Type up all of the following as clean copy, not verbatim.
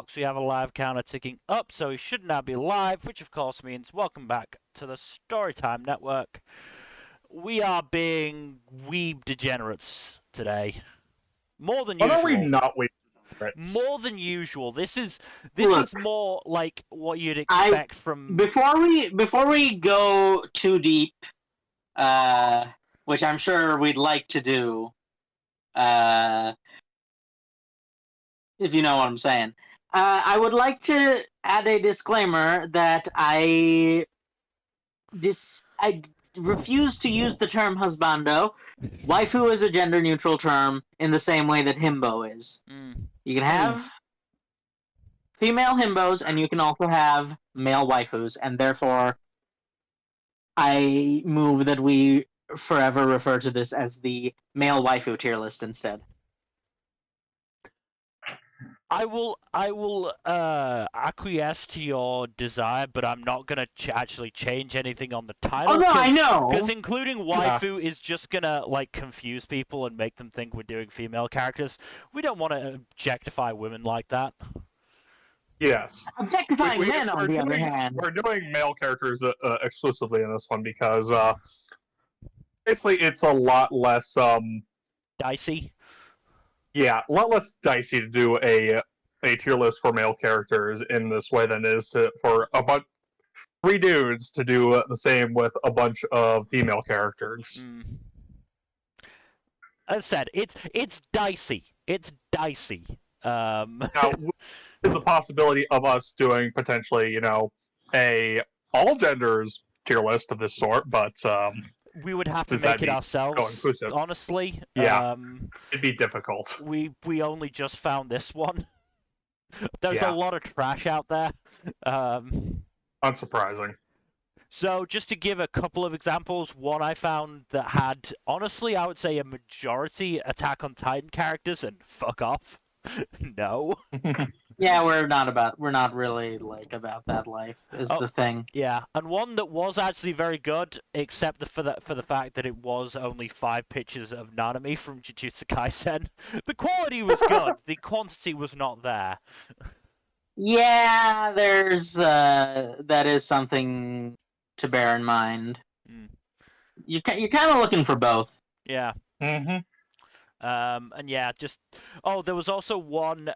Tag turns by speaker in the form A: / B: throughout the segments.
A: folks. We have a live counter ticking up, so we should now be live, which of course means welcome back to the Storytime Network. We are being weeb degenerates today. More than
B: When
A: usual.
B: are we not weeb degenerates?
A: More than usual. This is
C: Look,
A: more like what you'd expect from.
C: Before we go too deep, which I'm sure we'd like to do, if you know what I'm saying, I would like to add a disclaimer that I refuse to use the term husbando. Waifu is a gender-neutral term in the same way that himbo is. You can have female himbos, and you can also have male waifus, and therefore I move that we forever refer to this as the male waifu tier list instead.
A: I will acquiesce to your desire, but I'm not gonna actually change anything on the title.
C: Oh no, I know.
A: Because including waifu is just gonna confuse people and make them think we're doing female characters. We don't want to objectify women like that.
B: Yes.
C: Objectifying men, on the other hand.
B: We're doing male characters exclusively in this one because basically it's a lot less
A: dicey.
B: Yeah, a lot less dicey to do a tier list for male characters in this way than it is for three dudes to do the same with a bunch of female characters.
A: As said, it's dicey. It's dicey.
B: Now, there's the possibility of us doing potentially, a all genders tier list of this sort, but
A: we would have to make it ourselves. Honestly,
B: yeah, it'd be difficult.
A: We only just found this one. There's a lot of trash out there.
B: Unsurprising.
A: So, just to give a couple of examples, one I found that had, honestly, I would say a majority Attack on Titan characters, and fuck off. No.
C: Yeah, we're not really about that life is the thing.
A: Yeah, and one that was actually very good, except for the fact that it was only 5 pictures of Nanami from Jujutsu Kaisen. The quality was good, the quantity was not there.
C: Yeah, there's that is something to bear in mind. You're kind of looking for both.
A: Yeah. And yeah, there was also one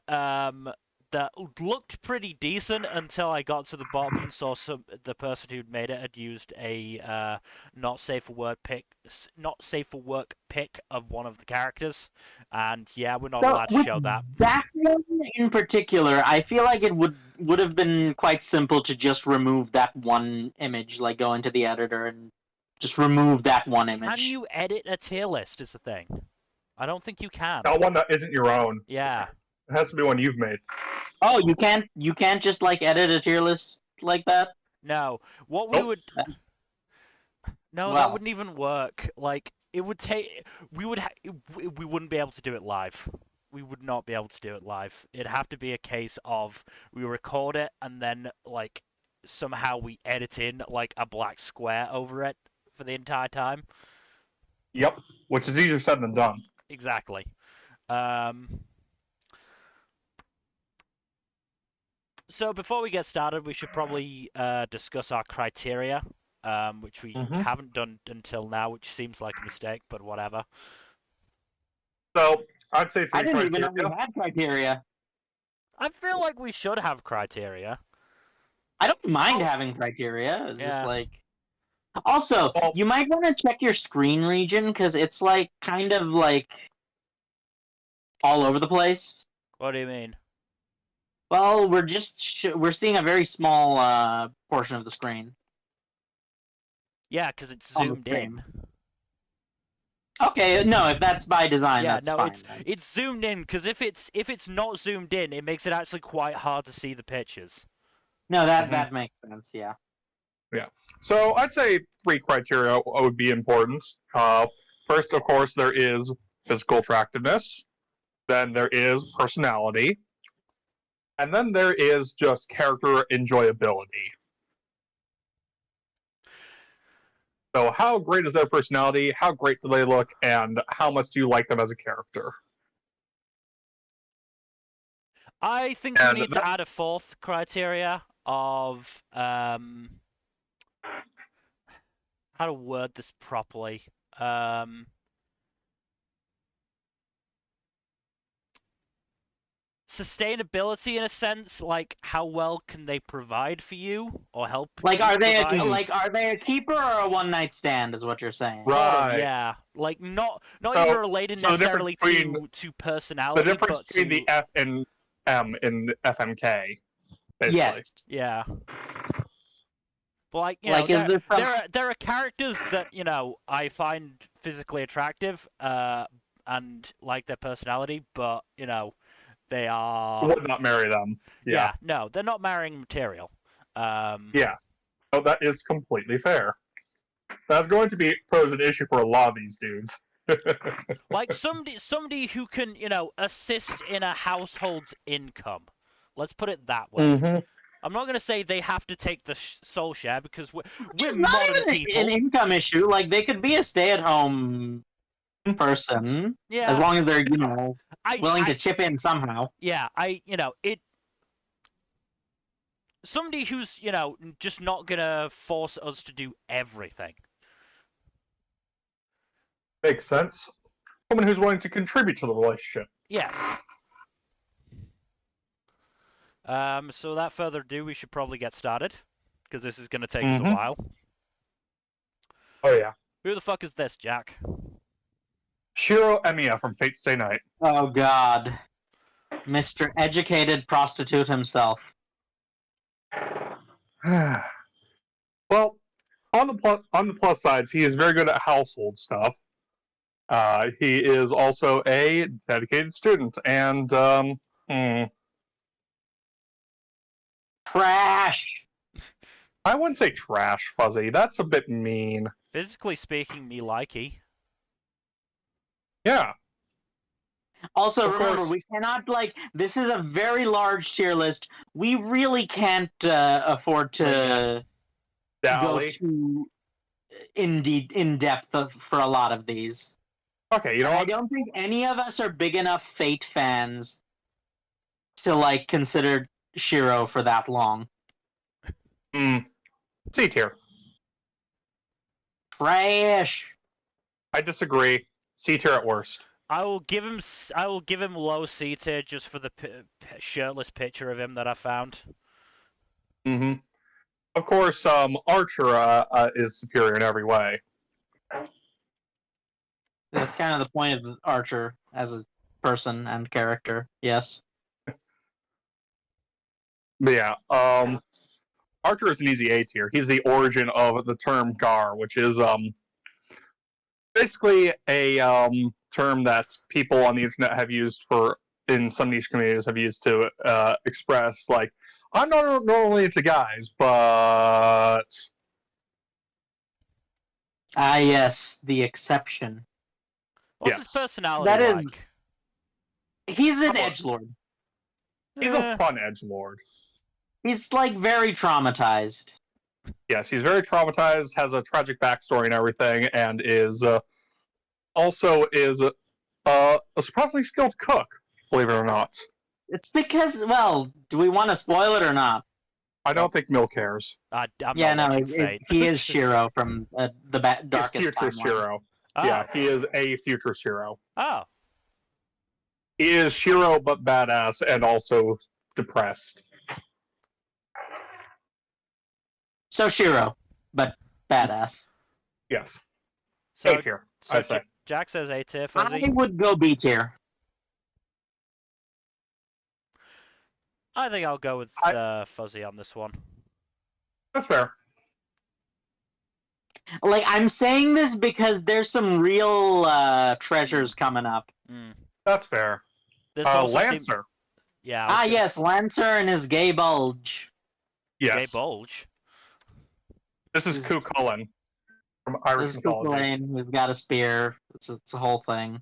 A: that looked pretty decent until I got to the bottom and saw the person who'd made it had used a not safe for work pic of one of the characters, and yeah, we're not allowed to show that.
C: That one in particular, I feel like it would have been quite simple to just remove that one image, go into the editor and just remove that one image.
A: Can you edit a tier list? Is the thing. I don't think you can.
B: No, one that isn't your own.
A: Yeah.
B: It has to be one you've made.
C: Oh, you can't just edit a tier list like that?
A: No. What we would that wouldn't even work. It would take we wouldn't be able to do it live. We would not be able to do it live. It'd have to be a case of we record it and then somehow we edit in a black square over it for the entire time.
B: Yep, which is easier said than done.
A: Exactly. So before we get started, we should probably discuss our criteria, which we haven't done until now, which seems like a mistake, but whatever.
B: So, I'd say 3
C: I didn't
B: criteria.
C: even know we had criteria.
A: I feel like we should have criteria.
C: I don't mind having criteria. It's just Also, you might want to check your screen region, because it's kind of all over the place.
A: What do you mean?
C: Well, we're seeing a very small portion of the screen.
A: Yeah, because it's zoomed in.
C: Okay, no, if that's by design, that's fine.
A: It's zoomed in, because if it's not zoomed in, it makes it actually quite hard to see the pictures.
C: No, that makes sense, yeah.
B: Yeah. So I'd say 3 criteria would be important. First, of course, there is physical attractiveness. Then there is personality. And then there is just character enjoyability. So how great is their personality? How great do they look? And how much do you like them as a character?
A: I think we need to add a fourth criteria of how to word this properly. Sustainability in a sense, like how well can they provide for you or help?
C: Like, are they
A: provide?
C: a keeper or a one night stand? Is what you're saying?
A: Sort
B: Right.
A: of, yeah. Like not
B: So-
A: even related
B: so the difference
A: necessarily
B: between-
A: to
B: The
A: personality,
B: difference
A: but
B: between
A: to
B: the F and M in FMK, basically.
C: Yes.
A: yeah. But like
C: Like,
A: know,
C: is there some...
A: there are characters that I find physically attractive, and like their personality, but they are.
B: Would not marry them. Yeah.
A: No, they're not marrying material.
B: Yeah. So that is completely fair. That's going to pose an issue for a lot of these dudes.
A: Like somebody who can assist in a household's income. Let's put it that way.
B: Mm-hmm.
A: I'm not going to say they have to take the soul share because we're
C: It's
A: modern
C: not even
A: people.
C: an income issue. Like, they could be a stay-at-home person,
A: Yeah,
C: as long as they're willing to chip in somehow.
A: Yeah, somebody who's just not gonna force us to do everything.
B: Makes sense. Someone who's willing to contribute to the relationship.
A: Yes. So without further ado, we should probably get started because this is gonna take us a while.
B: Oh yeah.
A: Who the fuck is this, Jack?
B: Shiro Emiya from Fate Stay Night.
C: Oh God, Mr. Educated Prostitute himself.
B: Well, on the plus sides, he is very good at household stuff. He is also a dedicated student, and
C: Trash.
B: I wouldn't say trash, Fuzzy. That's a bit mean.
A: Physically speaking, me likey.
B: Yeah.
C: Also,
B: Of
C: remember,
B: course.
C: we cannot, this is a very large tier list. We really can't afford to go
B: Dally.
C: too in depth for a lot of these.
B: Okay, you know
C: I
B: what?
C: don't think any of us are big enough Fate fans to consider Shiro for that long.
B: C tier.
C: Trash.
B: I disagree. C tier at worst.
A: I will give him low C tier just for the shirtless picture of him that I found.
B: Mm-hmm. Of course, Archer is superior in every way.
C: That's kind of the point of Archer as a person and character. Yes.
B: But yeah, Archer is an easy A tier. He's the origin of the term Gar, which is basically a term that people on the internet have used in some niche communities have used to express, like, I'm not normally into guys, but...
C: Ah, yes, the exception.
A: What's his
B: Yes.
A: personality
C: That is-
A: like?
C: He's an
B: Come on.
C: edgelord.
B: He's a fun edgelord.
C: He's very traumatized.
B: Yes, he's very traumatized, has a tragic backstory and everything, and is also a surprisingly skilled cook, believe it or not.
C: It's because, well, do we want to spoil it or not?
B: I don't think Mill cares.
A: I'm
C: Yeah,
A: not
C: no,
A: watching Fate.
C: he is Shiro from the darkest
B: He's future
C: timeline.
B: Shiro.
A: Oh.
B: Yeah, he is a future Shiro.
A: Oh.
B: He is Shiro, but badass and also depressed.
C: So Shiro, but badass.
B: Yes.
A: So,
B: A tier,
A: so
B: I'd say.
A: Jack says A tier, Fuzzy.
C: I would go B tier.
A: I think I'll go with Fuzzy on this one.
B: That's fair.
C: I'm saying this because there's some real treasures coming up.
B: That's fair.
A: This also
B: Lancer.
A: Yeah.
C: Yes, Lancer and his gay bulge.
B: Yes.
A: Gay bulge.
B: This is Ku Cullen from Irish
C: This is
B: mythology.
C: Kukulane, who's got a spear. It's a whole thing.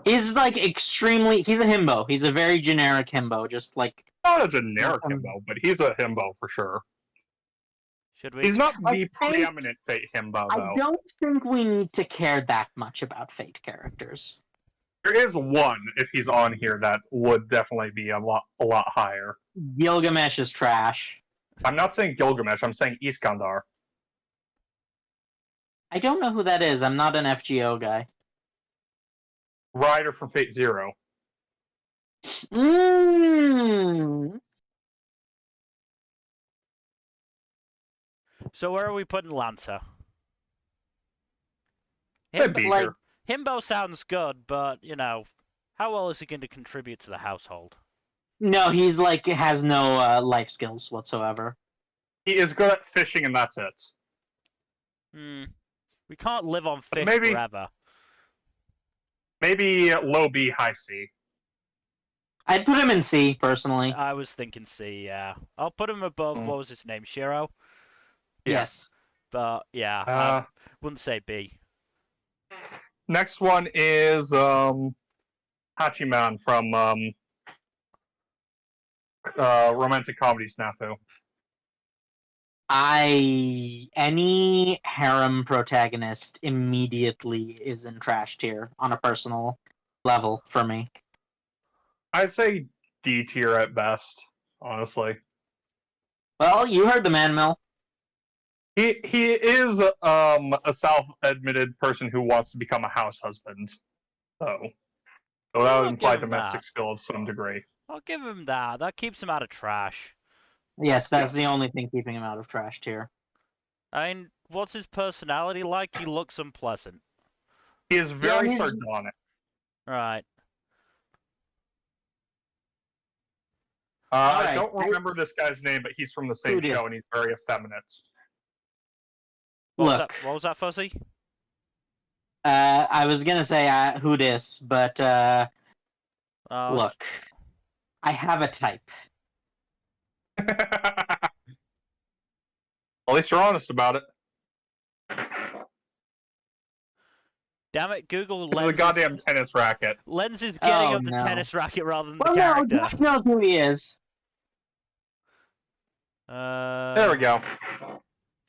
C: He's extremely. He's a himbo. He's a very generic himbo. Just
B: Not a generic himbo, but he's a himbo for sure.
A: Should we?
B: He's not the
C: think-
B: preeminent Fate himbo, though.
C: I don't think we need to care that much about Fate characters.
B: There is one, if he's on here, that would definitely be a lot higher.
C: Gilgamesh is trash.
B: I'm not saying Gilgamesh, I'm saying Iskandar.
C: I don't know who that is. I'm not an FGO guy.
B: Ryder from Fate Zero.
A: So where are we putting Lancer? Himbo sounds good, but, you know, how well is he going to contribute to the household?
C: No, he's like has no life skills whatsoever.
B: He is good at fishing, and that's it.
A: We can't live on fish forever.
B: Maybe low B, high C.
C: I'd put him in C, personally.
A: I was thinking C, yeah. I'll put him above, what was his name, Shiro?
C: Yes.
A: But, yeah, I wouldn't say B.
B: Next one is Hachiman from Romantic Comedy Snafu.
C: Any harem protagonist immediately is in trash tier on a personal level for me.
B: I'd say D tier at best, honestly.
C: Well, you heard the man, Mel.
B: He is a self-admitted person who wants to become a house husband, so that would imply domestic skill of some degree.
A: I'll give him that. That keeps him out of trash.
C: Yes, that's the only thing keeping him out of trash tier.
A: I mean, what's his personality like? He looks unpleasant.
B: He is very sardonic.
A: Right.
B: I don't remember this guy's name, but he's from the same show, and he's very effeminate.
C: Look.
A: What was that, Fuzzy?
C: I was gonna say who dis, but look. I have a type.
B: At least you're honest about it.
A: Damn it, Google
B: Lens. The goddamn tennis racket.
A: Lens is getting up the tennis racket rather than the character.
C: No, Josh knows who he is.
B: There we go.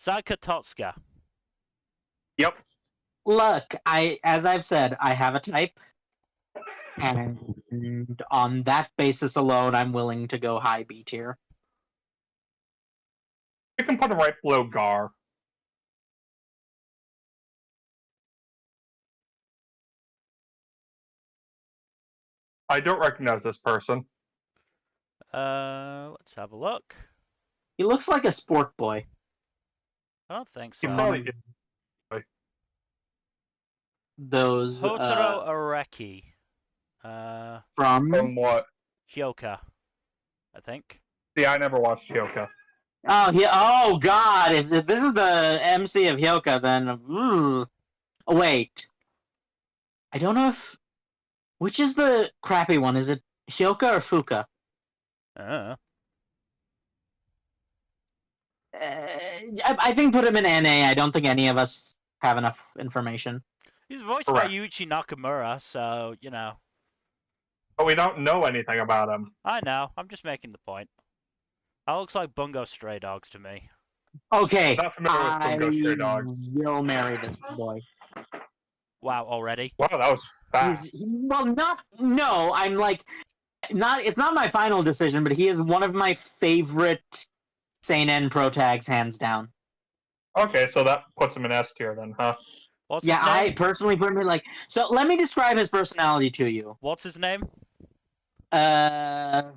A: Saika Totska.
B: Yep.
C: Look, as I've said, I have a type. And on that basis alone, I'm willing to go high B tier.
B: You can put him right below Gar. I don't recognize this person.
A: Let's have a look.
C: He looks like a sport boy.
A: I don't think so.
B: He probably did.
C: Those
A: Hotaro Areki.
B: From what?
C: Hyoka,
A: I think.
B: See, I never watched Hyoka.
C: Oh, yeah. Oh, God. If this is the MC of Hyoka, then... Oh, wait. I don't know if... Which is the crappy one? Is it Hyoka or Fuka? I think put him in NA. I don't think any of us have enough information.
A: He's voiced by Yuichi Nakamura, so, you know.
B: But we don't know anything about him.
A: I know. I'm just making the point. That looks like Bungo Stray Dogs to me.
C: Okay.
B: Not familiar with Bungo Stray Dogs.
C: Will marry this boy.
A: Wow, already?
B: Wow, that was fast.
C: I'm like... It's not my final decision, but he is one of my favorite seinen pro tags, hands down.
B: Okay, so that puts him in S tier then, huh?
A: What's his name?
C: I personally put him in like... So let me describe his personality to you.
A: What's his name?
B: Wow,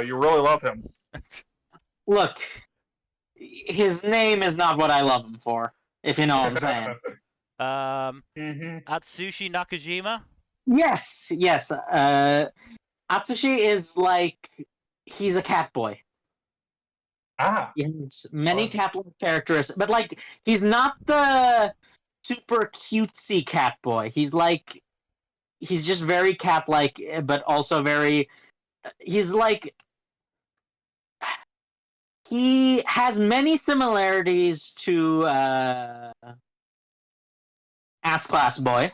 B: you really love him.
C: Look, his name is not what I love him for, if you know what I'm saying.
A: Atsushi Nakajima?
C: Yes. Atsushi is like... He's a cat boy. He has many cat-like characteristics, but like he's not the super cutesy cat boy. He's just very cat-like, but also very. He's like he has many similarities to Ass Class Boy.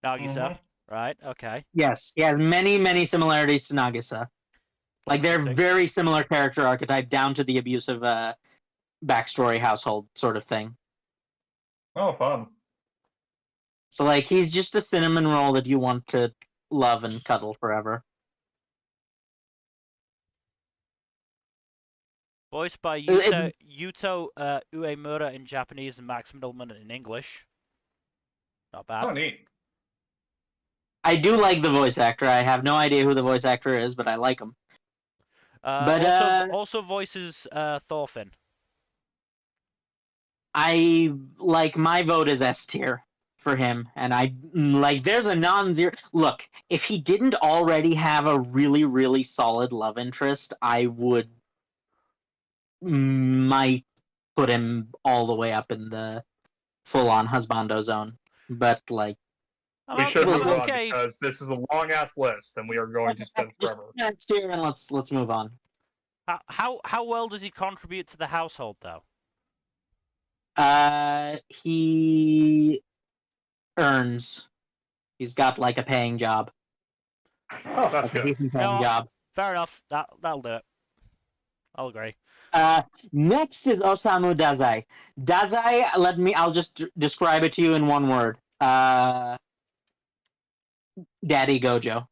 A: Nagisa, right? Okay.
C: Yes, he has many similarities to Nagisa. Like, they're very similar character archetype, down to the abusive backstory household sort of thing.
B: Oh, fun.
C: So like he's just a cinnamon roll that you want to love and cuddle forever.
A: Voiced by Yuto Uemura in Japanese and Max Middleman in English. Not bad.
B: Oh, neat.
C: I do like the voice actor. I have no idea who the voice actor is, but I like him.
A: Also voices Thorfinn.
C: I like my vote is S tier for him, and I like there's a non-zero. Look, if he didn't already have a really, really solid love interest, I might put him all the way up in the full-on husbando zone. But like,
B: we should move on
A: okay.
B: because this is a long-ass list, and we are going to spend forever.
C: S tier, and let's move on.
A: How well does he contribute to the household, though?
C: He earns. He's got like a paying job.
B: Oh, that's good.
C: Job.
A: Fair enough. That'll do it. I'll agree.
C: Next is Osamu Dazai. Dazai, I'll just describe it to you in one word. Daddy Gojo.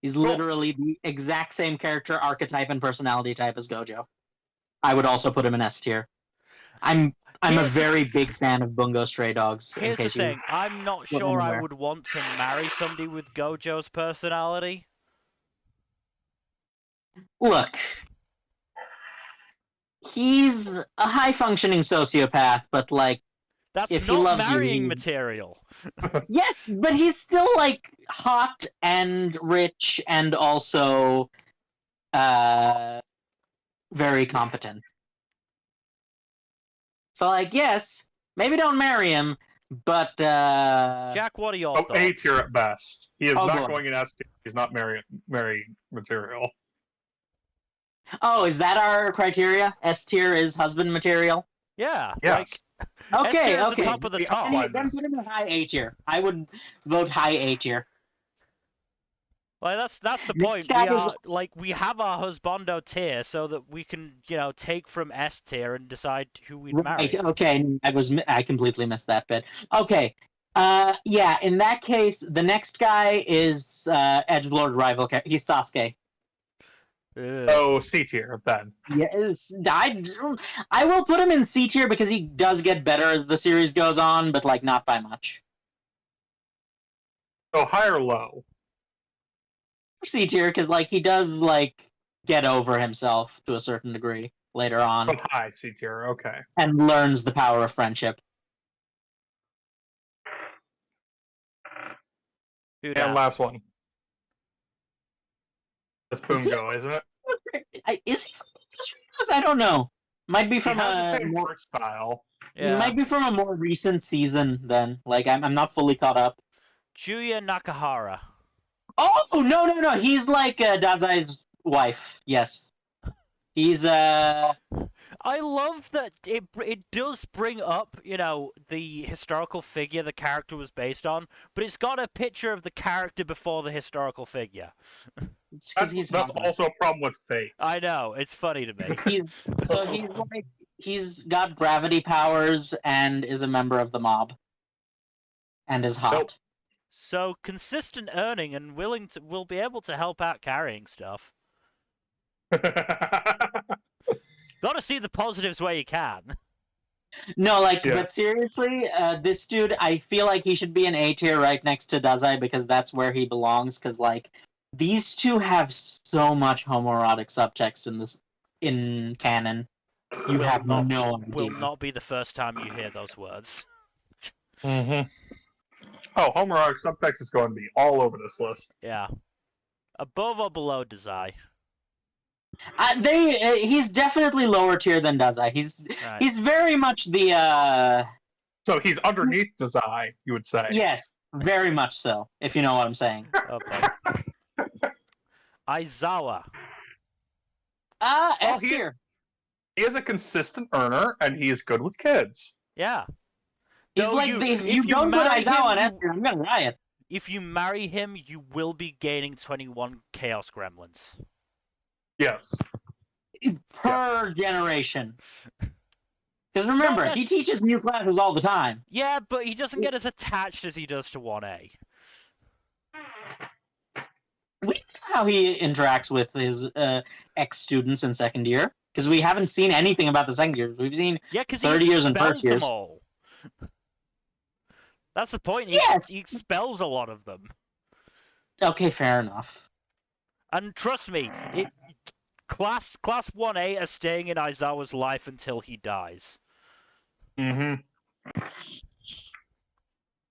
C: He's literally the exact same character archetype and personality type as Gojo. I would also put him in S tier. I'm a very big fan of Bungo Stray Dogs.
A: Here's the thing. I'm not sure I would want to marry somebody with Gojo's personality.
C: Look, he's a high-functioning sociopath, but like,
A: that's
C: if
A: not
C: he loves
A: marrying
C: you,
A: material.
C: Yes, but he's still like hot and rich and also very competent. So like, yes, maybe don't marry him, but
A: Jack, what are your thoughts?
B: A tier at best. He is not going in S tier. He's not marrying material.
C: Oh, is that our criteria? S tier is husband material?
A: Yeah.
B: Yes.
C: Okay.
A: The top of the top.
C: Then put him in high A tier. I would vote high A tier.
A: Well, that's the point. We have our husbando tier so that we can, take from S tier and decide who we'd marry.
C: Okay, I completely missed that bit. Okay. Yeah, in that case, the next guy is Edgelord rival. He's Sasuke.
B: Oh, C tier then.
C: Yes, I will put him in C tier because he does get better as the series goes on, but like not by much.
B: So high or low?
C: C tier because like he does like get over himself to a certain degree later on.
B: Oh, high C tier. Okay.
C: And learns the power of friendship.
B: And last one. That's Bungo, isn't it?
C: Is he? I don't know. Might be from
B: a more style.
C: Yeah. Might be from a more recent season. Then, like, I'm not fully caught up.
A: Juya Nakahara.
C: Oh no! He's like Dazai's wife. Yes, he's
A: I love that it does bring up, the historical figure the character was based on, but it's got a picture of the character before the historical figure.
B: That's also a problem with Fate.
A: I know, it's funny to me.
C: He's got gravity powers and is a member of the mob. And is hot.
B: Nope.
A: So consistent earning and will be able to help out carrying stuff. Gotta see the positives where you can.
C: No, but seriously, this dude, I feel like he should be an A tier right next to Dazai because that's where he belongs. Because these two have so much homoerotic subtext in canon. You have no idea.
A: Will not be the first time you hear those words.
B: Mm-hmm. Oh, homoerotic subtext is going to be all over this list.
A: Yeah. Above or below Dazai?
C: He's definitely lower tier than Dazai. He's very much the
B: So he's underneath Dazai, you would say.
C: Yes, very much so, if you know what I'm saying.
A: Okay. Aizawa.
C: S tier.
B: He is a consistent earner and he is good with kids.
A: Yeah.
C: He's if you don't put Aizawa on S tier, I'm gonna riot.
A: If you marry him, you will be gaining 21 Chaos Gremlins.
B: Yes.
C: Per generation. Because remember, he teaches new classes all the time.
A: Yeah, but he doesn't get as attached as he does to 1A.
C: We know how he interacts with his ex-students in second year, because we haven't seen anything about the second years. We've seen 30 years and first years.
A: Them all. That's the point.
C: Yes.
A: He expels a lot of them.
C: Okay, fair enough.
A: And trust me, Class 1A are staying in Aizawa's life until he dies.
B: Mm-hmm.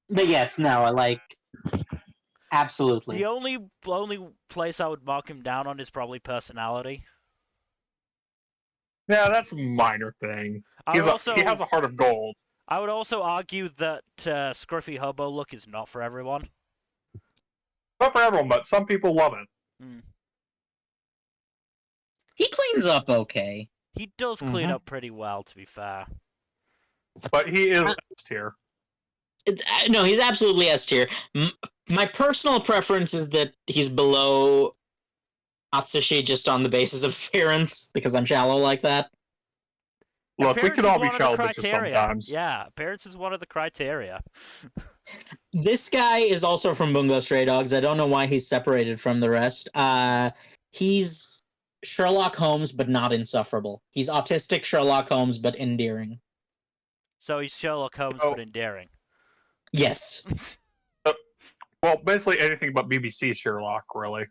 C: But yes, no, like, absolutely.
A: The only place I would mark him down on is probably personality.
B: Yeah, that's a minor thing. He has a heart of gold.
A: I would also argue that scruffy hobo look is not for everyone.
B: Not for everyone, but some people love it.
A: Mm.
C: He cleans up okay.
A: He does clean up pretty well, to be fair.
B: But he is S tier.
C: No, he's absolutely S tier. My personal preference is that he's below Atsushi just on the basis of appearance, because I'm shallow like that.
B: Look, we can all be shallow bitches sometimes.
A: Yeah, appearance is one of the criteria.
C: This guy is also from Bungo Stray Dogs. I don't know why he's separated from the rest. He's Sherlock Holmes, but not insufferable. He's autistic Sherlock Holmes, but endearing.
A: So he's Sherlock Holmes, but endearing.
C: Yes.
B: Well, basically anything but BBC Sherlock, really.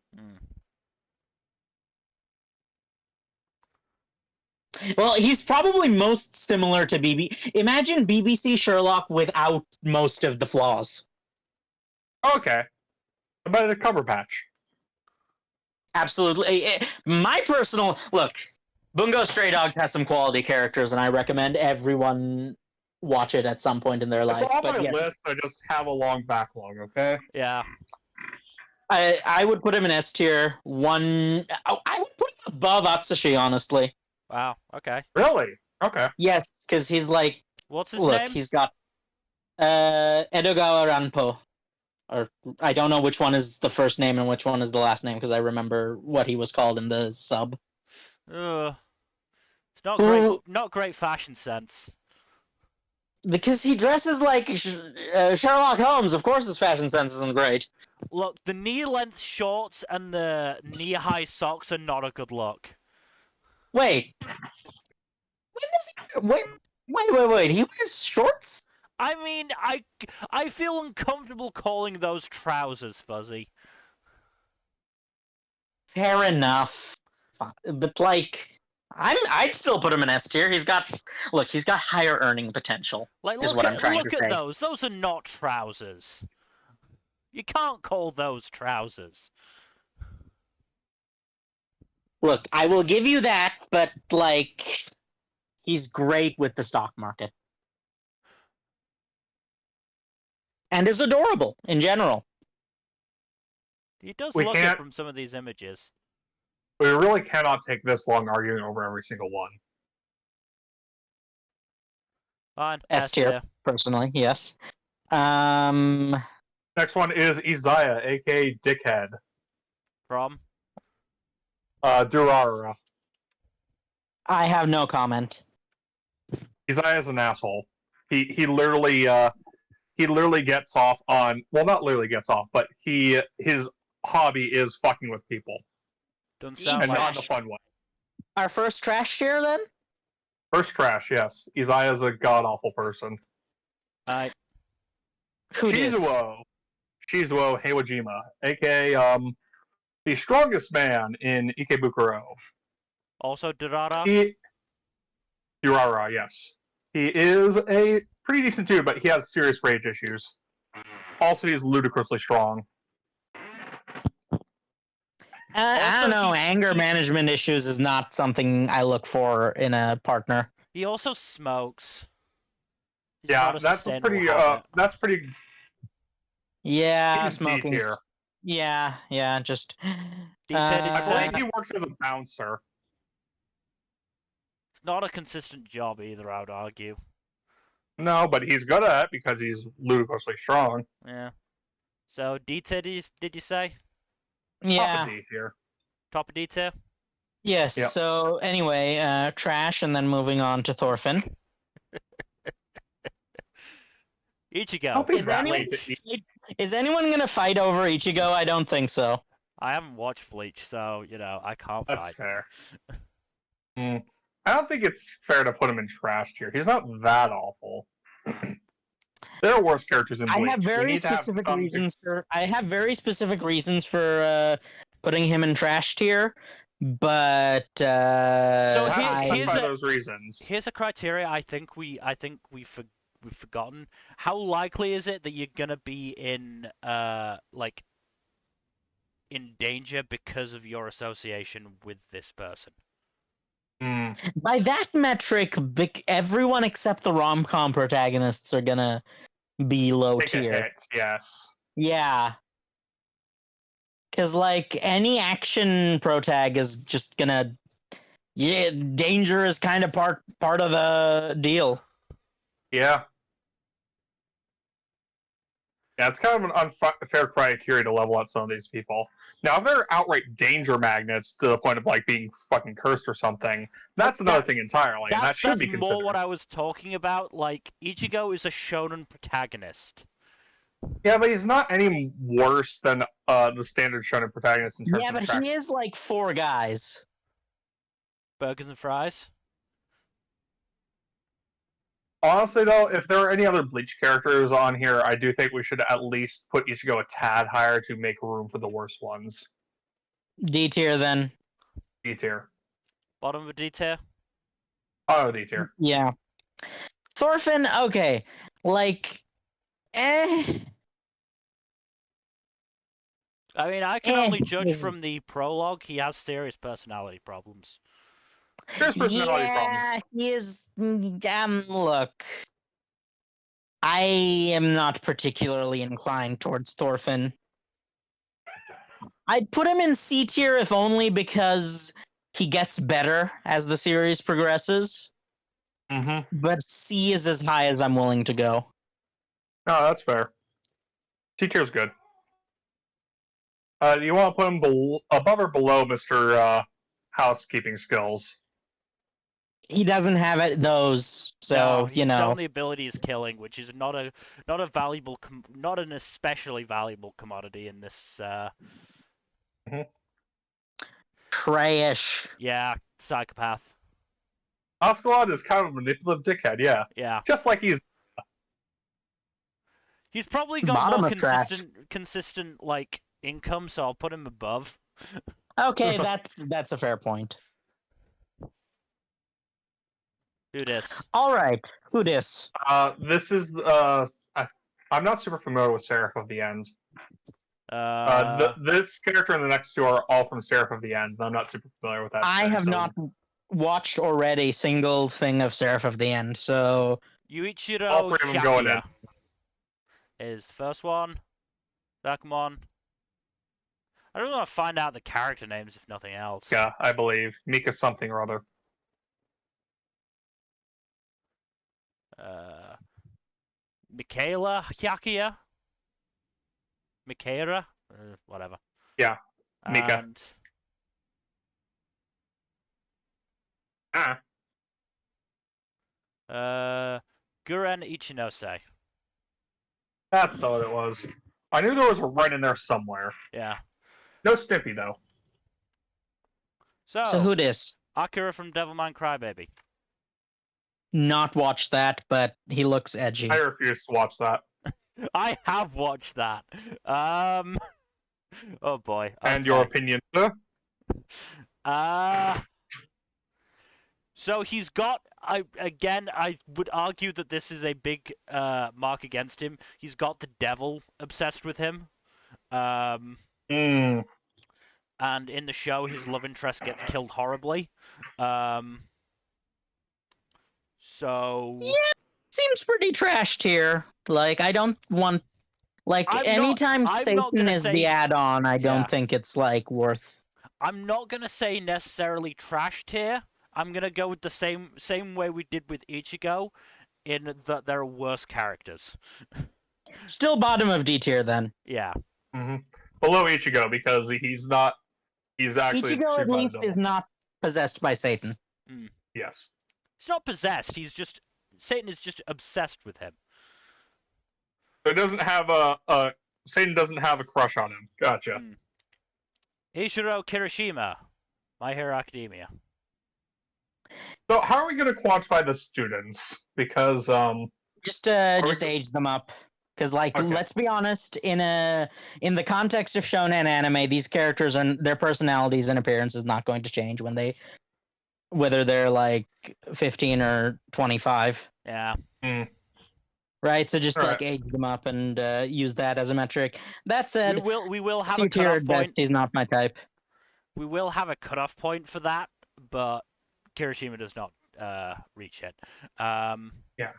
C: Well, he's probably most similar to Imagine BBC Sherlock without most of the flaws.
B: Okay. About a cover patch.
C: Absolutely. My personal... Look, Bungo Stray Dogs has some quality characters, and I recommend everyone watch it at some point in their life.
B: It's on my list, I just have a long backlog, okay?
A: Yeah.
C: I would put him in S tier. I would put him above Atsushi, honestly.
A: Wow, okay.
B: Really? Okay.
C: Yes, because he's like...
A: What's his name?
C: He's got... Edogawa Ranpo. Or, I don't know which one is the first name and which one is the last name, because I remember what he was called in the sub.
A: It's not great fashion sense.
C: Because he dresses like Sherlock Holmes. Of course his fashion sense isn't great.
A: Look, the knee-length shorts and the knee-high socks are not a good look.
C: Wait. Wait. He wears shorts?
A: I mean, I feel uncomfortable calling those trousers, Fuzzy.
C: Fair enough. But, like, I'd still put him in S tier. He's got higher earning potential.
A: Like,
C: is what I'm trying to say.
A: Look at those. Those are not trousers. You can't call those trousers.
C: Look, I will give you that, but, like, he's great with the stock market. And is adorable, in general.
A: He does look it from some of these images.
B: We really cannot take this long arguing over every single one.
A: Fine.
C: S tier, personally, yes.
B: Next one is Isaiah, aka Dickhead.
A: From?
B: Durarara.
C: I have no comment.
B: Isaiah's an asshole. He literally gets off on, well, not literally gets off, but his hobby is fucking with people.
A: Doesn't sound
B: and
A: like
B: not in a fun way.
C: Our first trash tier, then?
B: First trash, yes. Isaiah's a god-awful person. Shizuo Heiwajima, aka the strongest man in Ikebukuro.
A: Also Durara?
B: Durara, yes. He is a pretty decent dude, but he has serious rage issues. Also, he's ludicrously strong.
C: I don't know. Anger management issues is not something I look for in a partner.
A: He also smokes.
B: That's pretty.
C: Yeah, smoking. Yeah, just.
B: I believe he works as a bouncer.
A: It's not a consistent job either, I would argue.
B: No, but he's good at it because he's ludicrously strong.
A: Yeah. So D tier, did you say?
C: Yeah.
B: Top of D tier.
A: Top of D tier?
C: Yes.
B: Yep.
C: So anyway, trash, and then moving on to Thorfinn.
A: Ichigo.
B: Don't be
C: Is
B: that
C: anyone-
B: late to eat.
C: Is anyone gonna fight over Ichigo? I don't think so.
A: I haven't watched Bleach, so I can't
B: That's
A: fight.
B: fair. I don't think it's fair to put him in trash tier. He's not that awful. There are worse characters in Bleach.
C: I have very specific reasons for putting him in trash tier, but
A: So
B: those reasons.
A: Here's a criteria I think we've forgotten. How likely is it that you're gonna be in in danger because of your association with this person?
C: By that metric, everyone except the rom-com protagonists are gonna be low
B: Take
C: tier.
B: a hit, yes.
C: Yeah. Because, any action protag is just gonna... Yeah, danger is kind of part of the deal.
B: Yeah. Yeah, it's kind of an unfair criteria to level out some of these people. Now, if they're outright danger magnets to the point of being fucking cursed or something, that's another thing entirely, and that should be considered.
A: That's more what I was talking about. Ichigo is a shonen protagonist.
B: Yeah, but he's not any worse than the standard shonen protagonist in terms of
C: but he is 4 guys.
A: Burgers and fries?
B: Honestly, though, if there are any other Bleach characters on here, I do think we should at least put Ichigo a tad higher to make room for the worst ones.
C: D tier, then.
B: D tier.
A: Bottom of a D tier?
B: Oh, D tier.
C: Yeah. Thorfinn, okay.
A: I mean, I can only judge from the prologue. He has serious personality problems.
B: Serious personality problems.
C: He is... look. I am not particularly inclined towards Thorfinn. I'd put him in C tier if only because he gets better as the series progresses. But C is as high as I'm willing to go.
B: No, that's fair. C tier's good. You want to put him above or below Mr. Housekeeping Skills?
C: He doesn't have those, so
A: His only ability is killing, which is not a valuable, not an especially valuable commodity in this.
C: Trash.
A: Yeah, psychopath.
B: Oscalon is kind of a manipulative dickhead, yeah.
A: Yeah.
B: Just like he's
A: probably got more consistent income, so I'll put him above.
C: Okay, that's a fair point.
A: Who dis?
C: All right, who dis?
B: This is I'm not super familiar with Seraph of the End. This character and the next two are all from Seraph of the End, and I'm not super familiar with that.
C: I have not watched or read a single thing of Seraph of the End, so...
A: Yuichiro Hyakuya is the first one. Second one. I don't want to find out the character names, if nothing else.
B: Yeah, I believe. Mika something or other.
A: Michaela Hyakuya? Mikaela? Whatever.
B: Yeah, Mika.
A: Guren Ichinose.
B: That's all it was. I knew there was a run in there somewhere.
A: Yeah.
B: No Stimpy, though.
C: So who dis?
A: Akira from Devilman Crybaby.
C: Not watched that, but he looks edgy.
B: I refuse to watch that.
A: I have watched that. Oh boy. Okay.
B: And your opinion, sir?
A: So he's got. I would argue that this is a big mark against him. He's got the devil obsessed with him. And in the show, his love interest gets killed horribly. So
C: yeah, seems pretty trashed here. I don't want. Anytime Satan is the add-on, I don't think it's worth.
A: I'm not gonna say necessarily trash tier. I'm gonna go with the same way we did with Ichigo, in that there are worse characters.
C: Still bottom of D tier then.
A: Yeah.
B: Below Ichigo because he's not. He's actually
C: Ichigo at least is not possessed by Satan.
B: Yes.
A: He's not possessed. Satan is just obsessed with him.
B: So it doesn't have Satan doesn't have a crush on him. Gotcha.
A: Ishiro Kirishima, My Hero Academia.
B: So how are we going to quantify the students? Because
D: just age them up. Because, like,
B: Okay.
D: let's be honest, in the context of shonen anime, these characters and their personalities and appearance is not going to change whether they're like 15 or 25.
A: Yeah.
D: Right, so just
B: All
D: like
B: right.
D: age them up and use that as a metric. That said,
A: We will have a
D: C-tier
A: cutoff point.
D: is not my type.
A: We will have a cutoff point for that, but Kirishima does not reach it.
B: Yeah.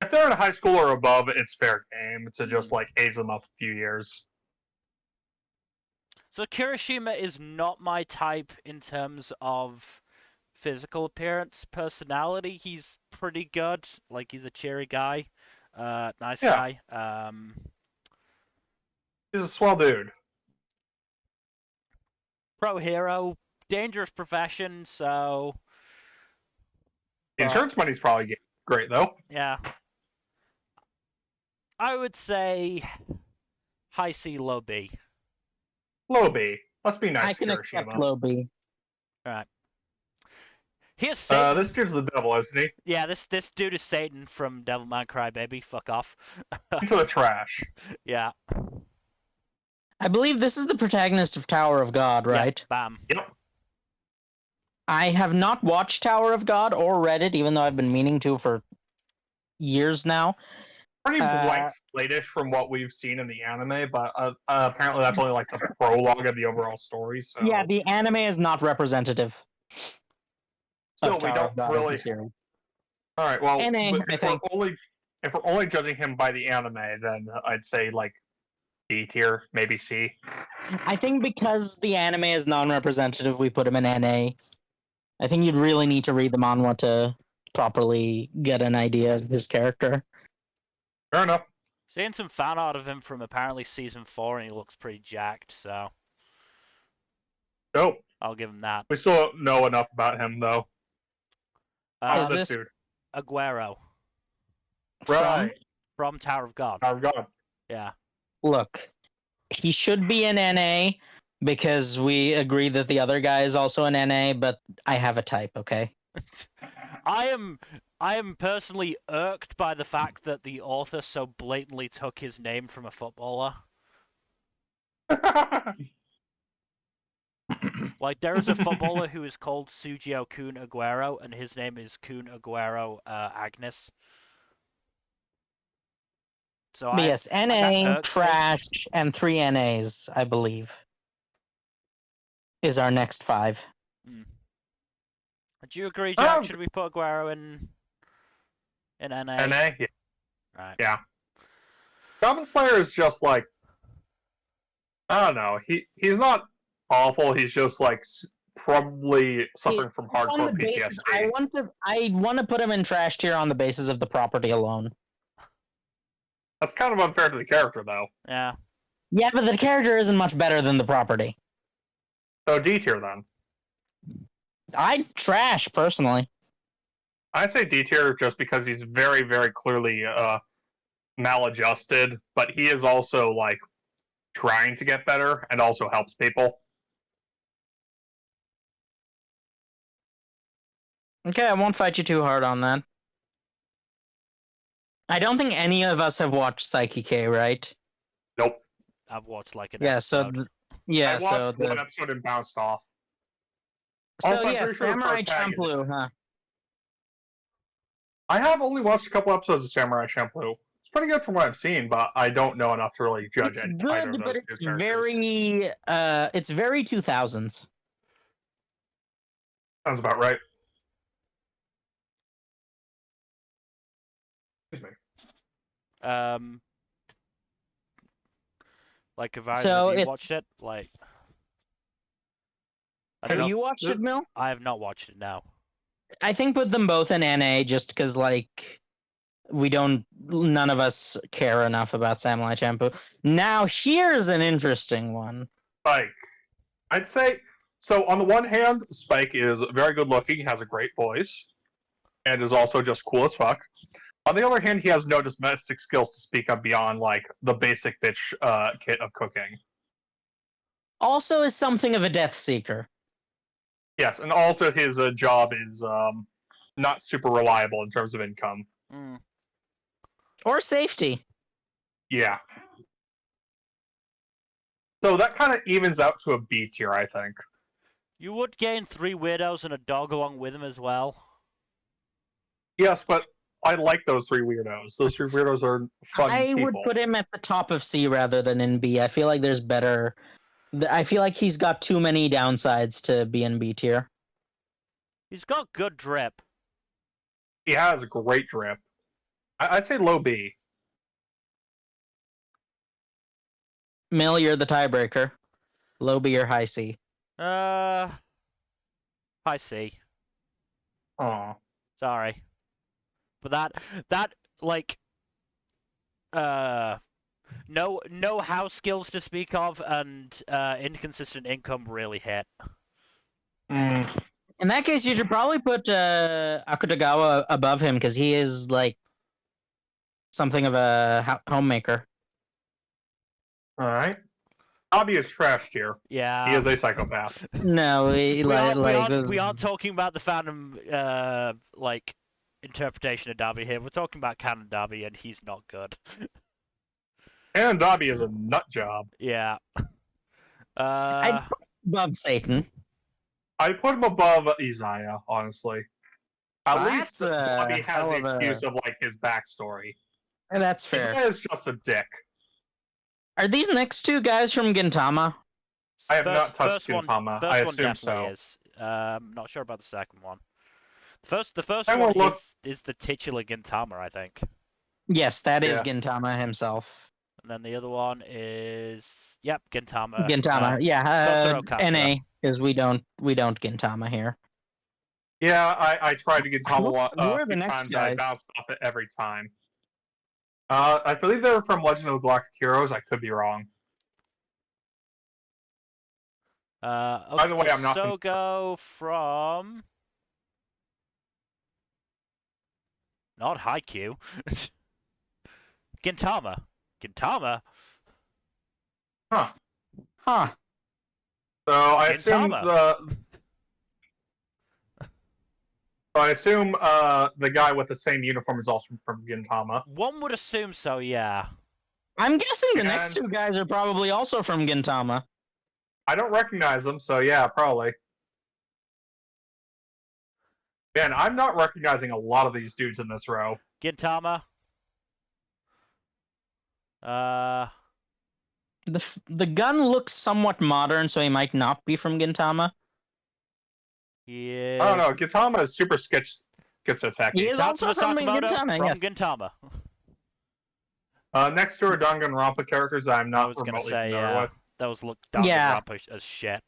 B: If they're in high school or above, it's fair game to just like age them up a few years.
A: So Kirishima is not my type in terms of physical appearance. Personality, he's pretty good. Like, he's a cheery guy. Nice guy.
B: He's a swell dude.
A: Pro hero. Dangerous profession, so...
B: The insurance money's probably great, though.
A: Yeah. I would say high C, low B.
B: Low B. Let's be nice
D: I
B: to
D: can accept
B: Kirishima.
D: low B.
A: Alright. Here's Satan.
B: This dude's the devil, isn't he?
A: Yeah, this dude is Satan from Devilman Crybaby. Fuck off.
B: Into the trash.
A: Yeah.
D: I believe this is the protagonist of Tower of God, right?
A: Yeah, bam.
B: Yep.
D: I have not watched Tower of God or read it, even though I've been meaning to for years now.
B: Pretty blank slate-ish from what we've seen in the anime, but apparently that's only like the prologue of the overall story. So
D: Yeah, the anime is not representative.
B: Still,
D: of
B: we
D: Tower
B: don't
D: of God as a
B: really.
D: series.
B: All right. Well,
D: NA,
B: but
D: I think.
B: if we're only judging him by the anime, then I'd say like D tier, maybe C.
D: I think because the anime is non-representative, we put him in NA. I think you'd really need to read the manhwa to properly get an idea of his character.
B: Fair enough.
A: Seeing some fan art of him from apparently season 4, and he looks pretty jacked, so
B: Nope.
A: I'll give him that.
B: We still don't know enough about him, though.
D: Is
B: This
D: this
B: dude.
A: Aguero
B: Right.
A: from Tower of God.
B: Tower of God.
A: Yeah.
D: Look, he should be in NA because we agree that the other guy is also in NA, but I have a type, okay?
A: I am personally irked by the fact that the author so blatantly took his name from a footballer. Like, there is a footballer who is called Sugio Kun Aguero, and his name is Kun Aguero Agnes. So
D: But yes,
A: that
D: NA,
A: irks me.
D: trash, and 3 NAs, I believe, is our next 5.
A: Do you agree, Jack? Should we put Aguero in NA?
B: NA? Yeah.
A: Right.
B: Yeah. Goblin Slayer is just like, I don't know. He's not awful. He's just like probably suffering from hardcore PTSD.
D: I want to put him in trash tier on the basis of the property alone.
B: That's kind of unfair to the character, though.
A: Yeah.
D: Yeah, but the character isn't much better than the property.
B: So D tier then.
D: I trash personally.
B: I say D tier just because he's very, very clearly maladjusted, but he is also like trying to get better and also helps people.
D: Okay, I won't fight you too hard on that. I don't think any of us have watched Psyche K, right?
B: Nope.
A: I've watched like an
D: Yeah,
A: episode.
D: I
B: watched one episode and bounced off.
D: So
B: Also, I'm
D: yeah,
B: pretty sure the
D: Samurai
B: protagonist-
D: Champloo, huh?
B: I have only watched a couple episodes of Samurai Champloo. It's pretty good from what I've seen, but I don't know enough to really judge
D: It's
B: either of
D: good,
B: those
D: but
B: two
D: it's
B: characters.
D: it's very 2000s.
B: Sounds about right. Excuse me.
A: Like, if I
D: So
A: have you
D: it's-
A: watched it, like, I don't
D: Have
A: know.
D: you watched it, Mill?
A: I have not watched it. No.
D: I think put them both in NA just because, like, none of us care enough about Samurai Champloo. Now, here's an interesting one.
B: Spike. I'd say so. On the one hand, Spike is very good looking, has a great voice, and is also just cool as fuck. On the other hand, he has no domestic skills to speak of beyond like the basic bitch kit of cooking.
D: Also, is something of a death seeker.
B: Yes, and also his job is not super reliable in terms of income.
D: Or safety.
B: Yeah. So that kind of evens out to a B tier, I think.
A: You would gain 3 weirdos and a dog along with him as well.
B: Yes, but I like those 3 weirdos. Those 3 weirdos are fun
D: I
B: people.
D: would put him at the top of C rather than in B. I feel like there's better. I feel like he's got too many downsides to be in B tier.
A: He's got good drip.
B: He has great drip. I'd say low B.
D: Mill, you're the tiebreaker. Low B or high C?
A: High C.
B: Aw.
A: Sorry. But that like no house skills to speak of and inconsistent income really hit.
B: Mm.
D: In that case, you should probably put Akutagawa above him because he is like something of a homemaker.
B: Alright. Bobby is trash tier.
A: Yeah.
B: He is a psychopath.
D: No,
A: we aren't talking about the fandom like interpretation of Darby here. We're talking about canon Darby, and he's not good.
B: And Dobby is a nut job.
A: Yeah.
D: I'd put above Satan.
B: I put him above Isaiah, honestly. At least
D: That's
B: Dobby has
D: hell
B: the
D: of a-
B: excuse of like his backstory.
D: And that's fair.
B: Isaiah's just a dick.
D: Are these next two guys from Gintama?
B: I have not touched
A: First
B: Gintama.
A: one
B: I
A: definitely
B: assume so.
A: is. Not sure about the second one. The first
B: I
A: one
B: will look-
A: is the titular Gintama, I think.
D: Yes, that is
B: Yeah.
D: Gintama himself.
A: And then the other one is Gintama.
D: Gintama, yeah.
A: Kotaro Katsuo.
D: NA, because we don't Gintama here.
B: Yeah, I tried to Gintama
D: Who are
B: a
D: the
B: few
D: next
B: times. I
D: guys?
B: bounced off it every time. I believe they were from Legend of the Galactic Heroes. I could be wrong.
A: By
B: the way, I'm not
A: Sogo from not Haikyuu. Gintama. Gintama.
B: Huh.
D: Huh.
B: So I assume
A: Gintama.
B: the guy with the same uniform is also from Gintama.
A: One would assume so, yeah.
D: I'm guessing the next
B: And-
D: two guys are probably also from Gintama.
B: I don't recognize them, so yeah, probably. Man, I'm not recognizing a lot of these dudes in this row.
A: Gintama.
D: The gun looks somewhat modern, so he might not be from Gintama.
A: Yeah.
B: I don't know. Gintama is super schizoaffected.
D: He is also
A: Tatsuma
D: from
A: Sakamoto
D: Gintama,
A: from
D: yes.
A: Gintama.
B: Next to are Danganronpa characters I'm
A: I
B: not
A: was gonna
B: remotely
A: say,
B: familiar
A: yeah.
B: with.
A: Those look
D: Yeah.
A: Danganronpa as shit.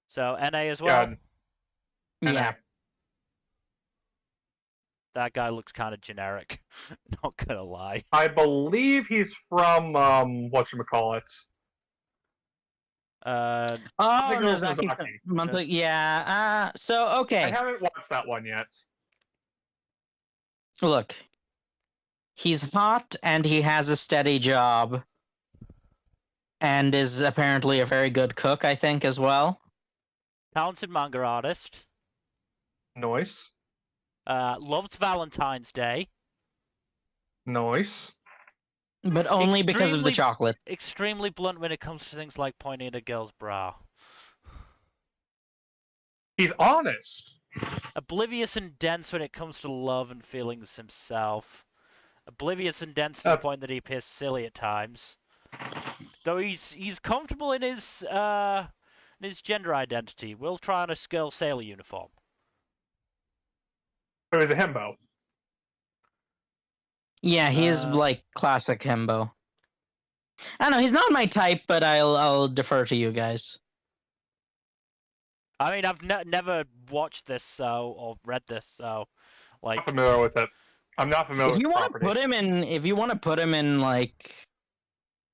A: So NA as well.
B: Yeah,
D: Yeah.
A: That guy looks kind of generic. Not gonna lie.
B: I believe he's from whatchamacallit.
A: Uh,
D: Oh,
B: Think it was
D: Nozaki.
B: Nozaki.
D: Monthly, yeah. So
B: I
D: okay,
B: haven't watched that one yet.
D: look, he's hot and he has a steady job, and is apparently a very good cook, I think, as well.
A: talented manga artist.
B: Noise.
A: Loves Valentine's Day.
B: Noise.
D: But only because of the
A: Extremely-
D: chocolate.
A: Extremely blunt when it comes to things like pointing at a girl's bra.
B: He's honest.
A: Oblivious and dense when it comes to love and feelings himself. Oblivious and dense to the point that he appears silly at times. Though he's comfortable in his gender identity. Will try on a girl sailor uniform.
B: So he's a himbo.
D: Yeah, he is
A: Uh,
D: like classic himbo. I don't know, he's not my type, but I'll defer to you guys.
A: I mean, I've never watched this or read this, so
B: I'm
A: like
B: not familiar with it. I'm not familiar
D: If
B: with
D: you
B: the
D: want to
B: property.
D: put him in, if you want to put him in like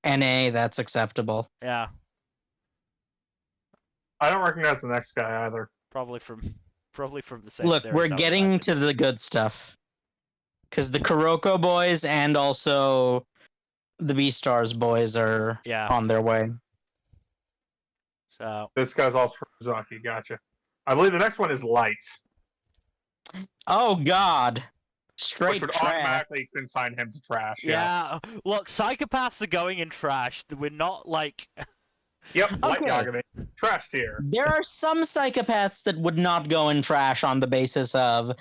D: NA, that's acceptable.
A: yeah,
B: I don't recognize the next guy either.
A: probably from the same
D: Look,
A: series,
D: we're
A: I would
D: getting
A: imagine.
D: to the good stuff. Because the Kuroko boys and also the Beastars boys are on their way.
A: So
B: this guy's also from Uzaki. Gotcha. I believe the next one is Light,
D: Oh God,
B: which
D: straight
B: would
D: trash.
B: automatically consign him to trash.
A: yeah, look, psychopaths are going in trash. We're not like.
B: Yes. Yep. Light
D: Okay.
B: Yagami. Trash tier.
D: There are some psychopaths that would not go in trash on the basis of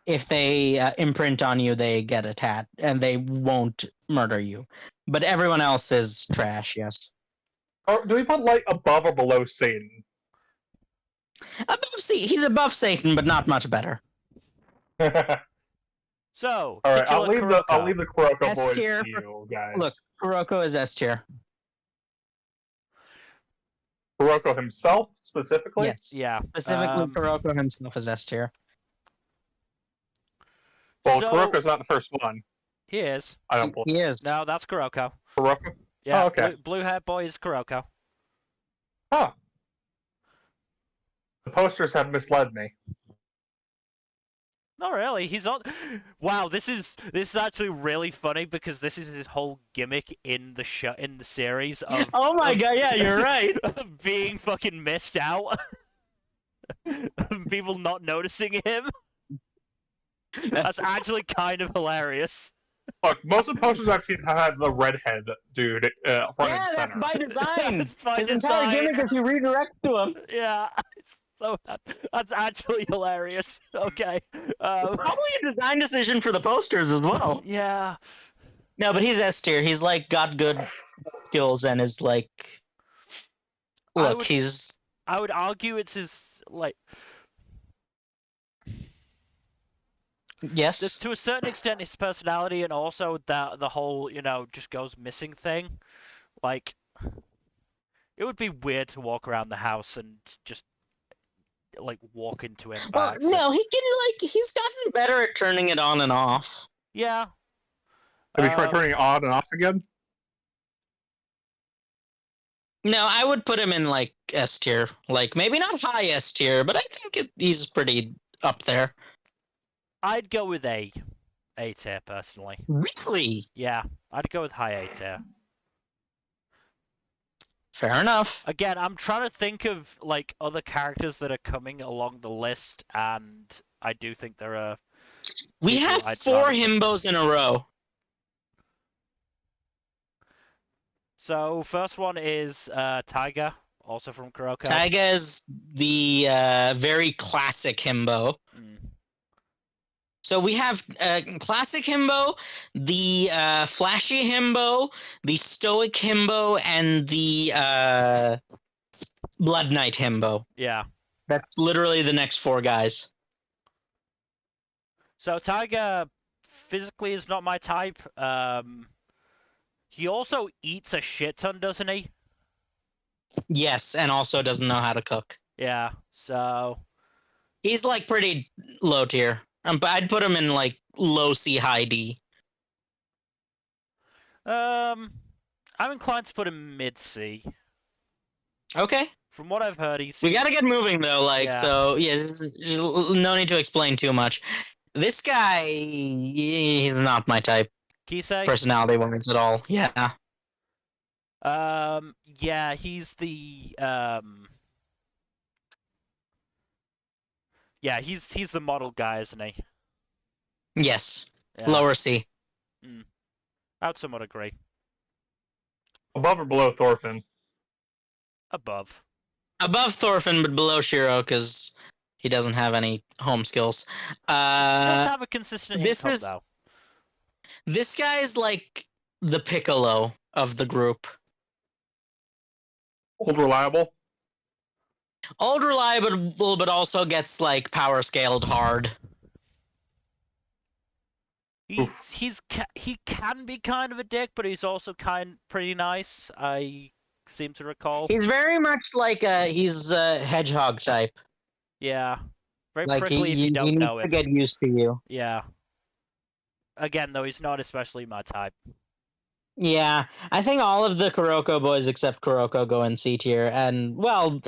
D: if they imprint on you, they get a tat and they won't murder you. But everyone else is trash. Yes.
B: Or do we put Light above or below Satan?
D: He's above Satan, but not much better.
A: So,
B: all right, I'll
A: titular
B: leave the Kuroko
D: S
B: boys
D: tier
B: to you guys.
D: Look, Kuroko is S tier.
B: Kuroko himself specifically.
D: Yes.
A: Yeah.
D: Specifically, Kuroko himself is S tier.
B: Well,
A: So-
B: Kuroko's not the first one.
A: He is.
B: I don't believe.
D: He is.
A: No, that's Kuroko.
B: Kuroko.
A: Yeah.
B: Oh, okay.
A: Blue hair boy is Kuroko.
B: Huh. The posters have misled me.
A: Not really. He's on. Wow, this is actually really funny because this is his whole gimmick in the series of.
D: Oh my God! Yeah, you're right.
A: Of being fucking missed out. People not noticing him. That's actually kind of hilarious.
B: Look, most of the posters I've seen have had the redhead dude front
D: Yeah,
B: and
D: that's
B: center.
D: by design.
A: That's by
D: His entire
A: design.
D: gimmick is he redirects to him.
A: Yeah. That's actually hilarious. Okay.
D: It's probably a design decision for the posters as well.
A: Yeah.
D: No, but he's S tier. He's like got good skills and is like. Look,
A: I would argue it's his like.
D: Yes.
A: To a certain extent, his personality and also the whole just goes missing thing. Like, it would be weird to walk around the house and just like walk into him.
D: Well, no, he's gotten better at turning it on and off.
A: Yeah.
B: Have you tried turning it on and off again?
D: No, I would put him in like S tier. Like maybe not high S tier, but I think he's pretty up there.
A: I'd go with A tier personally.
D: Really?
A: Yeah, I'd go with high A tier.
D: Fair enough.
A: Again, I'm trying to think of like other characters that are coming along the list, and I do think there are.
D: We have
A: I'd
D: 4
A: rather-
D: himbos in a row.
A: So first one is Tiger, also from Kuroko.
D: Taiga is the very classic himbo.
A: Mm.
D: So we have classic himbo, the flashy himbo, the stoic himbo, and the blood knight himbo.
A: Yeah.
D: That's literally the next 4 guys.
A: So Tiger physically is not my type. He also eats a shit ton, doesn't he?
D: Yes, and also doesn't know how to cook.
A: Yeah. So
D: He's like pretty low tier. But I'd put him in like low C, high D.
A: I'm inclined to put him mid C.
D: Okay.
A: From what I've heard, he's.
D: We gotta get moving though,
A: Yeah.
D: so yeah, no need to explain too much. This guy, he's not my type,
A: Kisei?
D: personality wise at all. Yeah.
A: Yeah, he's the Yeah, he's the model guy, isn't he?
D: Yes.
A: Yeah.
D: Lower C.
A: I would somewhat agree.
B: Above or below Thorfinn?
A: Above.
D: Above Thorfinn, but below Shiro because he doesn't have any home skills.
A: Does have a consistent
D: this
A: income,
D: is-
A: though.
D: This guy is like the Piccolo of the group.
B: Old reliable?
D: Old reliable, but also gets like power scaled hard.
A: He can be kind of a dick, but he's also pretty nice. I seem to recall.
D: He's very much like he's a hedgehog type.
A: Yeah, very
D: Like
A: prickly if you don't
D: he
A: know
D: needs to
A: him.
D: get used to you.
A: Yeah. Again, though, he's not especially my type.
D: Yeah, I think all of the Kuroko boys except Kuroko go in C tier, and well,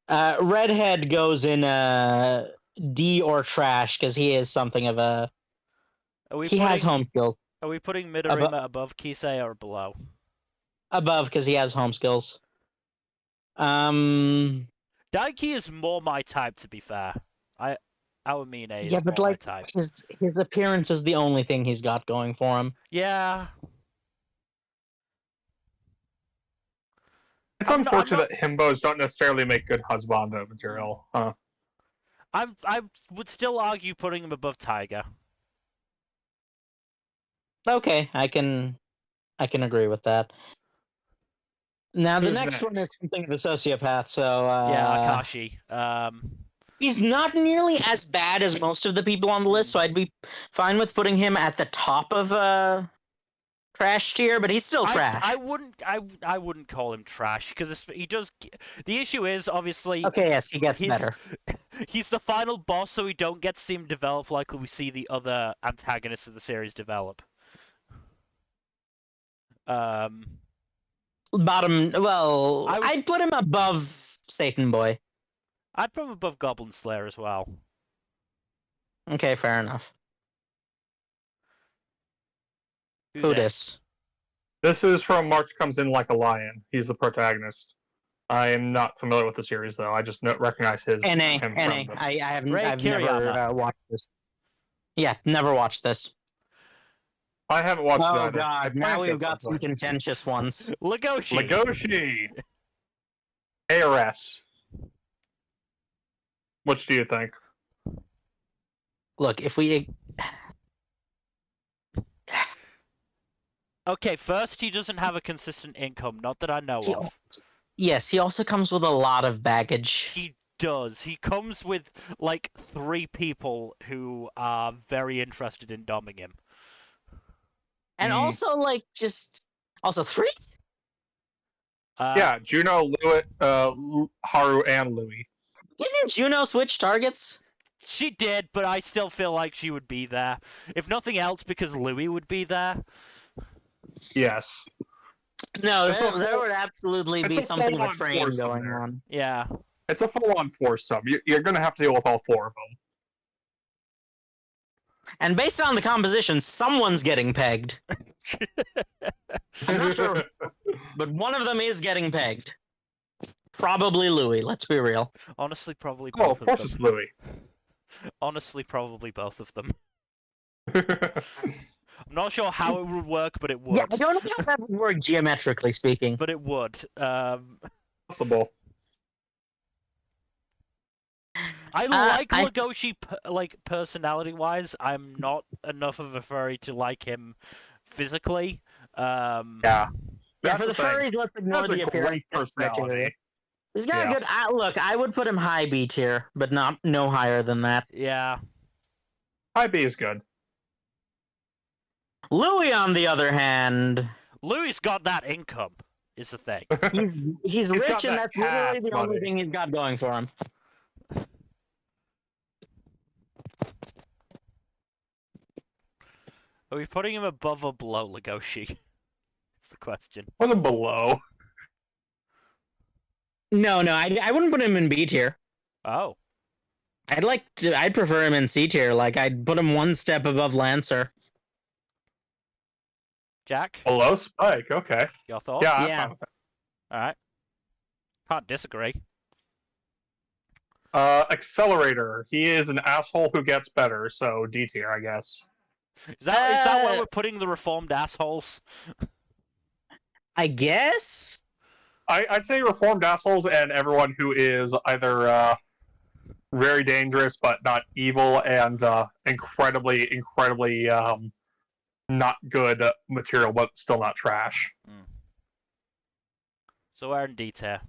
D: Redhead goes in D or trash because he is something of a He has home skills.
A: Are we putting Midorima above Kisei or below?
D: Above, because he has home skills.
A: Daiki is more my type, to be fair. Our Mine is
D: Yeah, but
A: more my
D: like
A: type.
D: his appearance is the only thing he's got going for him.
A: Yeah.
B: It's unfortunate that himbos don't necessarily make good husbando material. Huh?
A: I would still argue putting him above Tiger.
D: Okay, I can agree with that. Now the
B: Who's
D: next one is
B: next?
D: something of a sociopath, so
A: Yeah, Akashi.
D: He's not nearly as bad as most of the people on the list, so I'd be fine with putting him at the top of trash tier, but he's still trash.
A: I wouldn't call him trash because he does. The issue is obviously.
D: Okay, yes, he gets better.
A: He's the final boss, so we don't get to see him develop like we see the other antagonists of the series develop.
D: Well, I'd put him above Satan Boy.
A: I'd put him above Goblin Slayer as well.
D: Okay, fair enough.
A: Who dis?
B: This is from March Comes In Like a Lion. He's the protagonist. I am not familiar with the series, though. I just recognize his.
D: NA. I've never watched this. Yeah, never watched this.
B: I haven't watched that.
D: Oh god, now we've got some contentious ones.
A: Legoshi.
B: ARS. Which do you think?
D: Look, if we...
A: Okay, first, he doesn't have a consistent income, not that I know of.
D: Yes, he also comes with a lot of baggage.
A: He does. He comes with, like, 3 people who are very interested in doming him.
D: And also, like, Also 3?
B: Yeah, Juno, Haru, and Louis.
D: Didn't Juno switch targets?
A: She did, but I still feel like she would be there. If nothing else, because Louis would be there.
B: Yes.
D: No, there would absolutely be something of a train going on.
A: Yeah.
B: It's a full-on foursome. You're going to have to deal with all 4 of them.
D: And based on the composition, someone's getting pegged. I'm not sure, but one of them is getting pegged. Probably Louis, let's be real.
A: Honestly, probably both of them.
B: Of course it's Louis.
A: Honestly, probably both of them. I'm not sure how it would work, but it would.
D: Yeah, I don't know how that would work geometrically speaking.
A: But it would.
B: Possible.
A: I like Legoshi, personality-wise. I'm not enough of a furry to like him physically.
B: Yeah.
D: Yeah, for the furries, let's ignore the appearance criteria. He's got a good... look, I would put him high B tier, but no higher than that.
A: Yeah.
B: High B is good.
D: Louis, on the other hand...
A: Louis got that income, is the thing.
D: He's rich, and that's literally the only thing he's got going for him.
A: Are we putting him above or below Legoshi? That's the question.
B: Put him below.
D: No, I wouldn't put him in B tier.
A: Oh.
D: I'd prefer him in C tier. Like, I'd put him one step above Lancer.
A: Jack?
B: Below Spike, okay.
A: Your thoughts?
B: Yeah.
A: Alright. Can't disagree.
B: Accelerator. He is an asshole who gets better, so D tier, I guess.
A: Is that where we're putting the reformed assholes?
D: I guess?
B: I'd say reformed assholes and everyone who is either very dangerous but not evil and incredibly not good material but still not trash.
A: So we're in D tier.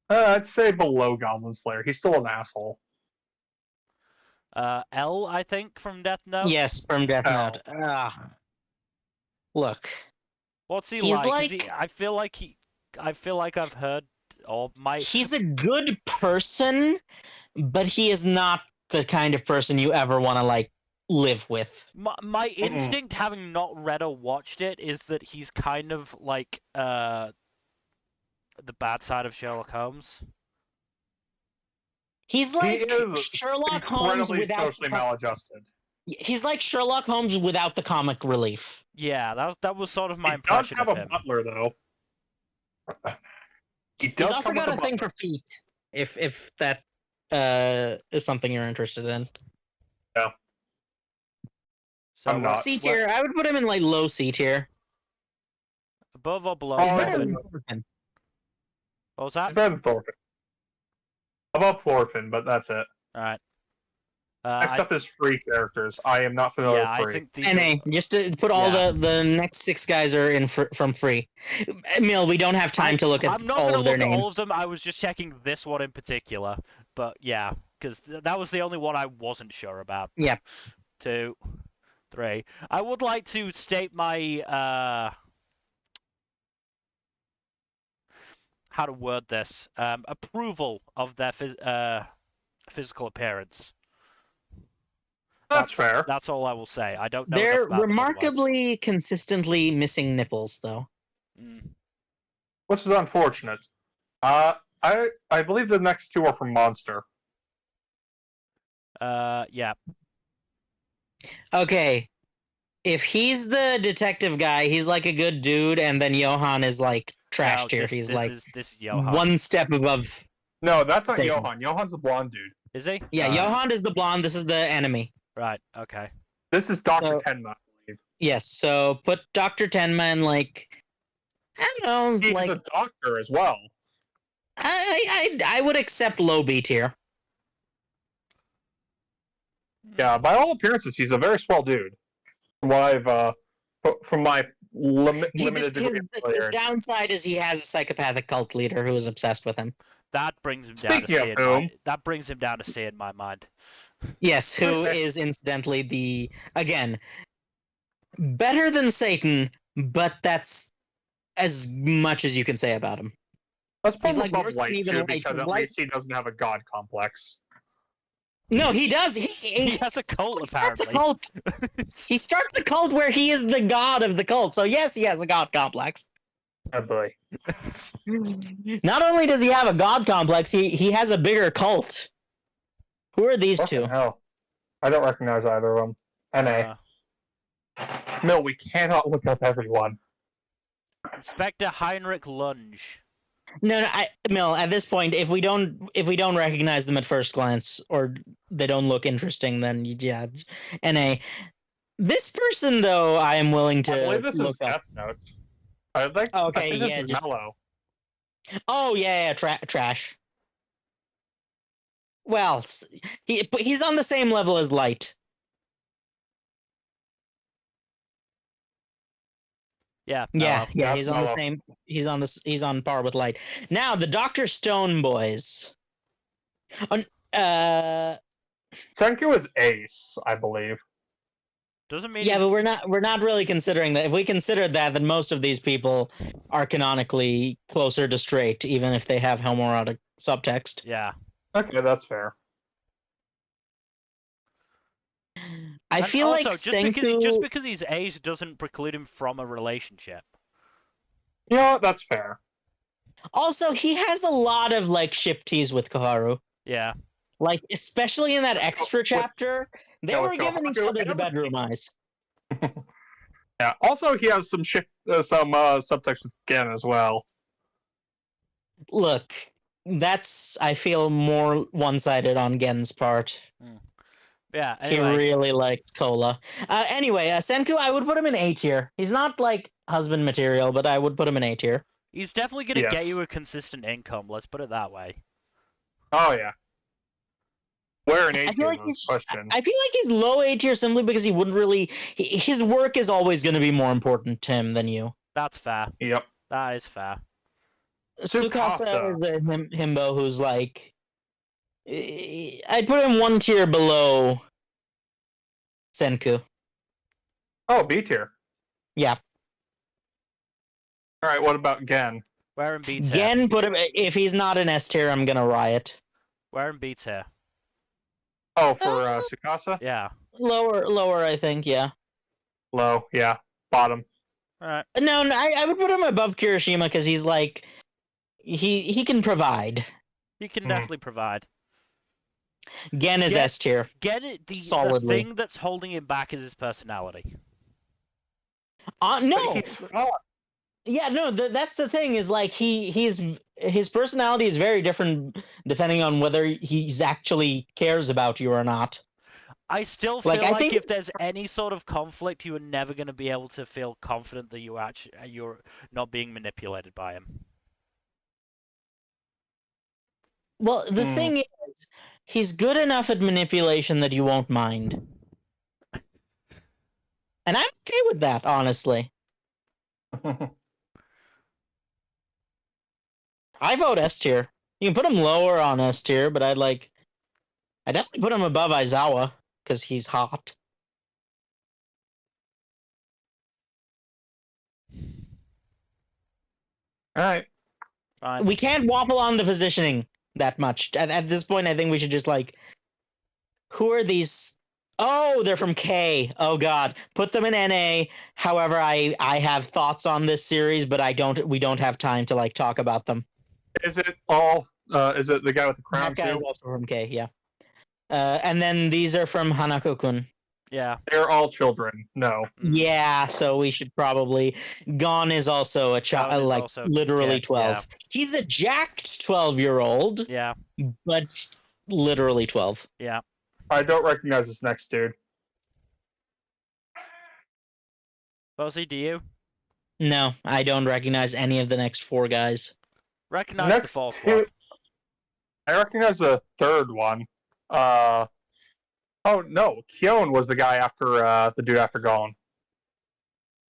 B: I'd say below Goblin Slayer. He's still an asshole.
A: L, I think, from Death Note?
D: Yes, from Death Note. Look.
A: What's he like? I feel like I've heard
D: He's a good person, but he is not the kind of person you ever want to, like, live with.
A: My instinct, having not read or watched it, is that he's kind of like, the bad side of Sherlock Holmes.
D: He's like Sherlock Holmes
B: without socially maladjusted.
D: He's like Sherlock Holmes without the comic relief.
A: Yeah, that was sort of my
B: He does
A: impression
B: have
A: of
B: a
A: him.
B: butler, though. He
D: He's
B: does
D: also
B: come with
D: got
B: a
D: a thing
B: butler.
D: for feet, if that is something you're interested in.
B: Yeah.
A: So
B: I'm not.
D: C tier, I would put him in like low C tier.
A: Above or below?
B: Oh,
D: He's
B: yeah.
D: better than Thorfinn.
A: What was
B: He's
A: that?
B: better than Thorfinn. Above Thorfinn, but that's it.
A: All right.
B: Next up is free characters. I am not familiar
A: Yeah,
B: with
A: I
B: free.
A: think these.
D: NA, just to put all
A: Yeah.
D: the next 6 guys are in from free. Mill, we don't have time to look at
A: I'm not
D: all
A: gonna
D: of their
A: look at
D: names.
A: all of them. I was just checking this one in particular, but yeah, because that was the only one I wasn't sure about.
D: Yeah.
A: 2, 3. I would like to state my how to word this approval of their physical appearance.
B: That's fair.
A: That's all I will say. I don't know.
D: They're
A: enough about them otherwise.
D: remarkably consistently missing nipples, though.
B: Which is unfortunate. I believe the next 2 are from Monster.
A: Yeah.
D: Okay, if he's the detective guy, he's like a good dude, and then Johan is like trash
A: No,
D: tier.
A: this
D: He's
A: is
D: like
A: Johan.
D: one step above.
B: No, that's not
D: Satan.
B: Johan. Johan's a blonde dude.
A: Is he?
D: Yeah, Johan is the blonde. This is the enemy.
A: Right. Okay.
B: This is Dr.
D: So-
B: Tenma, I believe.
D: Yes, so put Dr. Tenma in like, I don't know,
B: He's
D: like
B: a doctor as well.
D: I would accept low B tier.
B: Yeah, by all appearances, he's a very swell dude. From what I've, from my limited degree of
D: The
B: familiarity.
D: downside is he has a psychopathic cult leader who is obsessed with him.
A: That brings him down to
B: Speaking
A: C
B: of
A: in
B: whom-
A: my. That brings him down to C in my mind.
D: Yes, who is incidentally the, again, better than Satan, but that's as much as you can say about him.
B: Let's put
D: He's
B: him
D: like
B: above
D: worse than
B: Light,
D: even
B: too,
D: Light.
B: because at
D: Light-
B: least he doesn't have a god complex.
D: No, he does.
A: He has a cult,
D: starts a
A: apparently.
D: cult. He starts a cult where he is the god of the cult. So yes, he has a god complex.
B: Oh boy.
D: Not only does he have a god complex, he has a bigger cult. Who are these
B: What the
D: two?
B: hell? I don't recognize either of them. NA. No, we cannot look up everyone.
A: Inspector Heinrich Lunge.
D: No, Mill. At this point, if we don't recognize them at first glance or they don't look interesting, then yeah, NA. This person, though, I am willing to
B: I believe this
D: look
B: is
D: up.
B: Death Note. I think,
D: Okay,
B: I think this
D: yeah,
B: is
D: just-
B: Mellow.
D: Oh yeah, trash. Well, he's on the same level as Light.
A: Yeah.
D: Yeah, yeah,
B: That's
D: he's on the
B: mellow.
D: same. He's on par with Light. Now the Dr. Stone boys.
B: Senku is Ace, I believe.
A: Doesn't mean.
D: Yeah,
A: he's-
D: but we're not really considering that. If we considered that, then most of these people are canonically closer to straight, even if they have homoerotic subtext.
A: Yeah.
B: Okay, that's fair.
D: I
A: And
D: feel
A: also,
D: like
A: just because he's Ace doesn't preclude him from a relationship.
B: You know what? That's fair.
D: Also, he has a lot of like ship tease with Koharu.
A: Yeah.
D: Like, especially in that extra chapter, they
B: Yeah, with
D: were giving each
B: Koharu
D: other
B: and
D: the
B: with-
D: bedroom eyes.
B: Yeah. Also, he has some subtext with Gen as well.
D: Look, that's I feel more one-sided on Gen's part.
A: Yeah.
D: He
A: Anyway.
D: really likes Cola. Anyway, Senku, I would put him in A tier. He's not like husband material, but I would put him in A tier.
A: He's definitely gonna get
B: Yes.
A: you a consistent income. Let's put it that way.
B: Oh yeah. Where in
D: I
B: A
D: feel
B: tier
D: like
B: is
D: he's-
B: the question.
D: I feel like he's low A tier simply because he wouldn't really. His work is always going to be more important to him than you.
A: That's fair.
B: Yep.
A: That is fair.
D: Tsukasa
B: Tsukasa.
D: is a himbo who's like. I'd put him one tier below Senku.
B: Oh, B tier.
D: Yeah.
B: All right. What about Gen?
A: Where in B tier?
D: Gen, put him. If he's not an S tier, I'm gonna riot.
A: Where in B tier?
B: Oh, for Tsukasa?
A: Yeah.
D: Lower, I think. Yeah.
B: Low. Yeah. Bottom.
A: All right.
D: No, I would put him above Kirishima because he's like, he can provide.
A: He can
B: Mhm.
A: definitely provide.
D: Gen is S tier.
A: Get it? The
D: Solidly.
A: thing that's holding him back is his personality.
D: No.
B: Oh,
D: Yeah, no. That's the thing. Is like his personality is very different depending on whether he's actually cares about you or not.
A: I still
D: Like,
A: feel
D: I
A: like
D: think-
A: if there's any sort of conflict, you are never going to be able to feel confident that you're not being manipulated by him.
D: Well, the thing is, he's good enough at manipulation that you won't mind. And I'm okay with that, honestly. I vote S tier. You can put him lower on S tier, but I definitely put him above Aizawa because he's hot.
B: all right.
A: Fine.
D: We can't waffle on the positioning that much. At this point, I think we should just who are these? Oh, they're from K. Oh God, put them in NA. However, I have thoughts on this series, but we don't have time to talk about them.
B: Is it all? Is it the guy with the crown
D: That guy is
B: too?
D: also from K. Yeah. And then these are from Hanako-kun.
A: Yeah.
B: They're all children. No.
D: Yeah, so we should probably. Gon is also a
A: Gon
D: child,
A: is
D: like
A: also-
D: literally
A: yeah,
D: 12.
A: yeah.
D: He's a jacked 12-year-old,
A: Yeah.
D: but literally 12.
A: Yeah.
B: I don't recognize this next dude.
A: Fuzzy, do you
D: No, I don't recognize any of the next 4 guys.
A: recognize the
B: Next
A: fourth
B: two,
A: one?
B: I recognize the third one. Oh no, Kyon was the guy after the dude after Gon.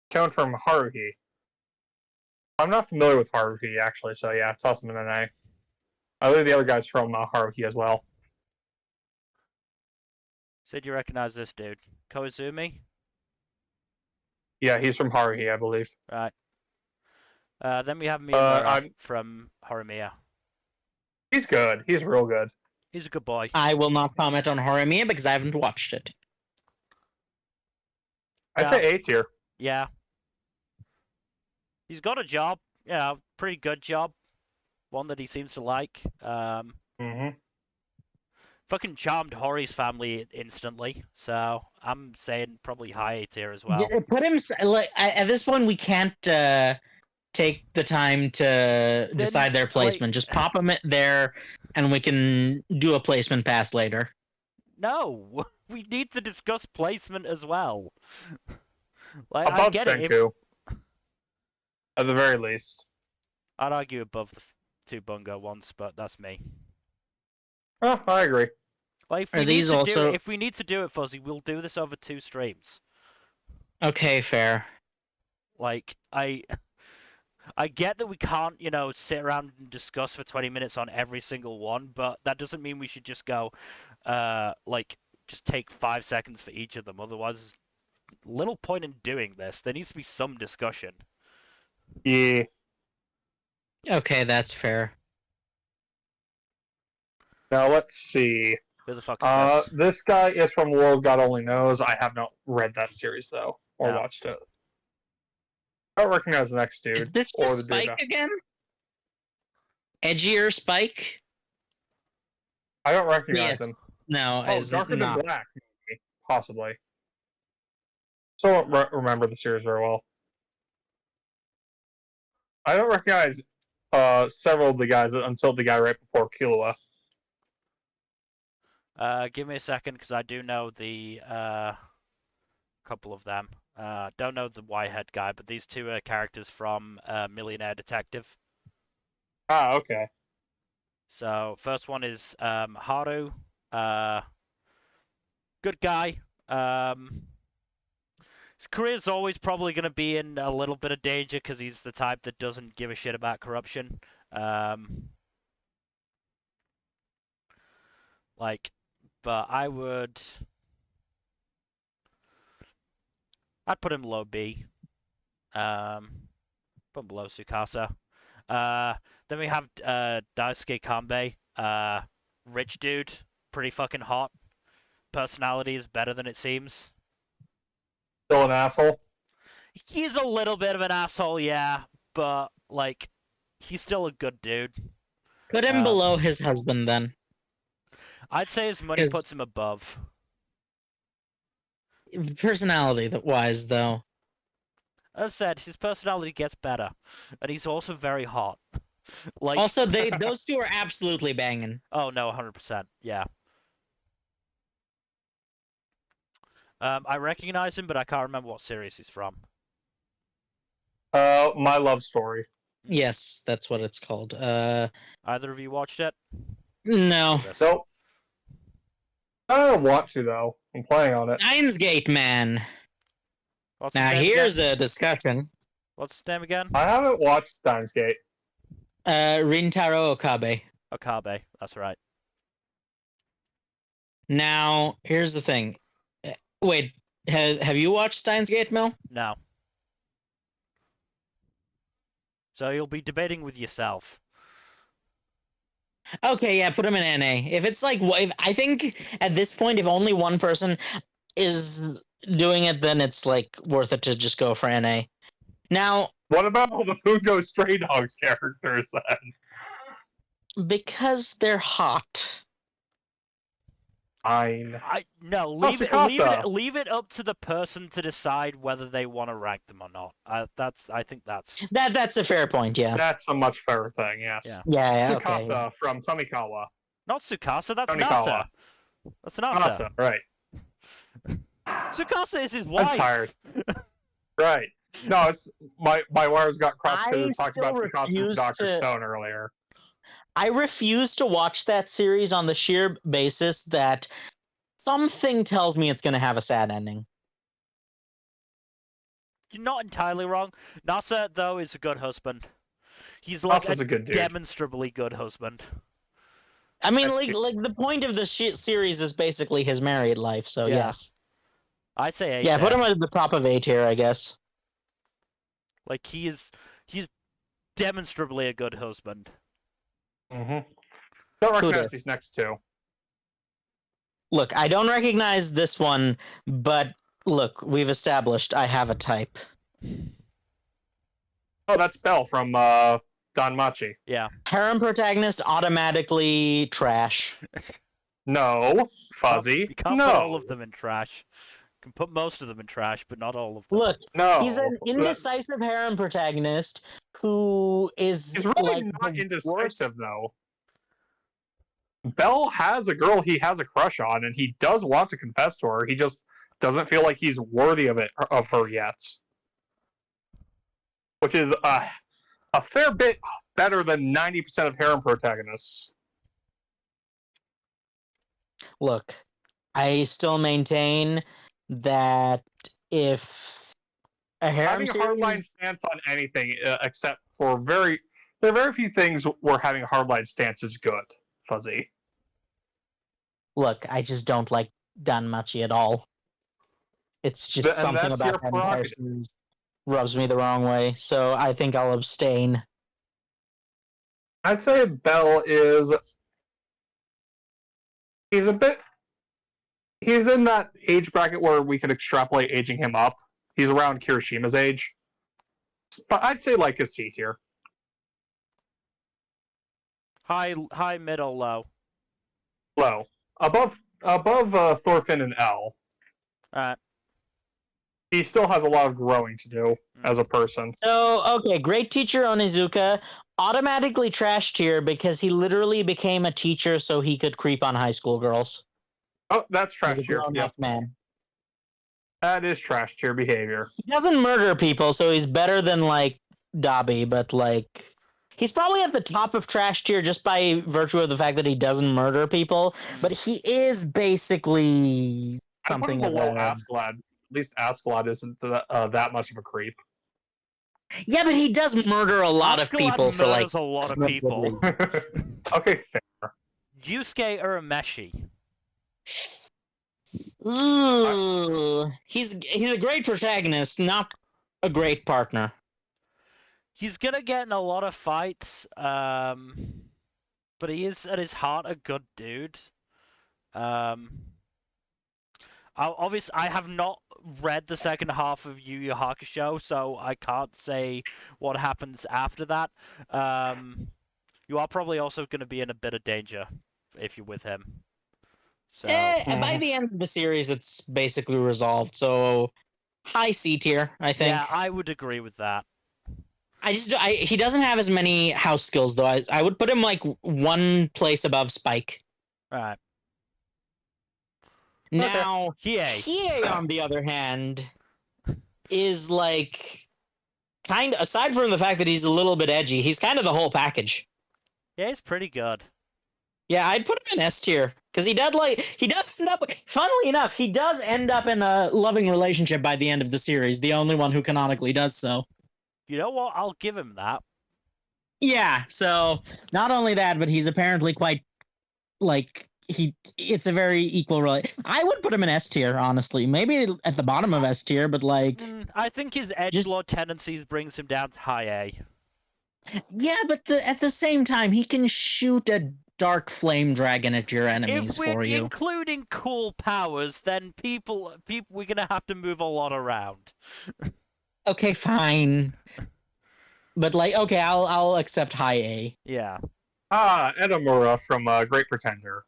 B: Kyon from Haruhi. I'm not familiar with Haruhi actually, so yeah, toss him in an A. I believe the other guy's from Haruhi as well.
A: Said you recognize this dude, Koizumi.
B: Yeah, he's from Haruhi, I believe.
A: Right. Then we have Miyamura
B: I'm-
A: from Horimiya.
B: He's good. He's real good.
A: He's a good boy.
D: I will not comment on Horimiya because I haven't watched it.
B: I'd
A: Yeah.
B: say A tier.
A: Yeah. He's got a job. Yeah, pretty good job. One that he seems to like.
B: Mm-hmm.
A: Fucking charmed Hori's family instantly. So I'm saying probably high A tier as well.
D: Put him at this point. We can't take the time to decide their placement. Just pop him there, and we can do a placement pass later.
A: No, we need to discuss placement as well. Like, I
B: Above
A: get it.
B: Senku. At the very least.
A: I'd argue above the 2 Bungo ones, but that's me.
B: Oh, I agree.
A: Like,
D: Are these also-
A: if we need to do it, Fuzzy, we'll do this over 2 streams.
D: Okay, fair.
A: Like, I get that we can't, sit around and discuss for 20 minutes on every single one, but that doesn't mean we should just go, just take 5 seconds for each of them. Otherwise, little point in doing this. There needs to be some discussion.
B: Yeah.
D: Okay, that's fair.
B: Now let's see.
A: Who the fuck is this?
B: This guy is from World God Only Knows. I have not read that series though, or
A: No.
B: watched it. I don't recognize the next dude.
D: Is this
B: or
D: the
B: the dude
D: Spike
B: after.
D: again? Edgier Spike?
B: I don't recognize
D: Yes.
B: him.
D: No,
B: Oh,
D: is
B: Darker
D: not.
B: Than Black, maybe. Possibly. Still don't remember the series very well. I don't recognize several of the guys until the guy right before Killua.
A: Give me a second, because I do know the couple of them. Don't know the whitehead guy, but these 2 are characters from Millionaire Detective.
B: Ah, okay.
A: So first one is Haru. Good guy. His career's always probably going to be in a little bit of danger because he's the type that doesn't give a shit about corruption. But I'd put him low B. Put him below Tsukasa. Then we have Daisuke Kanbei. Rich dude. Pretty fucking hot. Personality is better than it seems.
B: Still an asshole.
A: He's a little bit of an asshole, yeah. But, he's still a good dude.
D: Put him below his husband then.
A: I'd say his money puts him above.
D: Personality-wise, though.
A: As I said, his personality gets better, and he's also very hot. Like
D: also, those two are absolutely banging.
A: Oh no, 100%. Yeah. I recognize him, but I can't remember what series he's from.
B: My Love Story.
D: Yes, that's what it's called.
A: Either of you watched it?
D: No.
B: Nope. I don't want to though. I'm playing on it.
D: Steins Gate Man.
A: What's
D: Now
A: his name
D: here's
A: again?
D: a discussion.
A: What's his name again?
B: I haven't watched Steins Gate.
D: Rintaro Okabe.
A: Okabe. That's right.
D: Now here's the thing. Wait, have you watched Steins Gate, Mel?
A: No. So you'll be debating with yourself.
D: Okay, yeah, put him in NA. If it's like, I think at this point, if only one person is doing it, then it's like worth it to just go for NA. Now,
B: what about all the Fungo Stray Dogs characters then?
D: Because they're hot.
B: Fine.
A: Leave it up to the person to decide whether they want to rank them or not. I think
D: that's a fair point. Yeah,
B: that's a much fairer thing. Yes.
D: Yeah.
B: Tsukasa
D: okay.
B: from Tomikawa.
A: Not Tsukasa. That's
B: Tomikawa.
A: Nasa. That's Nasa.
B: Right.
A: Tsukasa is his wife.
B: I'm tired. Right. No, it's my wires got crossed because we talked about Tsukasa from Dr. Stone earlier.
D: I refuse to watch that series on the sheer basis that something tells me it's going to have a sad ending.
A: You're not entirely wrong. Nasa, though, is a good husband. He's like
B: a good dude.
A: Demonstrably good husband.
D: I mean, like the point of the series is basically his married life, so yes.
A: I'd say A.
D: Yeah, put him at the top of A tier, I guess.
A: Like, he's demonstrably a good husband.
B: Mm-hmm. Don't recognize these next two.
D: Look, I don't recognize this one, but look, we've established I have a type.
B: Oh, that's Belle from Danmachi.
A: Yeah.
D: Harem protagonist automatically trash.
B: No. Fuzzy.
A: You can't put all of them in trash. You can put most of them in trash, but not all of them.
D: Look,
B: no.
D: He's an indecisive harem protagonist who is
B: He's really
D: like
B: not indecisive, though. Belle has a girl he has a crush on, and he does want to confess to her. He just doesn't feel like he's worthy of her yet. Which is a fair bit better than 90% of harem protagonists.
D: Look, I still maintain that if a harem
B: having a hardline stance on anything, except for there are very few things where having a hardline stance is good. Fuzzy.
D: Look, I just don't like Danmachi at all. It's just something about that entire series rubs me the wrong way, so I think I'll abstain.
B: I'd say Belle is... He's in that age bracket where we could extrapolate aging him up. He's around Kirishima's age. But I'd say like a C tier.
A: High, middle, low.
B: Low. Above Thorfinn and L.
A: Alright.
B: He still has a lot of growing to do as a person.
D: So, okay, great teacher Onizuka, automatically trash tier because he literally became a teacher so he could creep on high school girls.
B: Oh, that's trash tier.
D: Yes, man.
B: That is trash tier behavior.
D: He doesn't murder people, so he's better than, like, Dabi, but, like... He's probably at the top of trash tier just by virtue of the fact that he doesn't murder people, but he is basically something
B: of below Askeladd. At least Askeladd isn't that much of a creep.
D: Yeah, but he does murder a lot of people for like
A: a lot of people.
B: Okay, fair.
A: Yusuke Urameshi.
D: Ooh, he's a great protagonist, not a great partner.
A: He's gonna get in a lot of fights, but he is at his heart a good dude. Obviously, I have not read the second half of Yu Yu Hakusho, so I can't say what happens after that. You are probably also going to be in a bit of danger if you're with him. So
D: By the end of the series, it's basically resolved. So high C tier, I think.
A: yeah, I would agree with that.
D: He doesn't have as many house skills though. I would put him like one place above Spike.
A: Right.
D: Now,
A: Hiei.
D: Hiei, on the other hand, is like kind of, aside from the fact that he's a little bit edgy, he's kind of the whole package.
A: Yeah, he's pretty good.
D: Yeah, I'd put him in S tier because he does end up. Funnily enough, he does end up in a loving relationship by the end of the series. The only one who canonically does so.
A: You know what? I'll give him that.
D: Yeah. So not only that, but he's apparently quite like it's a very equal I would put him in S tier, honestly. Maybe at the bottom of S tier, but like
A: I think his edgelord tendencies brings him down to high A.
D: Yeah, but at the same time, he can shoot a dark flame dragon at your enemies
A: If we're
D: for you.
A: including cool powers, then people we're gonna have to move a lot around.
D: Okay, fine. But like, okay, I'll accept high A.
A: Yeah.
B: Edamura from Great Pretender.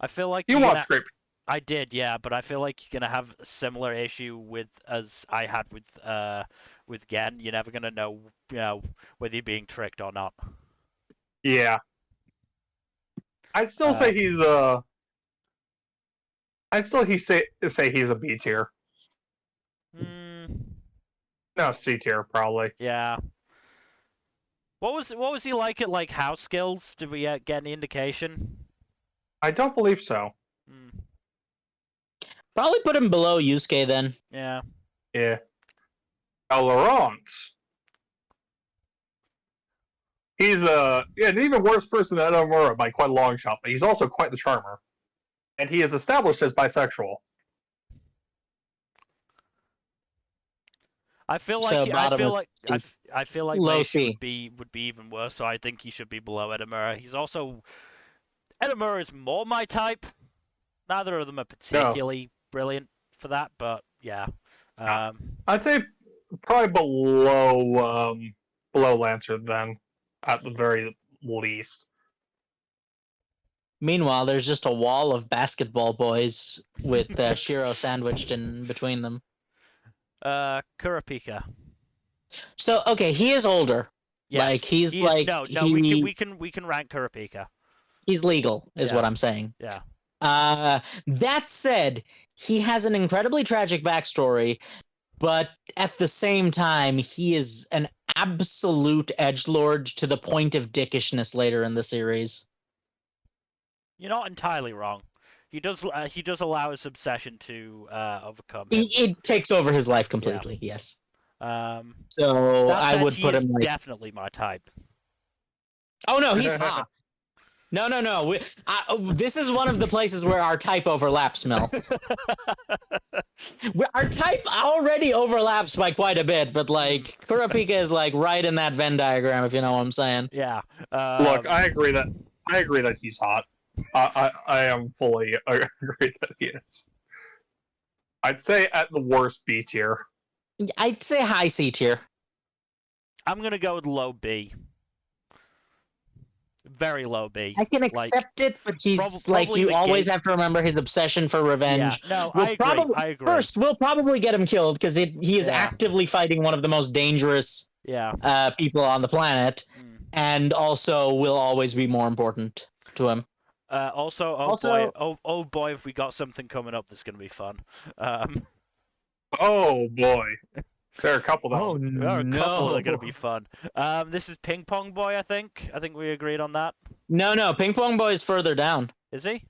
A: I feel like
B: You watched Great.
A: I did, yeah, but I feel like you're gonna have a similar issue as I had with Gen. You're never gonna know, whether you're being tricked or not.
B: Yeah. I'd still say he's say he's a B tier. No, C tier probably.
A: Yeah. What was he like at like house skills? Did we get any indication?
B: I don't believe so.
D: Probably put him below Yusuke then.
A: Yeah.
B: Yeah. Laurent. He's an even worse person than Edamura by quite a long shot, but he's also quite the charmer. And he is established as bisexual.
A: I feel
D: So
A: like I feel like
D: low
A: Meishi
D: C.
A: would be even worse, so I think he should be below Edamura. Edamura is more my type. Neither of them are particularly brilliant for that, but yeah.
B: I'd say probably below Lancer then, at the very least.
D: Meanwhile, there's just a wall of basketball boys with Shiro sandwiched in between them.
A: Kurapika.
D: So okay, he is older.
A: Yes,
D: like he's
A: he
D: like
A: is, no, we can rank Kurapika.
D: He's legal, is what I'm saying.
A: Yeah.
D: That said, he has an incredibly tragic backstory, but at the same time, he is an absolute edgelord to the point of dickishness later in the series.
A: You're not entirely wrong. He does allow his obsession to overcome him.
D: It takes over his life completely. Yeah. Yes.
A: So
D: I would put him like
A: definitely my type.
D: Oh no, he's not. No. This is one of the places where our type overlaps, Mel. Our type already overlaps by quite a bit, but like Kurapika is like right in that Venn diagram, if you know what I'm saying.
A: Yeah.
B: Look, I agree that he's hot. I am fully agree that he is. I'd say at the worst B tier.
D: I'd say high C tier.
A: I'm gonna go with low B. Very low B.
D: I can accept it, but he's like you always have to remember his obsession for revenge.
A: Yeah, no, I agree.
D: First, we'll probably get him killed because he is actively fighting one of the most dangerous people on the planet, and also will always be more important to him.
A: Oh boy, if we got something coming up that's gonna be fun.
B: Oh boy. There are a couple
A: though. There are a couple that are gonna be fun. This is Ping Pong Boy, I think. I think we agreed on that.
D: No, Ping Pong Boy is further down.
A: Is he?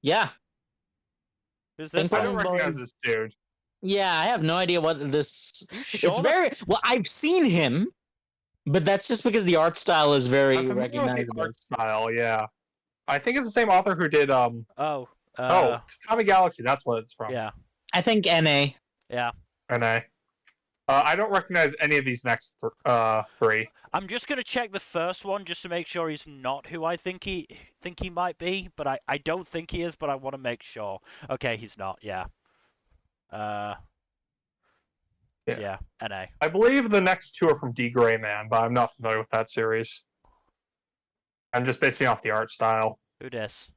D: Yeah.
A: Who's this?
B: I don't recognize this dude.
D: Yeah, I have no idea what this.
A: Sure
D: it's very well. I've seen him, but that's just because the art style is very recognizable.
B: Art style, yeah. I think it's the same author who did Tommy Galaxy. That's what it's from.
A: Yeah.
D: I think NA.
A: Yeah.
B: NA. I don't recognize any of these next three.
A: I'm just gonna check the first one just to make sure he's not who I think he might be, but I don't think he is, but I want to make sure. Okay, he's not. Yeah. Yeah. NA.
B: I believe the next two are from D. Gray Man, but I'm not familiar with that series. I'm just basing off the art style.
A: Who dis?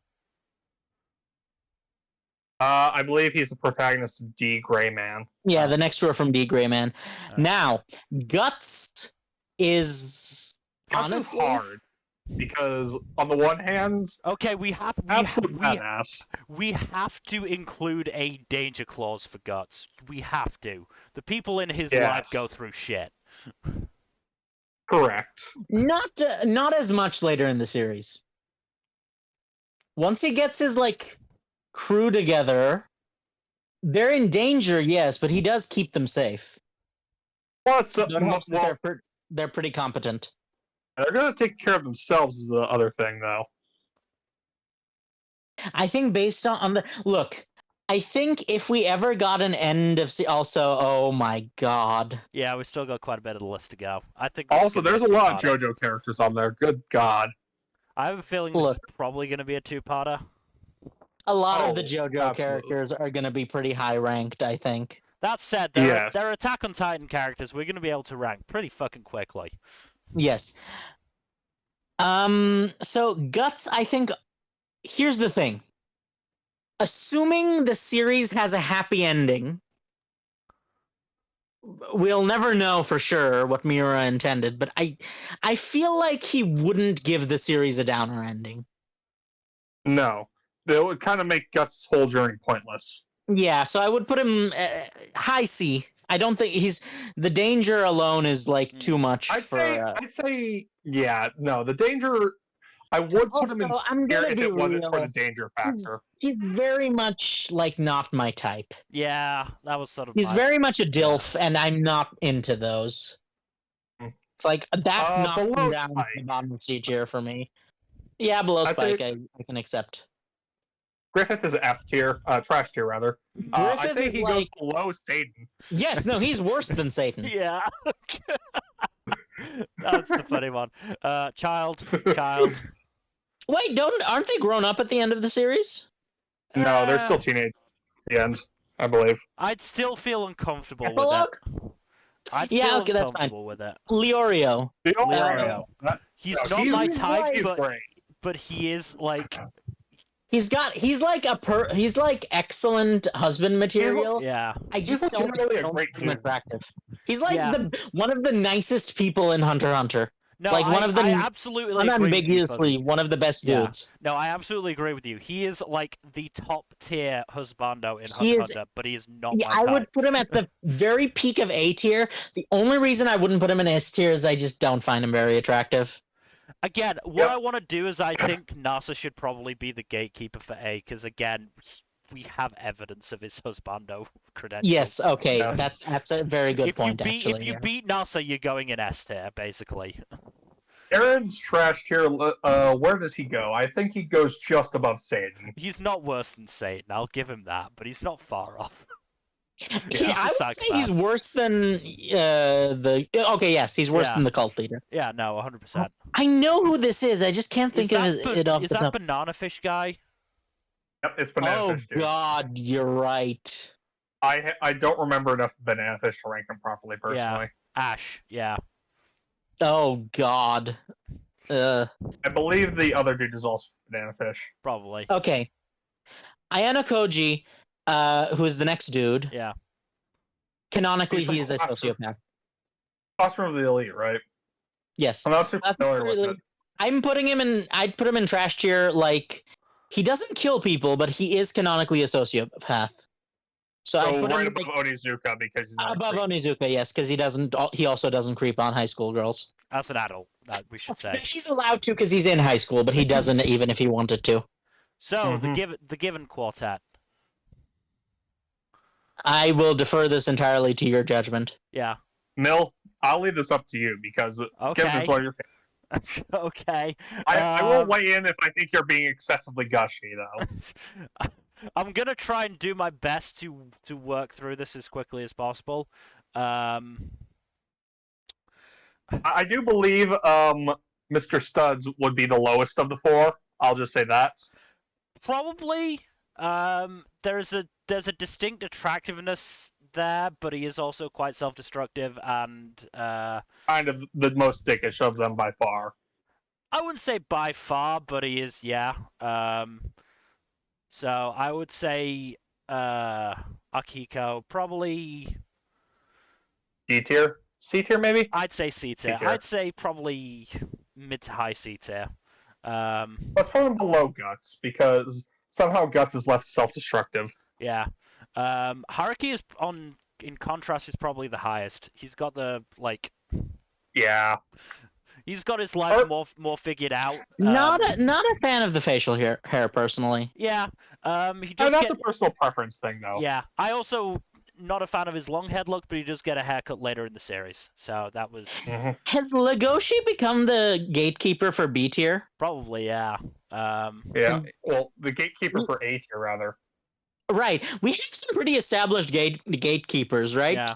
B: I believe he's the protagonist of D. Gray Man.
D: Yeah, the next two are from D. Gray Man.
A: Okay.
D: Now, Guts is
B: Guts
D: honestly
B: is hard because on the one hand,
A: Okay, we have
B: badass.
A: we have to include a danger clause for Guts. We have to. The people in his
B: Yes.
A: life go through shit.
B: Correct.
D: not as much later in the series. Once he gets his crew together, they're in danger, yes, but he does keep them safe.
B: Plus,
D: They're pretty competent.
B: they're gonna take care of themselves is the other thing, though.
D: I think based on the look, I think if we ever got an end of also, oh my god.
A: Yeah, we still got quite a bit of the list to go. I think.
B: Also, there's a lot of JoJo characters on there. Good god.
A: I have a feeling this is probably going to be a two-parter.
D: A lot of the JoJo characters are going to be pretty high ranked, I think.
A: That said, there are Attack on Titan characters we're going to be able to rank pretty fucking quickly.
D: Yes. So Guts, I think. Here's the thing. Assuming the series has a happy ending, we'll never know for sure what Miura intended, but I feel like he wouldn't give the series a downer ending.
B: No. That would kind of make Guts' whole journey pointless.
D: Yeah, so I would put him high C. I don't think the danger alone is too much
B: I'd say yeah, no, the danger I would put him in here if it wasn't for the danger factor.
D: He's very much not my type.
A: Yeah, that was sort of.
D: He's very much a DILF, and I'm not into those. It's that knocked him down to the bottom of C tier for me. Yeah, below Spike, I can accept.
B: Griffith is F tier, trash tier rather. I'd say he goes below Satan.
D: Yes, no, he's worse than Satan.
A: Yeah. That's the funny one. Child.
D: Wait, aren't they grown up at the end of the series?
B: No, they're still teenage at the end, I believe.
A: I'd still feel uncomfortable with it.
D: Okay, that's fine.
A: With it.
D: Leorio.
A: He's not my type, but he is
D: He's excellent husband material.
A: Yeah.
D: I just don't find him attractive. He's one of the nicest people in Hunter x Hunter.
A: No,
D: I
A: absolutely
D: unambiguously one of the best dudes.
A: No, I absolutely agree with you. He is the top tier husbando in Hunter x Hunter, but he is not my type.
D: I would put him at the very peak of A tier. The only reason I wouldn't put him in S tier is I just don't find him very attractive.
A: Again, what I want to do is I think NASA should probably be the gatekeeper for A, because again, we have evidence of his husbando credentials.
D: Yes, okay, that's a very good point, actually.
A: If you beat NASA, you're going in S tier, basically.
B: Aaron's trash tier, where does he go? I think he goes just above Satan.
A: He's not worse than Satan, I'll give him that, but he's not far off.
D: I would say he's worse than okay, yes, he's worse than the cult leader.
A: Yeah, no, 100%.
D: I know who this is. I just can't think of it off the top.
A: Is that Banana Fish guy?
B: Yep, it's Banana Fish, dude.
D: Oh god, you're right.
B: I don't remember enough Banana Fish to rank him properly, personally.
A: Yeah. Ash, yeah.
D: Oh god.
B: I believe the other dude is also Banana Fish.
A: Probably.
D: Okay. Ayano Koji, who is the next dude.
A: Yeah.
D: Canonically, he is a sociopath.
B: Classroom of the Elite, right?
D: Yes.
B: I'm not too familiar with it.
D: I'd put him in trash tier. He doesn't kill people, but he is canonically a sociopath. So I'd put
B: right
D: him
B: above Onizuka because he's not
D: above Onizuka, yes, because he also doesn't creep on high school girls.
A: As an adult, that we should say.
D: He's allowed to because he's in high school, but he doesn't even if he wanted to.
A: So the given quartet.
D: I will defer this entirely to your judgment.
A: Yeah.
B: Mill, I'll leave this up to you because Given is one of your favorites.
A: Okay.
B: I will weigh in if I think you're being excessively gushy, though.
A: I'm gonna try and do my best to work through this as quickly as possible.
B: I do believe Mr. Studs would be the lowest of the four. I'll just say that.
A: Probably. There's a distinct attractiveness there, but he is also quite self-destructive and
B: kind of the most dickish of them by far.
A: I wouldn't say by far, but he is, yeah. So I would say Akiko probably.
B: D tier, C tier maybe.
A: I'd say C tier.
B: C-tier.
A: I'd say probably mid to high C tier.
B: Let's put him below Guts because somehow Guts is left self-destructive.
A: Yeah. Haruki is in contrast is probably the highest. He's got the
B: Yeah.
A: He's got his life more figured out.
D: Not a fan of the facial hair personally.
A: Yeah. He
B: And
A: does
B: that's a personal preference thing, though.
A: Yeah. I also not a fan of his long head look, but he does get a haircut later in the series. So that was
D: Has Legoshi become the gatekeeper for B tier?
A: probably, yeah.
B: Yeah. Well, the gatekeeper for A tier, rather.
D: Right. We have some pretty established gatekeepers, right?
A: Yeah.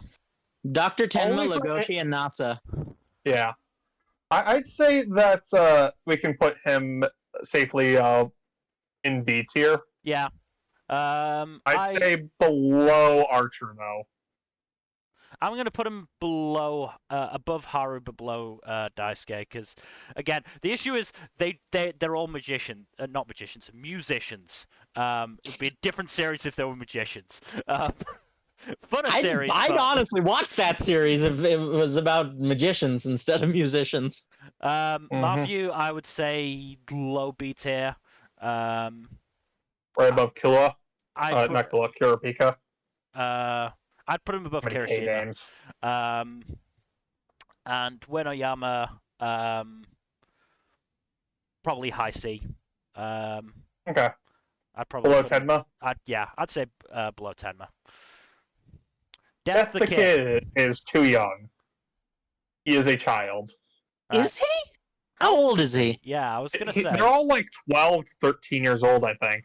D: Dr. Tenma,
B: Only for
D: Legoshi, and Nasa.
B: Yeah. I'd say that we can put him safely in B tier.
A: Yeah.
B: I'd say below Archer, though.
A: I'm gonna put him below, above Haru, but below Daisuke, because again, the issue is they're all not magicians, musicians. It'd be a different series if they were magicians. Funner series.
D: I'd
A: but...
D: honestly watch that series if it was about magicians instead of musicians.
A: Matthew, I would say low B tier.
B: Right above Killa.
A: Not
B: Killa, Kurapika.
A: I'd put him above Kirishima. And Uenoyama, probably high C.
B: Okay.
A: I'd probably
B: Below Tenma?
A: I'd say below Tenma.
B: Death the Kid is too young. He is a child.
D: Is he? How old is he?
A: Yeah, I was gonna say.
B: They're all like 12 to 13 years old, I think.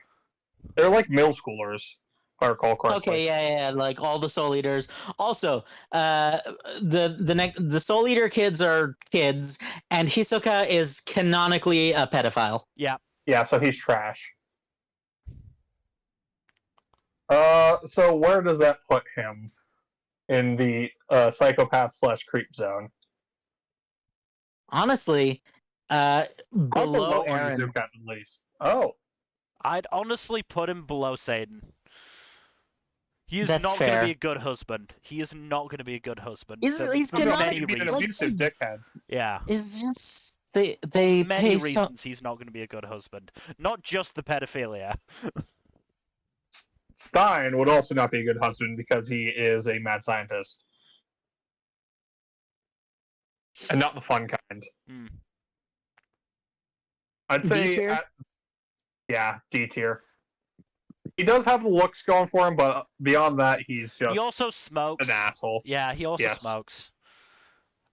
B: They're like middle schoolers, if I recall correctly.
D: Okay, yeah, like all the Soul Eaters. Also, the Soul Eater kids are kids, and Hisoka is canonically a pedophile.
A: Yeah.
B: Yeah, so he's trash. So where does that put him in the psychopath/creep zone?
D: Honestly, below Eren.
B: Izuka, at least. Oh.
A: I'd honestly put him below Satan. He is
D: That's
A: not
D: fair.
A: going to be a good husband. He is not going to be a good husband.
D: He's
A: for many
B: He'd be an
A: reasons.
B: abusive dickhead.
A: Yeah.
D: It's just they
A: Many
D: pay
A: reasons he's not going to be a good husband. Not just the pedophilia.
B: Stein would also not be a good husband because he is a mad scientist. And not the fun kind.
A: Hmm.
B: I'd say
D: D-tier?
B: D tier. He does have the looks going for him, but beyond that, he's just
A: He also smokes.
B: an asshole.
A: Yeah, he also
B: Yes.
A: smokes.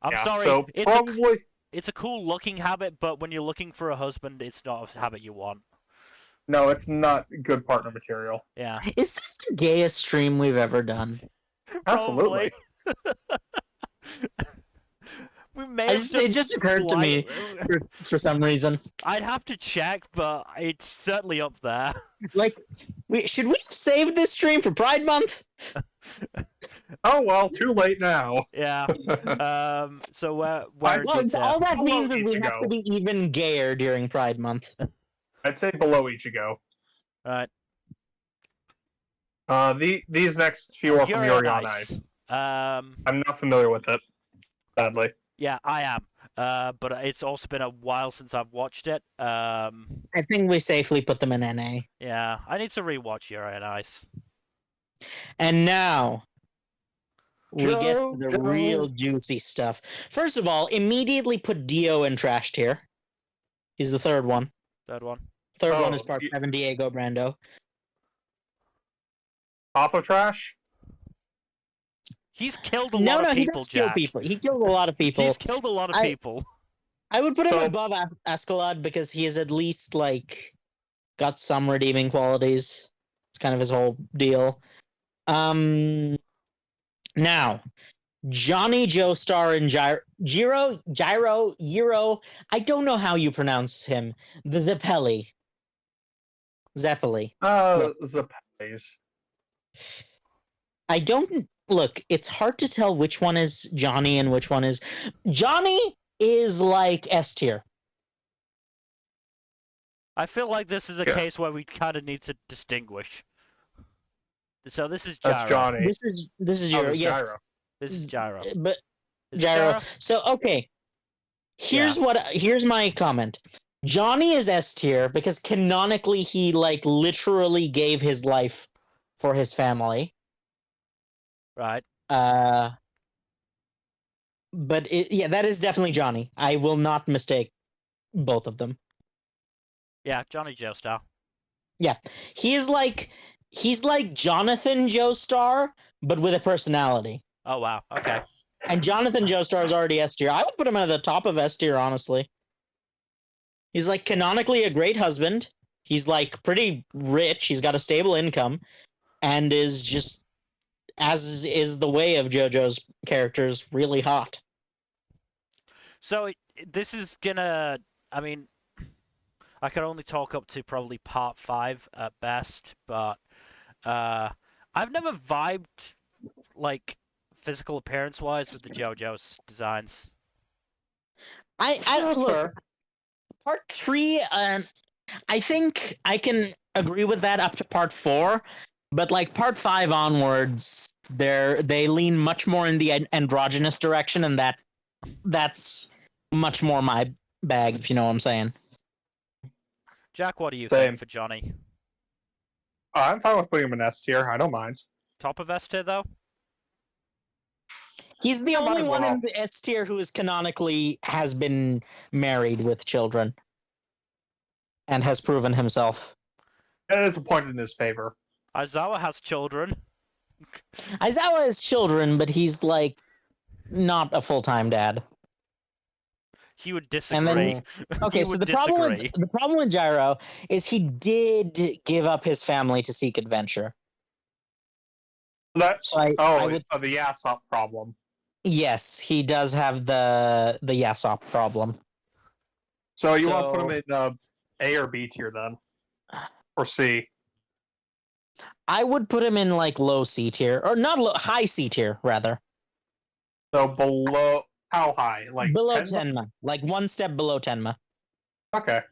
A: I'm
B: Yeah,
A: sorry.
B: so probably
A: It's a cool looking habit, but when you're looking for a husband, it's not a habit you want.
B: no, it's not good partner material.
A: Yeah.
D: Is this the gayest stream we've ever done?
B: Absolutely.
A: We may
D: It just occurred to me for some reason.
A: I'd have to check, but it's certainly up there.
D: Like, should we have saved this stream for Pride Month?
B: Oh well, too late now.
A: Yeah. So where
D: Well,
A: is it?
D: all that means is we
B: Ichigo.
D: have to be even gayer during Pride Month.
B: I'd say below Ichigo.
A: Right.
B: These next few are from Yuri on
A: Ice.
B: Ice.
A: Um.
B: I'm not familiar with it, sadly.
A: Yeah, I am. But it's also been a while since I've watched it.
D: I think we safely put them in NA.
A: Yeah, I need to rewatch Yuri on Ice.
D: And now we get to the
B: Joe.
D: real juicy stuff. First of all, immediately put Dio in trash tier. He's the third one.
A: Third one.
D: Third one is
B: Oh,
D: part 7 Diego Brando.
B: Papa Trash?
A: He's killed a lot of
D: he
A: people,
D: does kill
A: Jack.
D: people. He killed a lot of people.
A: He's killed a lot of people.
D: I would put him
B: So-
D: above Ascalad because he is at least like got some redeeming qualities. It's kind of his whole deal. Now, Johnny Joestar and Gyro. I don't know how you pronounce him. The Zeppeli.
B: Zapelis.
D: I don't look. It's hard to tell which one is Johnny and which one is Johnny. Is like S tier.
A: I feel like this is a
B: Yeah.
A: case where we kind of need to distinguish. So this is
B: That's
A: Gyro.
B: Johnny.
D: This is
B: Oh,
D: Gyro.
B: it's
D: Yes,
B: Gyro.
A: This is Gyro.
D: but
A: Is it
D: Gyro.
A: Gyro?
D: So okay, here's my comment. Johnny is S tier because canonically he like literally gave his life for his family.
A: Right.
D: But yeah, that is definitely Johnny. I will not mistake both of them.
A: Yeah, Johnny Joestar.
D: Yeah, he's like Jonathan Joestar, but with a personality.
A: Oh wow. Okay.
D: And Jonathan Joestar is already S tier. I would put him at the top of S tier, honestly. He's like canonically a great husband. He's like pretty rich. He's got a stable income, and is just, as is the way of JoJo's characters, really hot.
A: So this is gonna. I mean, I can only talk up to probably part 5 at best, but I've never vibed like physical appearance wise with the JoJo's designs.
D: I look, part 3. I think I can agree with that up to part 4, but like part 5 onwards, they lean much more in the androgynous direction, and that's much more my bag, if you know what I'm saying.
A: Jack, what do you
B: Same.
A: think for Johnny?
B: I'm fine with putting him in S tier. I don't mind.
A: Top of S tier though?
D: He's the
B: Yeah, might
D: only
B: as
D: one
B: well.
D: in the S tier who is canonically has been married with children and has proven himself.
B: That is a point in his favor.
A: Aizawa has children.
D: Aizawa has children, but he's like not a full-time dad.
A: He would disagree.
D: And then, okay, so the problem with Gyro is he did give up his family to seek adventure.
B: That
D: So I would,
B: the Yasop problem.
D: yes, he does have the Yasop problem.
B: So you want to put him in A or B tier then, or C?
D: I would put him in like low C tier, or not low, high C tier rather.
B: So below, how high? Like
D: Below
B: 10?
D: Tenma, like one step below Tenma.
B: Okay.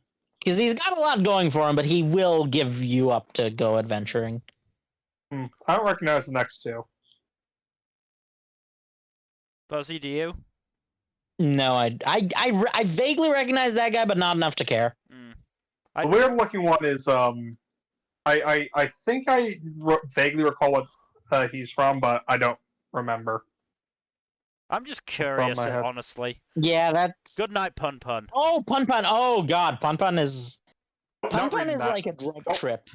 D: Because he's got a lot going for him, but he will give you up to go adventuring.
B: I don't recognize the next two.
A: Buzzy, do you?
D: No, I vaguely recognize that guy, but not enough to care.
B: The weird looking one is I think I vaguely recall what he's from, but I don't remember.
A: I'm just curious,
B: my head.
A: honestly.
D: Yeah, that's
A: Good night, Pun Pun.
D: Oh, Pun Pun. Oh God, Pun Pun is
B: Not reading that.
D: like a drug trip.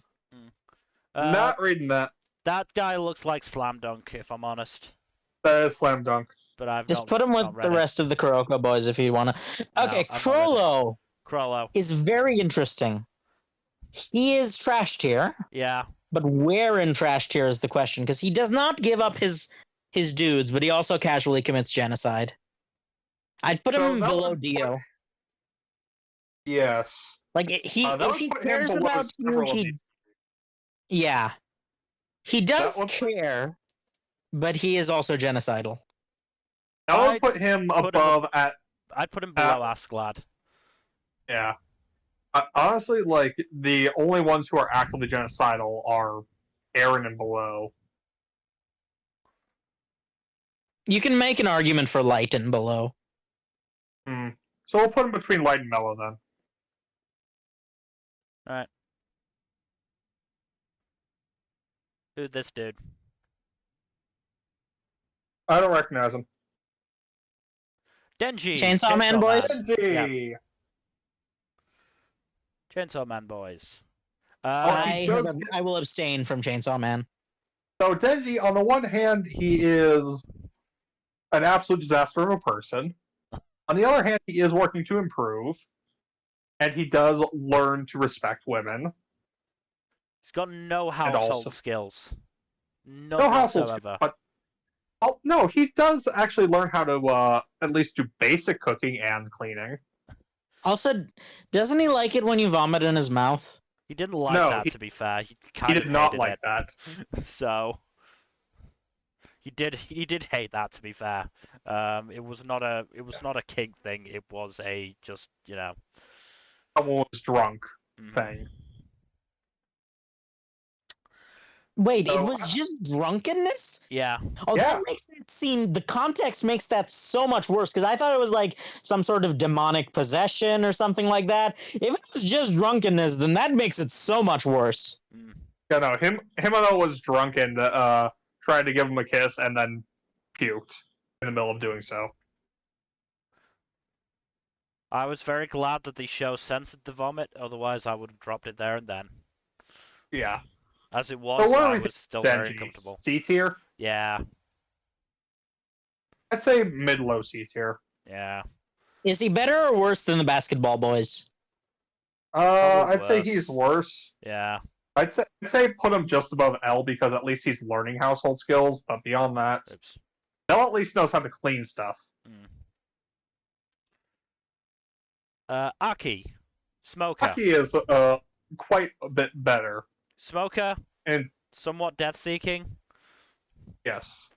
B: Not reading that.
A: That guy looks like Slam Dunk, if I'm honest.
B: That is slam dunk.
A: But I've
D: Just
A: not,
D: put him with
A: not read
D: the
A: it.
D: rest of the Kuroko boys if you wanna. Okay,
A: I'm not ready.
D: Crollo
A: Crollo.
D: is very interesting. He is trash tier,
A: Yeah.
D: but where in trash tier is the question? Because he does not give up his dudes, but he also casually commits genocide. I'd put him
B: that
D: below
B: would
D: Dio.
B: Yes.
D: Like if he
B: put him
D: cares
B: below
D: about
B: several
D: you,
B: of these.
D: yeah, he does
B: would-
D: care, but he is also genocidal.
B: I would
A: I'd
B: put him
A: put him
B: above at
A: I'd put him below Asklad.
B: yeah. Honestly, like the only ones who are actively genocidal are Aaron and below.
D: You can make an argument for Light and below.
B: So we'll put him between light and mellow then.
A: Alright. Who's this dude?
B: I don't recognize him.
A: Denji!
D: Chainsaw Man boys?
B: Denji!
A: Yeah. Chainsaw Man boys.
B: he does-
D: I will abstain from Chainsaw Man.
B: So Denji, on the one hand, he is an absolute disaster of a person. On the other hand, he is working to improve, and he does learn to respect women.
A: He's got no household skills. None
B: No household
A: whatsoever.
B: skills, but no, he does actually learn how to at least do basic cooking and cleaning.
D: Also, doesn't he like it when you vomit in his mouth?
A: He didn't like
B: No,
A: that,
B: he-
A: to be fair. He
B: He did not like that.
A: So he did hate that, to be fair. It was not a kink thing. It was a just,
B: Someone was drunk. thing.
D: Wait, it
B: So,
D: was just drunkenness?
A: Yeah.
D: Oh,
B: Yeah.
D: that makes it seem, the context makes that so much worse, because I thought it was like some sort of demonic possession or something like that. If it was just drunkenness, then that makes it so much worse.
B: Yeah, no, Himano was drunk and tried to give him a kiss and then puked in the middle of doing so.
A: I was very glad that the show censored the vomit, otherwise I would have dropped it there and then.
B: Yeah.
A: As it
B: So
A: was,
B: where
A: I
B: are we
A: was still very
B: Denji?
A: uncomfortable.
B: C tier?
A: Yeah,
B: I'd say mid-low C tier.
A: yeah.
D: Is he better or worse than the basketball boys?
A: Probably
B: I'd say
A: worse.
B: he's worse.
A: Yeah.
B: I'd say put him just above L because at least he's learning household skills, but beyond that,
A: Oops.
B: L at least knows how to clean stuff.
A: Aki. Smoker.
B: Aki is quite a bit better.
A: Smoker.
B: And
A: Somewhat death-seeking.
B: yes.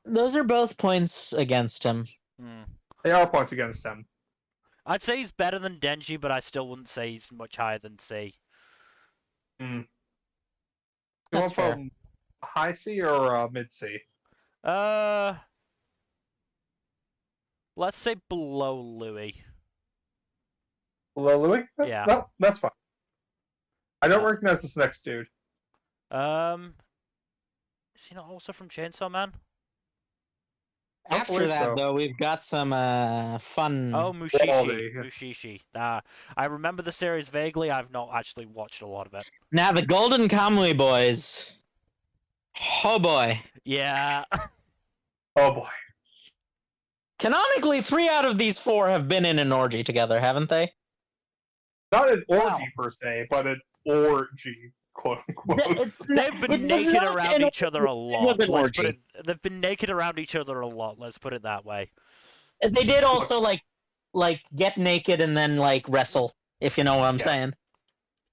D: Those are both points against him.
B: They are points against him.
A: I'd say he's better than Denji, but I still wouldn't say he's much higher than C.
B: You
D: That's
B: want
D: fair.
B: from high C or mid C?
A: Let's say below Louis.
B: Below Louis?
A: Yeah.
B: No, that's fine. I don't recognize this next dude.
A: Is he not also from Chainsaw Man?
B: Don't
D: After
B: believe
D: that,
B: so.
D: though, we've got some fun.
A: Oh, Mushishi.
B: Quality.
A: Mushishi. I remember the series vaguely. I've not actually watched a lot of it.
D: Now, the Golden Kamui boys. Oh boy.
A: Yeah.
B: Oh boy.
D: Canonically, 3 out of these 4 have been in an orgy together, haven't they?
B: Not an orgy
D: Wow.
B: per se, but an orgy, quote unquote.
A: They've been naked around each other a lot.
D: was an orgy.
A: They've been naked around each other a lot. Let's put it that way.
D: They did also like get naked and then like wrestle, if you know what I'm
B: Yes.
D: saying.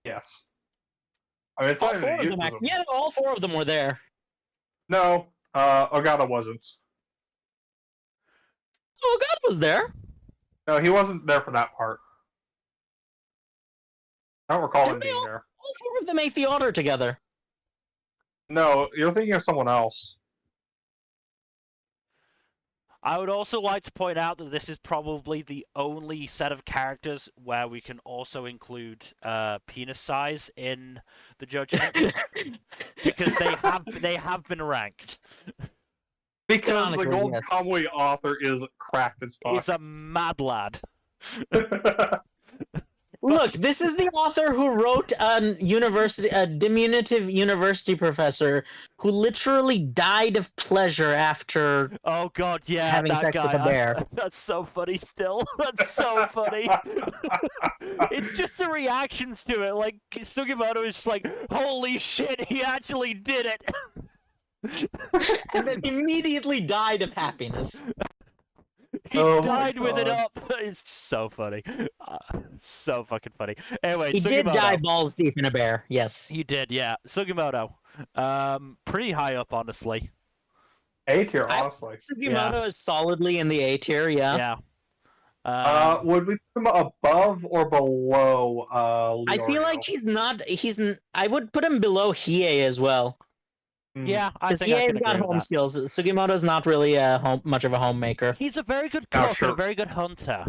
B: Yes. I mean, it's
D: All
B: not
D: 4
B: even
D: of them,
B: a
D: actually. Yeah, all 4 of them were there.
B: No, Ogata wasn't.
D: Oh, God was there.
B: No, he wasn't there for that part. I don't recall him
D: Didn't they
B: being
D: all-
B: there.
D: All 4 of them ate the otter together.
B: No, you're thinking of someone else.
A: I would also like to point out that this is probably the only set of characters where we can also include penis size in the judgment because they have been ranked.
B: Because the
D: Canonically,
B: Golden
D: yes.
B: Kamui author is cracked as fuck.
A: He's a mad lad.
D: Look, this is the author who wrote a diminutive university professor who literally died of pleasure after
A: Oh God, yeah,
D: having
A: that
D: sex
A: guy.
D: with a bear.
A: That's so funny. Still, that's so funny. It's just the reactions to it. Like Sugimoto is just like, "Holy shit, he actually did it!"
D: and then immediately died of happiness.
A: He
B: Oh my
A: died with it
B: God.
A: up. It's just so funny. So fucking funny. Anyway,
D: He did
A: Sugimoto.
D: die balls deep in a bear, yes.
A: He did, yeah. Sugimoto. Pretty high up, honestly.
B: A tier, honestly.
D: Sugimoto is solidly in the A tier, yeah.
A: Yeah.
B: Would we put him above or below
D: I feel
B: Leorio?
D: like I would put him below Hiei as well.
A: Yeah, I
D: Because
A: think I can
D: Hiei's got
A: agree with
D: home
A: that.
D: skills. Sugimoto's not really much of a homemaker.
A: He's a very good
B: Now,
A: cook
B: sure.
A: and a very good hunter.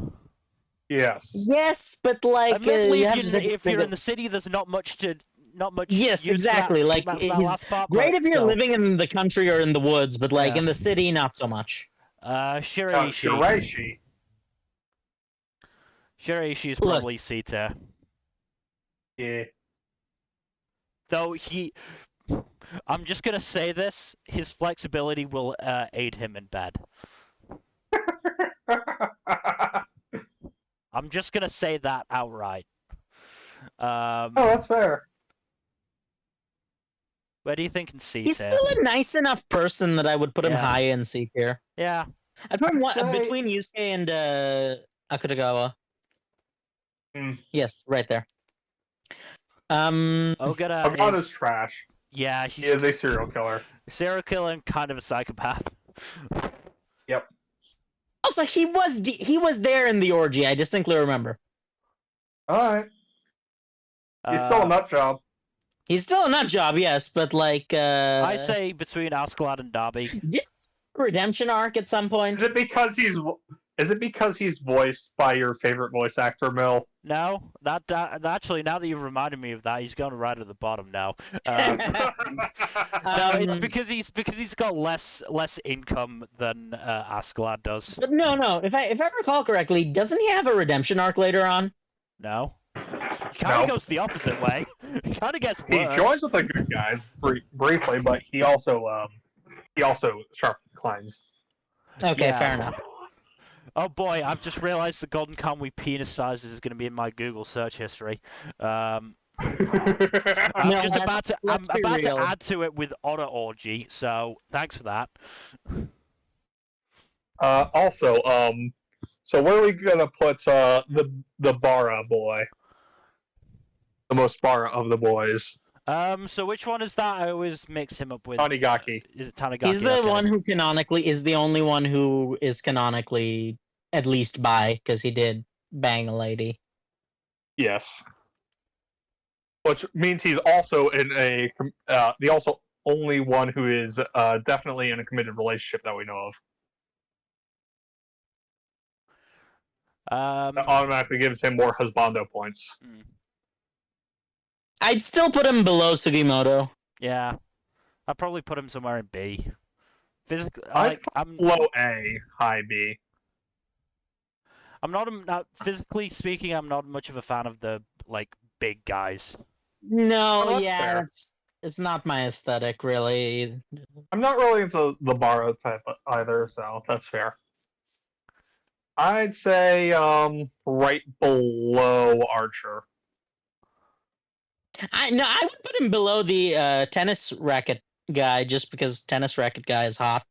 B: Yes.
D: Yes, but like
A: Admittedly,
D: you
A: if,
D: have to take
A: if you're in the city, there's not much
D: Yes,
A: use for
D: exactly.
A: That,
D: Like
A: that
D: he's
A: last part,
D: great
A: but
D: if you're
A: still.
D: living in the country or in the woods, but like
A: Yeah.
D: in the city, not so much.
A: Shiraishi.
B: Shiraishi.
A: Shiraishi is
D: Look.
A: probably C tier.
B: Yeah.
A: Though I'm just gonna say this: his flexibility will aid him in bed. I'm just gonna say that outright.
B: Oh, that's fair.
A: Where do you think in C
D: He's
A: tier?
D: still a nice enough person that I would put him
A: Yeah.
D: high in C tier.
A: Yeah.
D: I'd put him
B: say-
D: between Yusuke and Akutagawa. Yes, right there.
B: Ogata's trash.
A: Yeah,
B: He is a serial killer.
A: serial killer and kind of a psychopath.
B: Yep.
D: Also, he was there in the orgy. I distinctly remember.
B: Alright. He's still a nut job.
D: He's still a nut job, yes, but like
A: I say between Askeladd and Darby.
D: redemption arc at some point.
B: Is it because he's voiced by your favorite voice actor, Mil?
A: No, that actually, now that you've reminded me of that, he's going right at the bottom now. No, it's because he's got less income than Askeladd does.
D: But no. If I recall correctly, doesn't he have a redemption arc later on?
A: No. He kind of goes the opposite way. He kind of gets worse.
B: He joins with the good guys briefly, but he also sharply declines.
D: Okay,
A: Yeah.
D: fair enough.
A: Oh boy, I've just realized the golden Conway penis sizes is going to be in my Google search history. I'm about to add to it with Otter Orgy, so thanks for that.
B: Also, so where are we gonna put the Bara boy? The most Bara of the boys.
A: So which one is that? I always mix him up with
B: Tanigaki.
A: Is it Tanigaki?
D: He's the one who canonically is the only one who is canonically at least bi, because he did bang a lady.
B: Yes. Which means he's also the also only one who is definitely in a committed relationship that we know of. That automatically gives him more husbando points.
D: I'd still put him below Sugimoto.
A: Yeah, I'd probably put him somewhere in B. Physically,
B: I'm low A, high B.
A: I'm not physically speaking. I'm not much of a fan of the big guys.
D: No, yeah, it's not my aesthetic really.
B: I'm not really into the Bara type either, so that's fair. I'd say right below Archer.
D: I would put him below the tennis racket guy just because tennis racket guy is hot.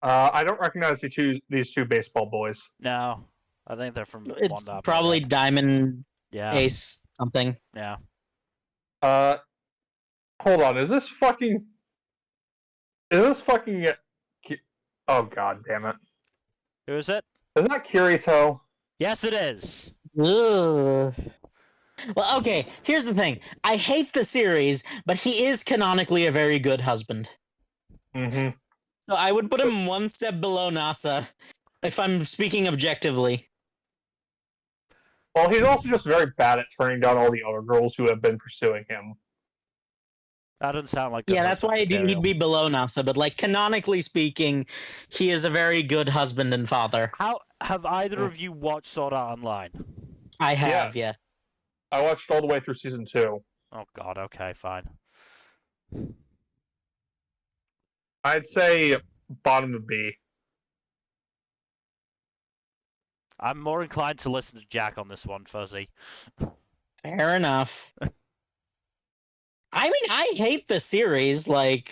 B: I don't recognize these two baseball boys.
A: No, I think they're from.
D: It's probably Diamond Ace something.
A: Yeah.
B: Hold on. Is this fucking? Oh god damn it!
A: Who is it?
B: Is that Kirito?
A: Yes, it is.
D: Ugh. Well, okay. Here's the thing. I hate the series, but he is canonically a very good husband.
B: Mm-hmm.
D: So I would put him one step below NASA, if I'm speaking objectively.
B: Well, he's also just very bad at turning down all the other girls who have been pursuing him.
A: That doesn't sound like.
D: Yeah, that's why he'd be below NASA. But canonically speaking, he is a very good husband and father.
A: How have either of you watched Sword Art Online?
D: I have, yeah.
B: I watched all the way through season 2.
A: Oh god. Okay, fine.
B: I'd say bottom of B.
A: I'm more inclined to listen to Jack on this one, Fuzzy.
D: Fair enough. I mean, I hate the series. I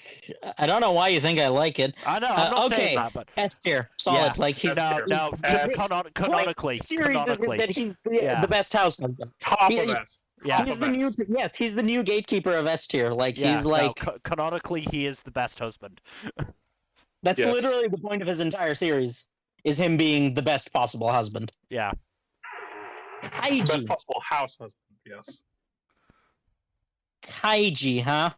D: don't know why you think I like it.
A: I know. I'm not saying that, but
D: S tier, solid.
A: Yeah.
D: He's
A: Canonically.
D: Series is that he's the best house husband.
B: Top of S.
A: Yeah.
D: He's the new gatekeeper of S tier.
A: Canonically, he is the best husband.
D: That's literally the point of his entire series, is him being the best possible husband.
A: Yeah.
B: Kaiji. Best possible house husband, yes.
D: Kaiji, huh?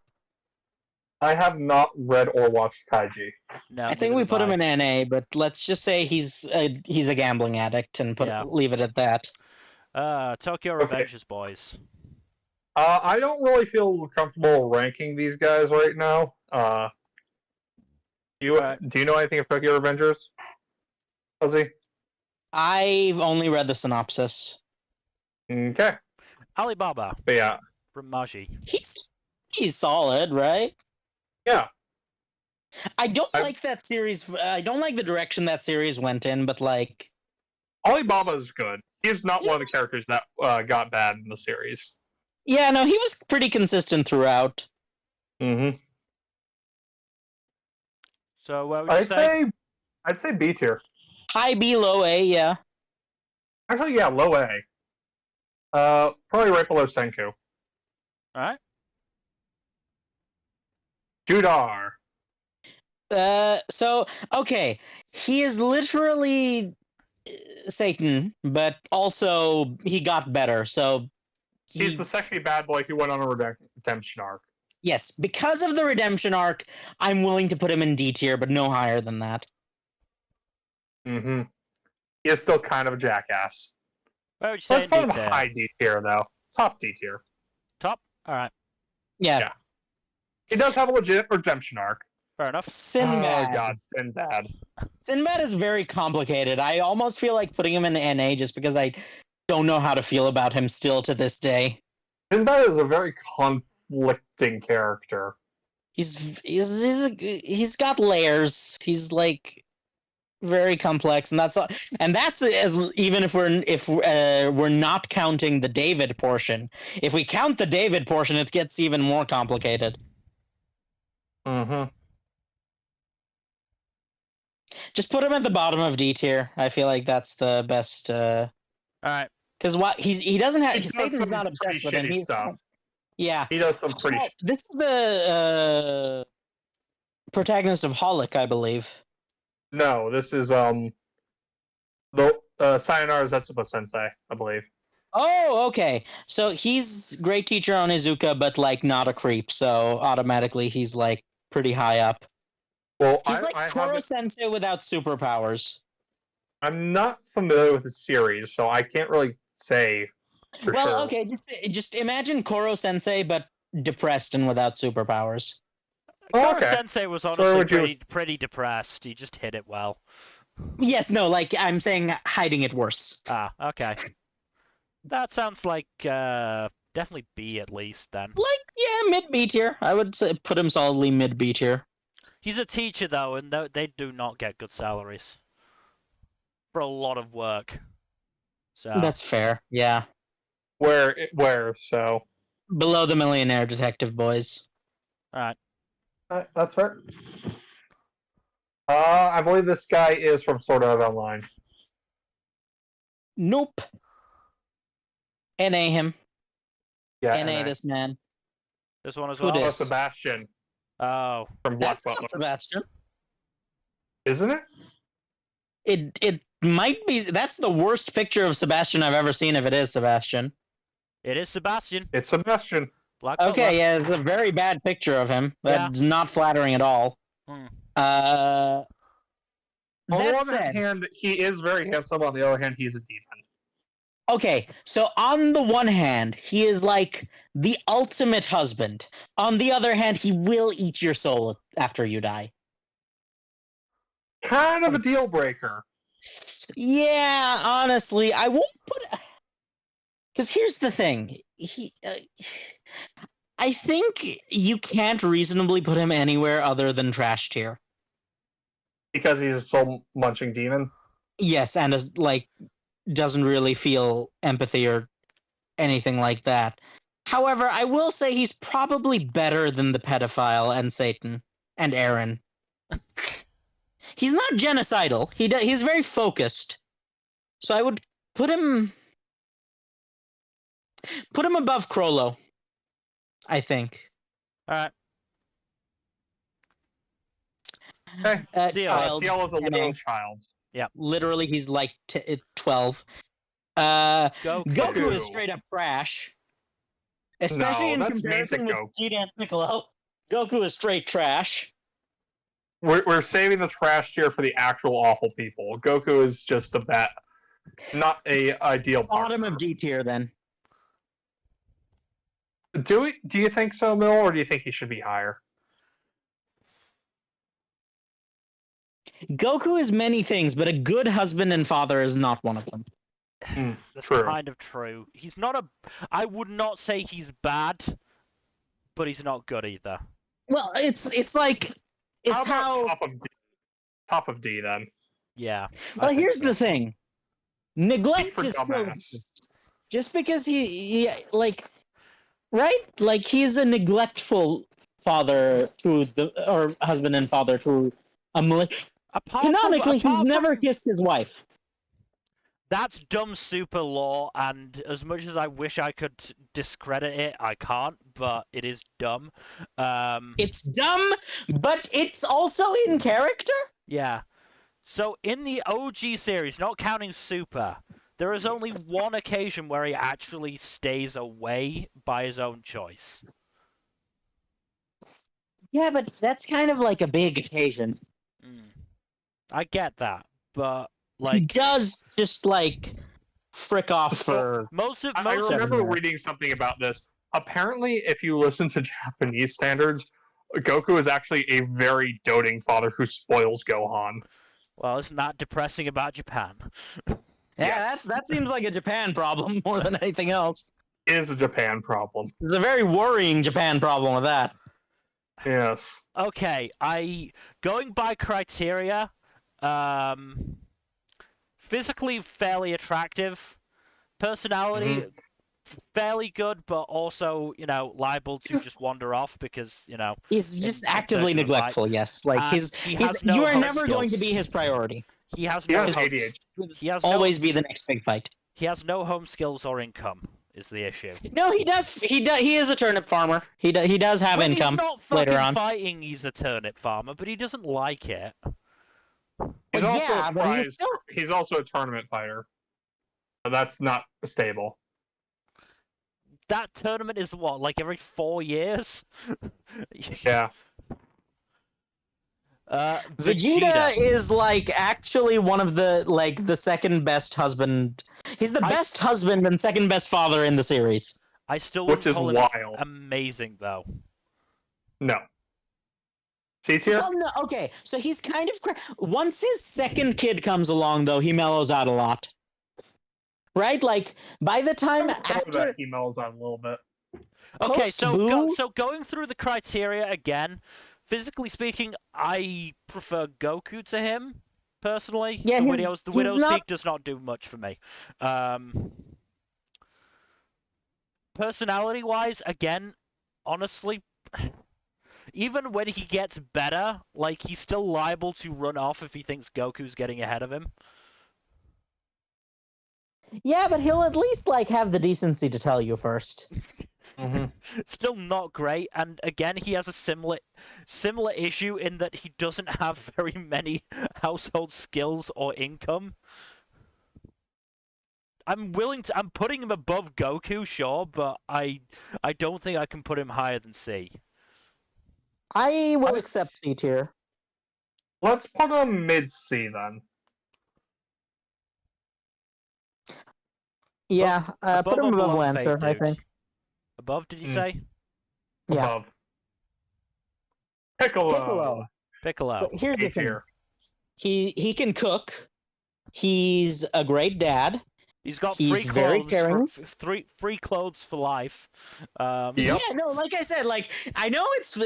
B: I have not read or watched Kaiji.
A: No,
D: I think we put him in NA, but let's just say he's a gambling addict and leave it at that.
A: Tokyo Revengers boys.
B: I don't really feel comfortable ranking these guys right now. Do you know anything of Tokyo Revengers, Fuzzy?
D: I've only read the synopsis.
B: Okay.
A: Alibaba.
B: But yeah.
A: From Maji.
D: He's solid, right?
B: Yeah.
D: I don't like that series. I don't like the direction that series went in, but
B: Alibaba's good. He's not one of the characters that got bad in the series.
D: Yeah, no, he was pretty consistent throughout.
B: Mm-hmm.
A: So what would you say?
B: I'd say B tier.
D: High B, low A, yeah.
B: Actually, yeah, low A. Probably right below Senku.
A: Alright.
B: Judar.
D: So, okay. He is literally Satan, but also he got better. So
B: He's the sexy bad boy who went on a redemption arc.
D: yes, because of the redemption arc, I'm willing to put him in D tier, but no higher than that.
B: Mm-hmm. He is still kind of a jackass.
A: Where would you say
B: Let's put him
A: D tier?
B: high D tier, though. Top D tier.
A: Top? Alright.
D: Yeah.
B: He does have a legit redemption arc.
A: Fair enough.
D: Sinbad.
B: Oh god, Sinbad.
D: Sinbad is very complicated. I almost feel like putting him in NA just because I don't know how to feel about him still to this day.
B: Sinbad is a very conflicting character.
D: He's got layers. He's like very complex, and that's as even if we're not counting the David portion. If we count the David portion, it gets even more complicated.
B: Mm-hmm.
D: Just put him at the bottom of D tier. I feel like that's the best.
A: All right.
D: Because what he doesn't have.
B: He does
D: Satan's
B: some
D: not obsessed with
B: pretty
D: him.
B: shitty stuff.
D: Yeah.
B: He does some pretty.
D: This is the protagonist of Holic, I believe.
B: No, this is the Sayonara Zetsuba Sensei, I believe.
D: Oh, okay. So he's great teacher on Izuka, but like not a creep. So automatically he's like pretty high up.
B: Well,
D: He's like Koro Sensei without superpowers.
B: I'm not familiar with the series, so I can't really say for
D: Well,
B: sure.
D: okay, just imagine Koro Sensei, but depressed and without superpowers.
A: Koro
B: okay.
A: Sensei was
B: So
A: honestly pretty depressed. He just hit it well.
D: Yes, no, like I'm saying hiding it worse.
A: Ah, okay. That sounds like definitely B at least then.
D: Like, yeah, mid B tier. I would say put him solidly mid B tier.
A: He's a teacher though, and they do not get good salaries for a lot of work. So
D: That's fair. Yeah.
B: Where? So
D: Below the Millionaire Detective Boys.
A: all right.
B: That's fair. I believe this guy is from Sword Art Online.
D: Nope. NA him.
B: Yeah,
D: NA this man.
A: This one as
D: Who
A: well.
D: dis?
B: Sebastian
A: Oh,
B: from Black
D: That's not
B: Butler,
D: Sebastian.
B: isn't it?
D: It might be. That's the worst picture of Sebastian I've ever seen. If it is Sebastian.
A: it is Sebastian.
B: It's Sebastian.
A: Black
D: Okay,
A: Butler.
D: yeah, it's a very bad picture of him. That's not flattering at all.
A: Hmm.
B: On the
D: That
B: one
D: said,
B: hand, he is very handsome. On the other hand, he's a demon.
D: okay, so on the one hand, he is like the ultimate husband. On the other hand, he will eat your soul after you die.
B: Kind of a deal breaker.
D: Yeah, honestly, I won't put. Because here's the thing, I think you can't reasonably put him anywhere other than trash tier.
B: Because he's a soul munching demon.
D: Yes, and is like doesn't really feel empathy or anything like that. However, I will say he's probably better than the pedophile and Satan and Aaron. He's not genocidal. He's very focused. So I would put him above Krollo, I think.
A: All right.
B: Okay.
A: Ciel.
B: Ciel is a little child.
D: Literally, he's like 12. Goku is straight up trash. Especially in
B: that's
D: comparison
B: mean to
D: with Vegeta and Piccolo. Goku is straight trash.
B: We're saving the trash tier for the actual awful people. Goku is just a bat, not a ideal
D: Bottom
B: partner.
D: of D tier, then.
B: Do you think so, Mill, or do you think he should be higher?
D: Goku is many things, but a good husband and father is not one of them.
A: That's
B: True.
A: kind of true. He's not a. I would not say he's bad, but he's not good either.
D: Well, it's like it's how.
B: Top of D then.
A: Yeah.
D: Well, here's the thing. Neglect
B: For
D: is still,
B: dumbass.
D: just because he like, right? Like he's a neglectful father or husband and father to a canonically, he's never kissed his wife.
A: That's dumb super lore, and as much as I wish I could discredit it, I can't, but it is dumb.
D: It's dumb, but it's also in character.
A: Yeah. So in the OG series, not counting Super, there is only one occasion where he actually stays away by his own choice.
D: Yeah, but that's kind of like a big occasion.
A: I get that, but
D: He
A: like
D: does just like frick off for.
B: I remember reading something about this. Apparently, if you listen to Japanese standards, Goku is actually a very doting father who spoils Gohan.
A: Well, isn't that depressing about Japan?
D: Yeah, that seems like a Japan problem more than anything else.
B: It is a Japan problem.
D: There's a very worrying Japan problem with that.
B: Yes.
A: Okay, going by criteria, physically fairly attractive, personality fairly good, but also liable to just wander off because
D: he's just actively neglectful. Yes, like you are never going to be his priority.
A: He has
D: always be the next big fight.
A: He has no home skills or income. Is the issue?
D: No, he does. He is a turnip farmer. He does have income later on.
A: He's not fucking fighting. He's a turnip farmer, but he doesn't like it.
B: He's also a tournament fighter. But that's not stable.
A: That tournament is what, like every 4 years?
B: Yeah.
D: Vegeta is like actually one of the second best husband. He's the best husband and second best father in the series.
A: I still wouldn't call him
B: wild.
A: Amazing though.
B: No. C tier?
D: Well, no, okay, so he's kind of once his second kid comes along though, he mellows out a lot. Right? Like by the time after
B: he mellows out a little bit.
A: Okay, so going through the criteria again. Physically speaking, I prefer Goku to him, personally.
D: Yeah,
A: the Widow's Peak does not do much for me. Personality-wise, again, honestly, even when he gets better, like, he's still liable to run off if he thinks Goku's getting ahead of him.
D: Yeah, but he'll at least, like, have the decency to tell you first.
A: Still not great, and again, he has a similar issue in that he doesn't have very many household skills or income. I'm putting him above Goku, sure, but I don't think I can put him higher than C.
D: I will accept C tier.
B: Let's put him mid C then.
D: Yeah, put him above Lancer, I think.
A: Above, did you say?
D: Yeah.
B: Above. Piccolo.
A: So
D: here's the thing. He can cook. He's a great dad.
A: He's got
D: free clothes.
A: Free clothes for life.
D: Yeah, no, like I said, like I know it's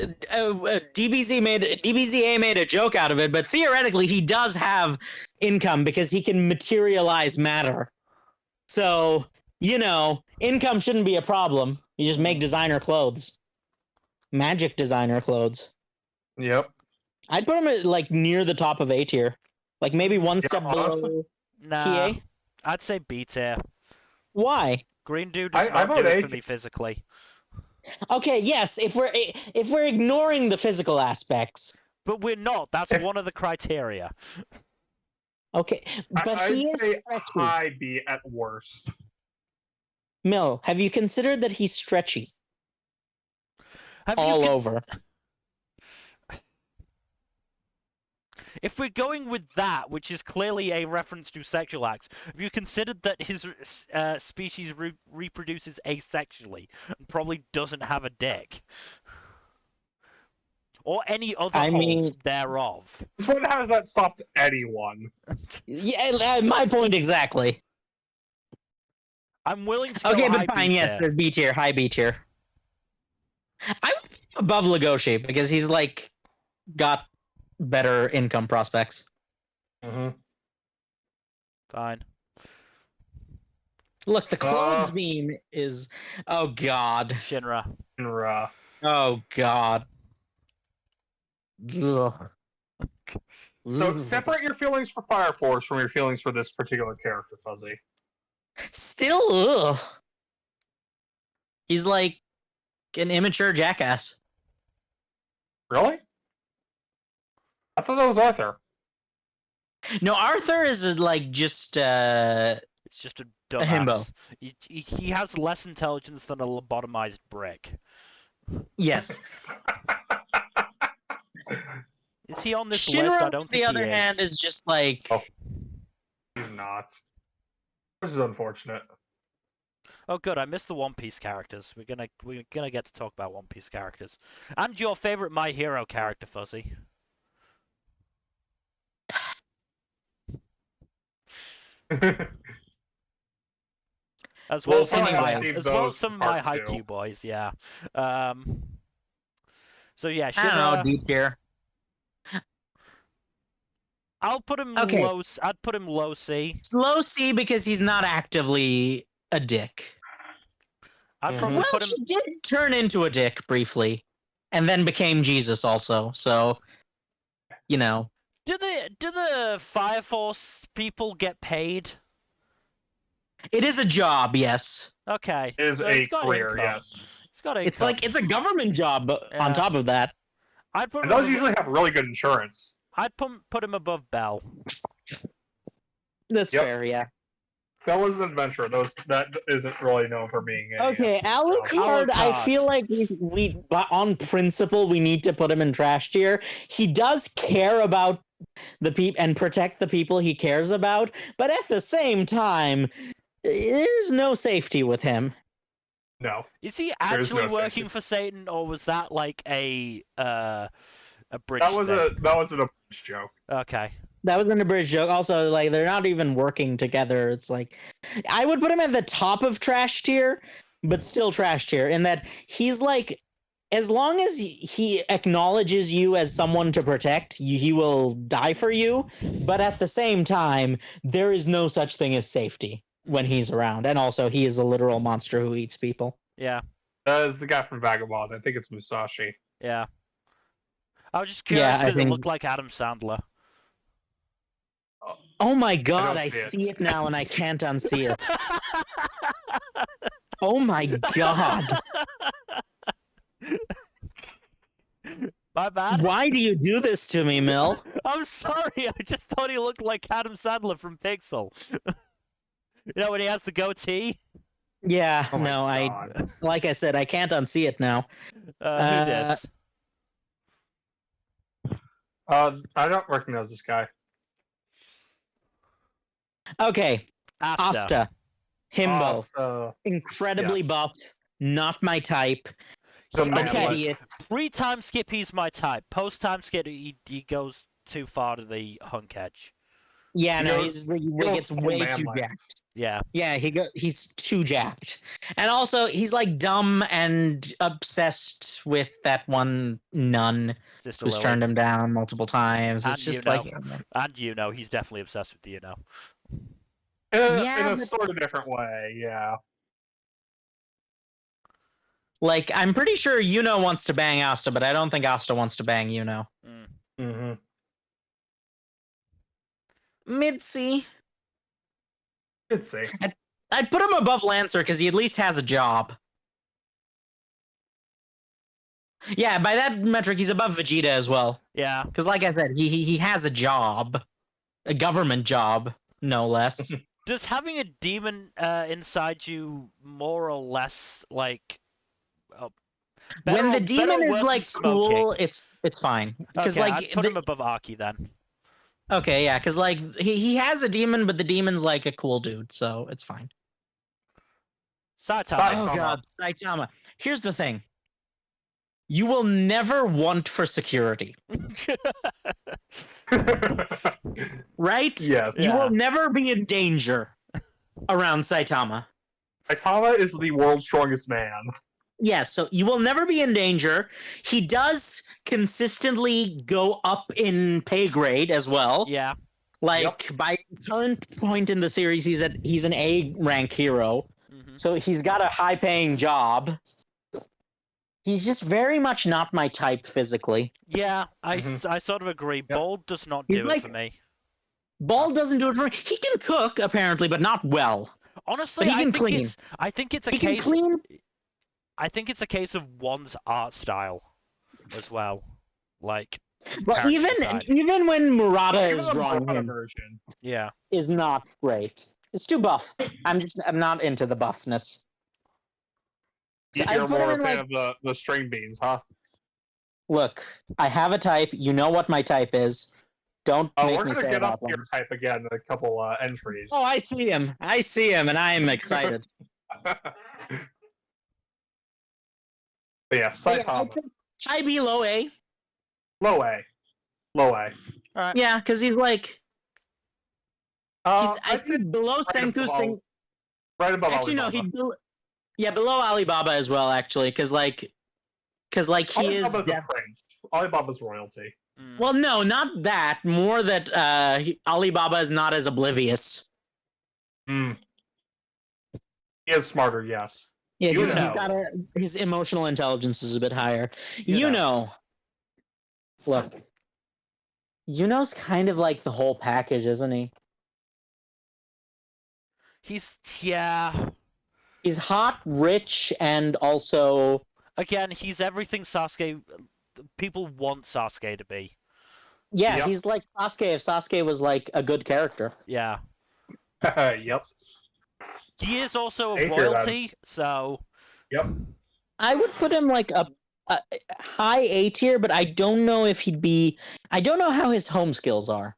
D: DBZA made a joke out of it, but theoretically he does have income because he can materialize matter. So, income shouldn't be a problem. You just make designer clothes. Magic designer clothes.
B: Yep.
D: I'd put him at, like, near the top of A tier. Like, maybe one step below
A: nah,
D: PA.
A: I'd say B tier.
D: Why?
A: Green Dude does not do it for me physically.
D: Okay, yes, if we're ignoring the physical aspects.
A: But we're not. That's one of the criteria.
D: Okay, but he is
B: say
D: stretchy.
B: high B at worst.
D: Mill, have you considered that he's stretchy? All over.
A: If we're going with that, which is clearly a reference to sexual acts, have you considered that his species reproduces asexually and probably doesn't have a dick? Or any other holes thereof?
B: What has that stopped anyone?
D: Yeah, my point exactly.
A: I'm willing to go
D: okay,
A: high
D: but fine, yes,
A: tier.
D: B tier, high B tier. I'm above Legoshi because he's like got better income prospects.
A: Fine.
D: Look, the clothes beam is oh god.
A: Shinra.
D: Oh god. Ugh.
B: So separate your feelings for Fire Force from your feelings for this particular character, Fuzzy.
D: Still, ugh. He's like an immature jackass.
B: Really? I thought that was Arthur.
D: No, Arthur is like just
A: It's just a
D: himbo.
A: dumbass. He has less intelligence than a lobotomized brick.
D: Yes.
A: Is he on this
D: Shinra,
A: list? I
D: on
A: don't
D: the
A: think
D: other
A: he
D: hand, is just like
B: Oh. He's not. This is unfortunate.
A: Oh, good. I missed the One Piece characters. We're gonna get to talk about One Piece characters, and your favorite My Hero character, Fuzzy. As well as some of my,
D: anyway,
A: as well as some of my
B: part two.
A: Haikyuu boys, yeah. So yeah,
D: I don't know,
A: Shinra.
D: D tier.
A: I'll put him
D: Okay.
A: low. I'd put him low C.
D: Low C because he's not actively a dick.
A: I'd probably
D: Well,
A: put him.
D: he did turn into a dick briefly, and then became Jesus also. So, you know,
A: Do the Fire Force people get paid?
D: it is a job. Yes,
A: Okay.
B: It is
A: so
B: a
A: he's got
B: career,
A: income.
B: yes.
A: He's got income.
D: it's like it's a government job.
A: Yeah.
D: On top of that,
A: I'd put
B: And
A: him.
B: those usually have really good insurance.
A: I'd put him above Bell.
D: that's
B: Yep.
D: fair. Yeah.
B: That was an adventure. That isn't really known for being a.
D: Okay, Alucard, I
A: Alucard.
D: feel like we on principle we need to put him in trash tier. He does care about the people and protect the people he cares about, but at the same time, there's no safety with him.
B: No.
A: Is he
B: There is
A: actually
B: no
A: working
B: safety.
A: for Satan, or was that like a bridge
B: That was
A: thing?
B: that was an abridged joke.
A: Okay.
D: That was an abridged joke. Also, like they're not even working together. It's like I would put him at the top of trash tier, but still trash tier in that he's like as long as he acknowledges you as someone to protect, he will die for you. But at the same time, there is no such thing as safety when he's around. And also, he is a literal monster who eats people.
A: Yeah.
B: That is the guy from Vagabond. I think it's Musashi.
A: Yeah. I was just curious
D: Yeah, I
A: because it
D: think-
A: looked like Adam Sandler.
D: Oh my god, I
B: see it.
D: see it now and I can't unsee it. Oh my god.
A: My bad.
D: Why do you do this to me, Mill?
A: I'm sorry. I just thought he looked like Adam Sandler from Pixel. You know when he has the goatee?
D: Yeah,
B: Oh my
D: no,
B: God.
D: like I said, I can't unsee it now.
A: Who dis?
B: I don't recognize this guy.
D: Okay,
A: Asta.
D: Asta. Himbo. Incredibly
B: yes.
D: buff. Not my type.
B: The
A: He-
B: man
A: okay,
B: like-
D: Idiot.
A: Pre-time skip, he's my type. Post-time skip, he goes too far to the hunk edge.
D: Yeah,
B: He
D: no,
B: goes-
D: he gets
B: full
D: way
B: man
D: too
B: length.
D: jacked.
A: Yeah.
D: Yeah, he's too jacked. And also, he's like dumb and obsessed with that one nun
A: Sister
D: who's
A: Lily.
D: turned him down multiple times.
A: And
D: It's just
A: you
D: like
A: And he's definitely obsessed with you know.
B: In a
D: but-
B: sort of different way, yeah.
D: like I'm pretty sure Yuno wants to bang Asta, but I don't think Asta wants to bang Yuno.
A: Mm.
B: Mm-hmm.
D: Mid-C.
B: Let's see.
D: I'd put him above Lancer because he at least has a job. Yeah, by that metric, he's above Vegeta as well.
A: Yeah.
D: Because, like I said, he has a job, a government job, no less.
A: Does having a demon inside you more or less like better
D: When
A: or-
D: the
A: better
D: demon
A: or
D: is
A: worse
D: like
A: than smoking?
D: cool, it's fine. Because
A: Okay,
D: like
A: I'd put him above Aki then.
D: okay, yeah, because like he has a demon, but the demon's like a cool dude, so it's fine.
A: Saitama.
D: Oh
B: Saitama.
D: god, Saitama. Here's the thing. You will never want for security, right?
B: Yes.
D: You
A: Yeah.
D: will never be in danger around Saitama.
B: Saitama is the world's strongest man.
D: Yes, so you will never be in danger. He does consistently go up in pay grade as well.
A: Yeah.
D: Like by current point in the series, he's an A rank hero.
A: Hmm.
D: So he's got a high paying job. He's just very much not my type physically.
A: Yeah, I
B: Mhm.
A: sort of agree. Bold does not
D: He's
A: do
D: like-
A: it for me.
D: Ball doesn't do it for me. He can cook apparently, but not well.
A: Honestly,
D: But he
A: I
D: can
A: think
D: clean.
A: it's a
D: He can
A: case.
D: clean.
A: I think it's a case of one's art style as well. Like
D: Well,
A: character
D: even
A: design.
D: even when Murata
B: Even
D: is
B: the
D: drawing
B: Murata
D: him,
B: version.
A: Yeah.
D: is not great. It's too buff. I'm not into the buffness. So I
B: You're
D: put him
B: more
D: in
B: a fan
D: like,
B: of the string beans, huh?
D: look, I have a type. You know what my type is. Don't
B: Oh,
D: make
B: we're
D: me
B: gonna
D: say
B: get
D: that
B: up to
D: one.
B: your type again in a couple entries.
D: Oh, I see him. I see him, and I am excited.
B: But yeah,
D: But yeah,
B: Saitama.
D: I'd say high B, low A.
B: Low A. Low A.
A: Alright.
D: Yeah, because he's like I
B: I'd say
D: think below Senku Sing.
B: right above
D: Actually, no,
B: Alibaba.
D: below Alibaba as well. Actually, because he is.
B: Alibaba's a prince. Alibaba's royalty.
D: Well, no, not that. More that Alibaba is not as oblivious.
B: Mm. He is smarter, yes.
D: Yeah,
B: You
D: he's
B: know.
D: got his emotional intelligence is a bit higher.
A: You know.
D: Look, Yuno's kind of like the whole package, isn't he?
A: Yeah.
D: He's hot, rich, and also
A: Again, he's everything Sasuke. People want Sasuke to be.
D: yeah,
B: Yep.
D: he's like Sasuke if Sasuke was like a good character.
A: Yeah.
B: Yep.
A: He is also a
B: A tier,
A: royalty, so.
B: Yep.
D: I would put him like a high A tier, but I don't know if he'd be. I don't know how his home skills are.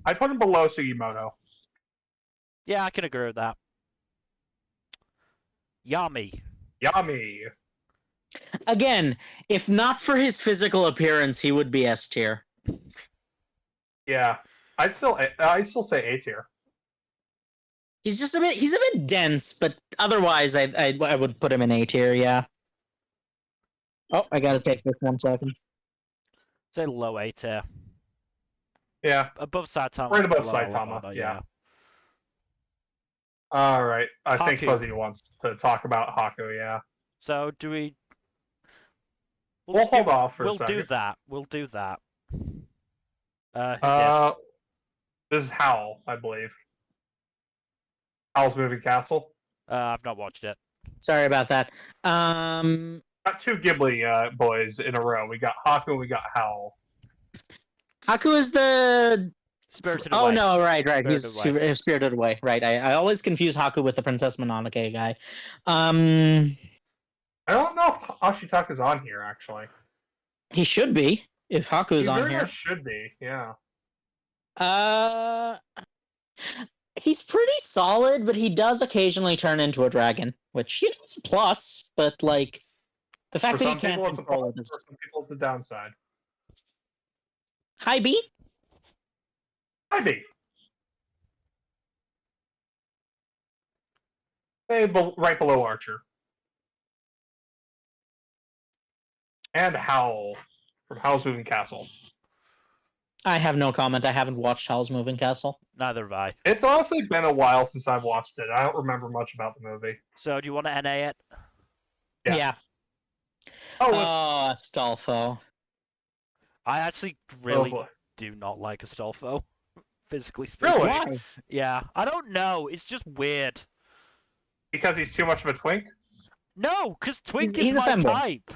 B: I put him below Sugimoto.
A: Yeah, I can agree with that. Yami.
B: Yami.
D: Again, if not for his physical appearance, he would be S tier.
B: Yeah. I'd still say A tier.
D: He's a bit dense, but otherwise, I would put him in A tier. Yeah. Oh, I gotta take this 1 second.
A: Say low A tier.
B: Yeah.
A: Above Saitama.
B: Right above
A: below
B: Saitama,
A: Alibaba,
B: yeah. Alright. I think
A: Haku.
B: Fuzzy wants to talk about Haku, yeah.
A: So, do we...
B: We'll hold off for a
A: We'll
B: second.
A: do that. We'll do that. Who
B: This is Howl, I believe. Howl's Moving Castle.
A: I've not watched it.
D: Sorry about that.
B: Got two Ghibli boys in a row. We got Haku and we got Howl.
D: Haku is the.
A: Spirited
D: Oh
A: Away.
D: no! Right.
A: Spirited
D: He's Spirited Away. Right. I always confuse Haku with the Princess Mononoke guy.
B: I don't know if Ashitaka's on here, actually.
D: He should be if Haku is
B: He
D: on
B: very
D: here.
B: much should be, yeah.
D: He's pretty solid, but he does occasionally turn into a dragon, which is a plus. But like, the fact
B: For
D: that he
B: some
D: can't
B: people, it's a
D: control
B: plus.
D: it is
B: For some people, it's a downside.
D: high B.
B: Maybe. Hey, right below Archer. And Howl from Howl's Moving Castle.
D: I have no comment. I haven't watched Howl's Moving Castle.
A: Neither have I.
B: It's honestly been a while since I've watched it. I don't remember much about the movie.
A: So, do you want to NA it?
B: Yeah.
D: Oh,
B: Oh,
D: Astolfo.
A: I actually really do not like Astolfo, physically speaking.
B: Really?
D: Why?
A: Yeah. I don't know. It's just weird.
B: because he's too much of a twink?
A: No, because Twink
D: He's
A: is
D: a
A: my
D: femboy.
A: type.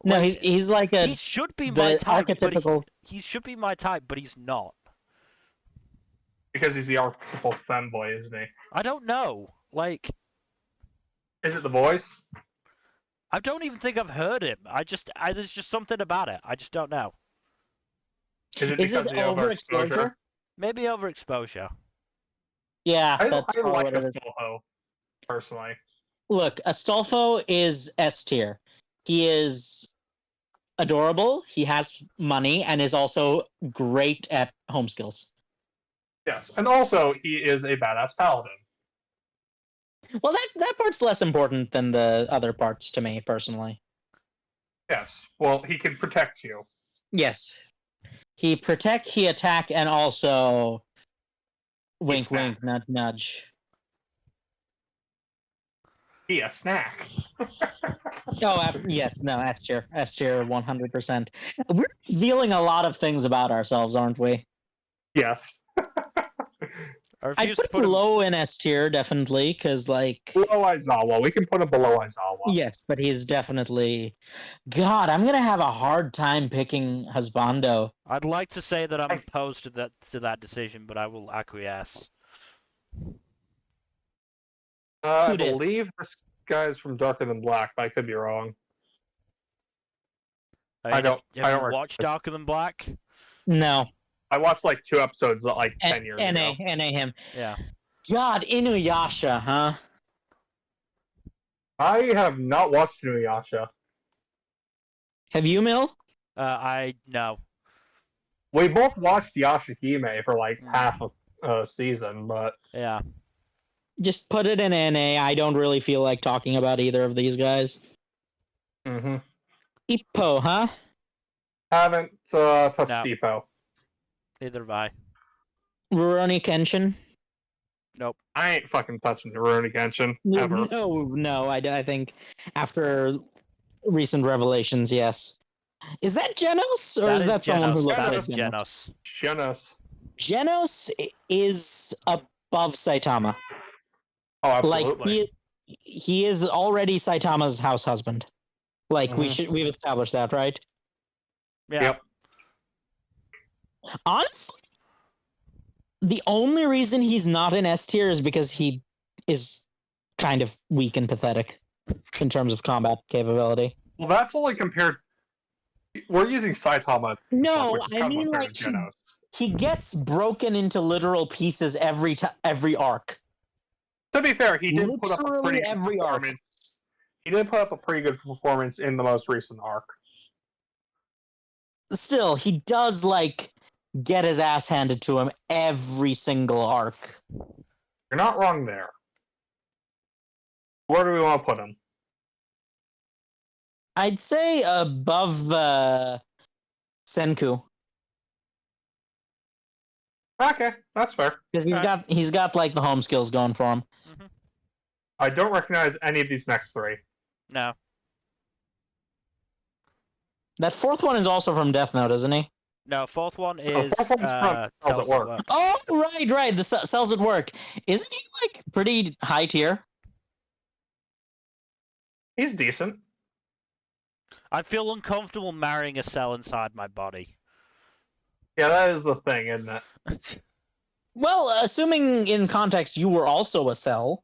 D: No,
A: Like,
D: he's like a.
A: he should be
D: the
A: my type,
D: archetypical.
A: but he should be my type, but he's not.
B: Because he's the archetypal femboy, isn't he?
A: I don't know. Like,
B: Is it the voice?
A: I don't even think I've heard him. There's just something about it. I just don't know.
B: Is it
D: Is
B: because
D: it
B: of the overexposure?
D: overexposure?
A: Maybe overexposure.
D: Yeah,
B: I
D: that's
B: like
D: what it is.
B: Astolfo, personally.
D: Look, Astolfo is S tier. He is adorable. He has money and is also great at home skills.
B: Yes, and also he is a badass paladin.
D: Well, that part's less important than the other parts to me personally.
B: Yes, well, he can protect you.
D: Yes, he protect, he attack, and also wink,
B: snack.
D: wink, nudge, nudge.
B: He a snack.
D: Oh, yes, no, S tier, 100%. We're revealing a lot of things about ourselves, aren't we?
B: Yes.
A: I
D: I'd
A: refuse
D: put
A: to put
D: him
A: him.
D: low in S tier, definitely, because, like...
B: Below Aizawa. We can put him below Aizawa.
D: Yes, but he's definitely... God, I'm gonna have a hard time picking Husbando.
A: I'd like to say that I'm opposed to that decision, but I will acquiesce.
B: I
D: Who dis?
B: believe this guy's from Darker Than Black, but I could be wrong.
A: I mean, have you
B: don't
A: watched Darker Than Black?
D: No.
B: I watched like 2 episodes like 10 years ago.
D: NA him.
A: Yeah.
D: God, Inuyasha, huh?
B: I have not watched Inuyasha.
D: Have you, Mill?
A: No.
B: We both watched Yashahime for like
A: Mm.
B: half a season, but
A: Yeah.
D: Just put it in NA. I don't really feel like talking about either of these guys.
B: mm-hmm.
D: Ippo, huh?
B: Haven't touched
A: No.
B: Depot.
A: Neither have I.
D: Rurouni Kenshin?
A: Nope.
B: I ain't fucking touching Rurouni Kenshin ever.
D: No, I think after recent revelations, yes. Is that Genos, or
A: That
D: is that someone who looks
A: That
D: like
A: is
D: Genos?
A: Genos.
B: Genos.
D: Genos is above Saitama.
B: Oh, absolutely.
D: Like he is already Saitama's house husband. Like we've established that, right?
A: Yeah.
B: Yep.
D: Honestly, the only reason he's not in S tier is because he is kind of weak and pathetic in terms of combat capability.
B: Well, that's only compared. We're using Saitama.
D: No,
B: which is
D: I
B: kind of
D: mean
B: unfair
D: like
B: to Genos.
D: he gets broken into literal pieces every arc.
B: To be fair, he did put up a
D: Literally
B: pretty good
D: every arc.
B: performance. He did put up a pretty good performance in the most recent arc.
D: Still, he does like get his ass handed to him every single arc.
B: You're not wrong there. Where do we want to put him?
D: I'd say above Senku.
B: Okay, that's fair.
D: Because he's got like the home skills going for him.
A: Mm-hmm.
B: I don't recognize any of these next 3.
A: No.
D: That fourth one is also from Death Note, isn't he?
A: No, fourth one is
B: fourth one's from Cells at Work.
D: Oh, right. The Cells at Work. Isn't he like pretty high tier?
B: He's decent.
A: I feel uncomfortable marrying a cell inside my body.
B: Yeah, that is the thing, isn't it?
D: Well, assuming in context you were also a cell.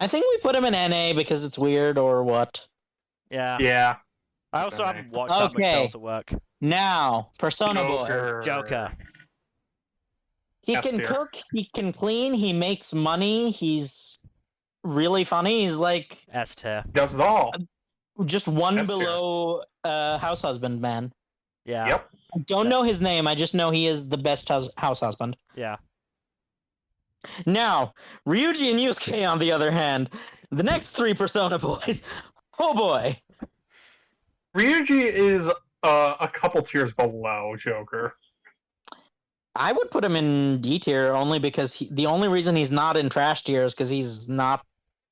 D: I think we put him in NA because it's weird or what.
A: Yeah.
B: Yeah.
A: I also
B: NA.
A: haven't watched that much Cells at Work.
D: Now, Persona Boy.
A: Joker.
D: He
B: S
D: can
B: tier.
D: cook, he can clean, he makes money, he's really funny. He's like
A: S tier.
B: Does it all.
D: just one
B: S tier.
D: below house husband man.
A: Yeah.
B: Yep.
D: I don't know his name, I just know he is the best house husband.
A: Yeah.
D: Now, Ryuji and Yusuke, on the other hand, the next 3 Persona boys. Oh boy.
B: Ryuji is a couple tiers below Joker.
D: I would put him in D tier only because the only reason he's not in trash tier is because he's not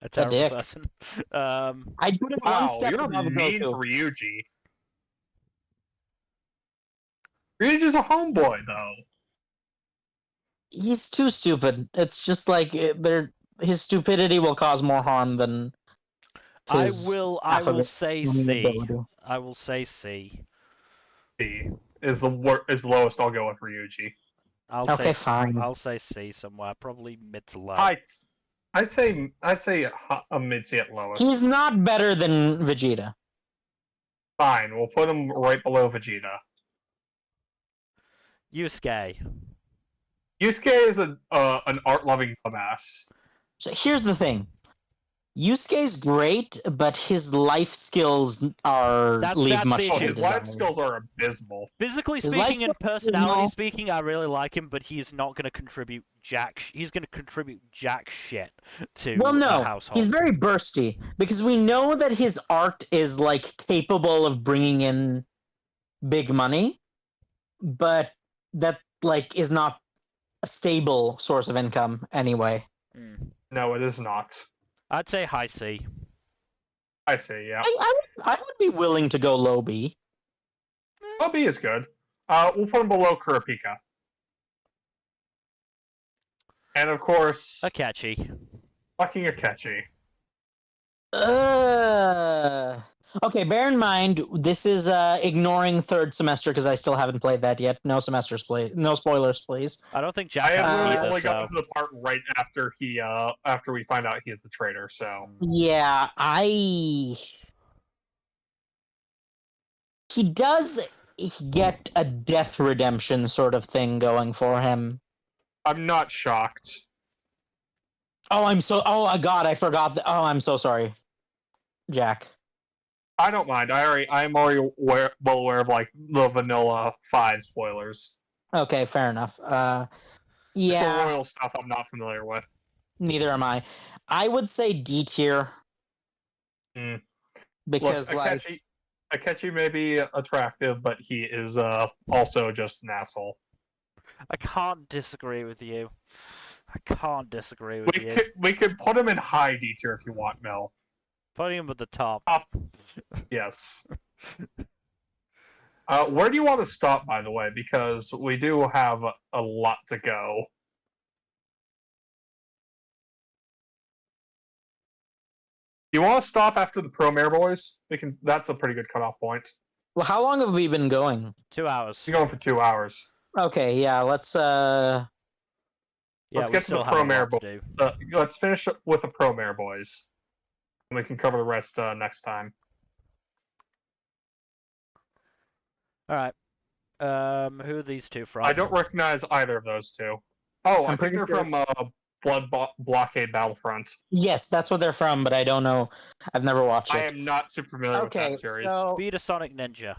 A: A terrible
D: dick.
A: person.
D: I'd put him one
B: Wow,
D: step
B: you're
D: above
B: mean
D: Goku.
B: to Ryuji. Ryuji's a homeboy, though.
D: He's too stupid. It's just like his stupidity will cause more harm than his
A: I will say C.
D: ability.
A: I will say C.
B: C is the lowest I'll go with Ryuji.
D: Okay, fine.
A: I'll say C somewhere, probably mid to low.
B: I'd say a mid C at lowest.
D: He's not better than Vegeta.
B: Fine, we'll put him right below Vegeta.
A: Yusuke.
B: Yusuke is an art-loving dumbass.
D: So here's the thing. Yusuke's great, but his life skills leave much
A: the
D: to
A: issue.
D: be
B: His life
D: desired.
B: skills are abysmal.
A: Physically
D: His
A: speaking and
D: lifestyle is
A: personality
D: no-
A: speaking, I really like him, but he's not going to contribute he's going to contribute jack shit to
D: Well,
A: the
D: no,
A: household.
D: he's very bursty because we know that his art is like capable of bringing in big money, but that like is not a stable source of income anyway.
B: No, it is not.
A: I'd say high C.
B: I see, yeah.
D: I would be willing to go low B.
B: Well, B is good. We'll put him below Kurapika. And of course,
A: Akechi.
B: fucking Akechi.
D: Okay, bear in mind this is ignoring third semester because I still haven't played that yet. No semesters, please. No spoilers, please.
A: I don't think
B: I
A: Jack
B: have
A: has
B: really
A: either,
B: only
A: so...
B: gotten to the part right after after we find out he is the traitor. So
D: Yeah, he does get a death redemption sort of thing going for him.
B: I'm not shocked.
D: Oh God, I forgot. Oh, I'm so sorry, Jack.
B: I don't mind. I'm already well aware of like the vanilla 5 spoilers.
D: Okay, fair enough.
B: The
D: Yeah,
B: royal stuff I'm not familiar with.
D: neither am I. I would say D tier
B: Mm.
D: because
B: Look, Akechi may be attractive, but he is also just an asshole.
A: I can't disagree with you. I can't disagree with you.
B: We could put him in high D tier if you want, Mel.
A: Putting him at the top.
B: Yes. Where do you want to stop, by the way? Because we do have a lot to go. You want to stop after the Pro Mare Boys? We can. That's a pretty good cutoff point.
D: Well, how long have we been going?
A: 2 hours.
B: We're going for 2 hours.
D: Okay, yeah, let's
A: Yeah,
B: Let's
A: we
B: get to
A: still
B: the
A: have
B: Pro
A: a
B: Mare
A: lot to
B: Boys.
A: do.
B: Let's finish with the Pro Mare Boys. And we can cover the rest next time.
A: Alright. Who are these two from?
B: I don't recognize either of those two. Oh, I
D: I'm
B: think
D: pretty
B: they're
D: sure-
B: from Blockade Battlefront.
D: Yes, that's what they're from, but I don't know. I've never watched
B: I
D: it.
B: am not super familiar with that series.
D: so
A: Speed of Sonic Ninja.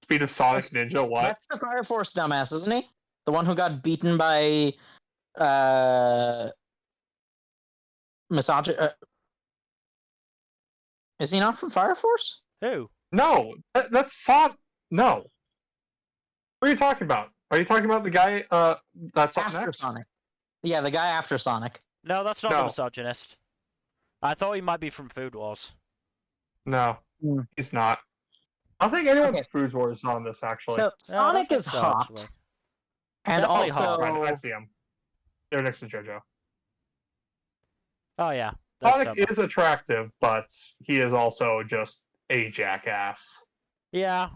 B: Speed of Sonic Ninja, what?
D: that's the Fire Force dumbass, isn't he? The one who got beaten by misogyny. Is he not from Fire Force?
A: Who?
B: No, that's Sonic. No. What are you talking about? Are you talking about the guy that's up
D: After
B: next?
D: Sonic. Yeah, the guy after Sonic.
A: No, that's not the
B: No.
A: misogynist. I thought he might be from Food Wars.
B: No,
D: Hmm.
B: he's not. I don't think anyone
D: Okay.
B: from Food Wars is on this actually.
D: So
A: Yeah, I don't
D: Sonic
A: think
D: is
A: so,
D: hot,
A: actually.
D: and
A: Definitely
D: also
A: hot.
B: Right, I see him. They're next to JoJo.
A: Oh yeah. That's
B: Sonic
A: Summer.
B: is attractive, but he is also just a jackass.
A: Yeah.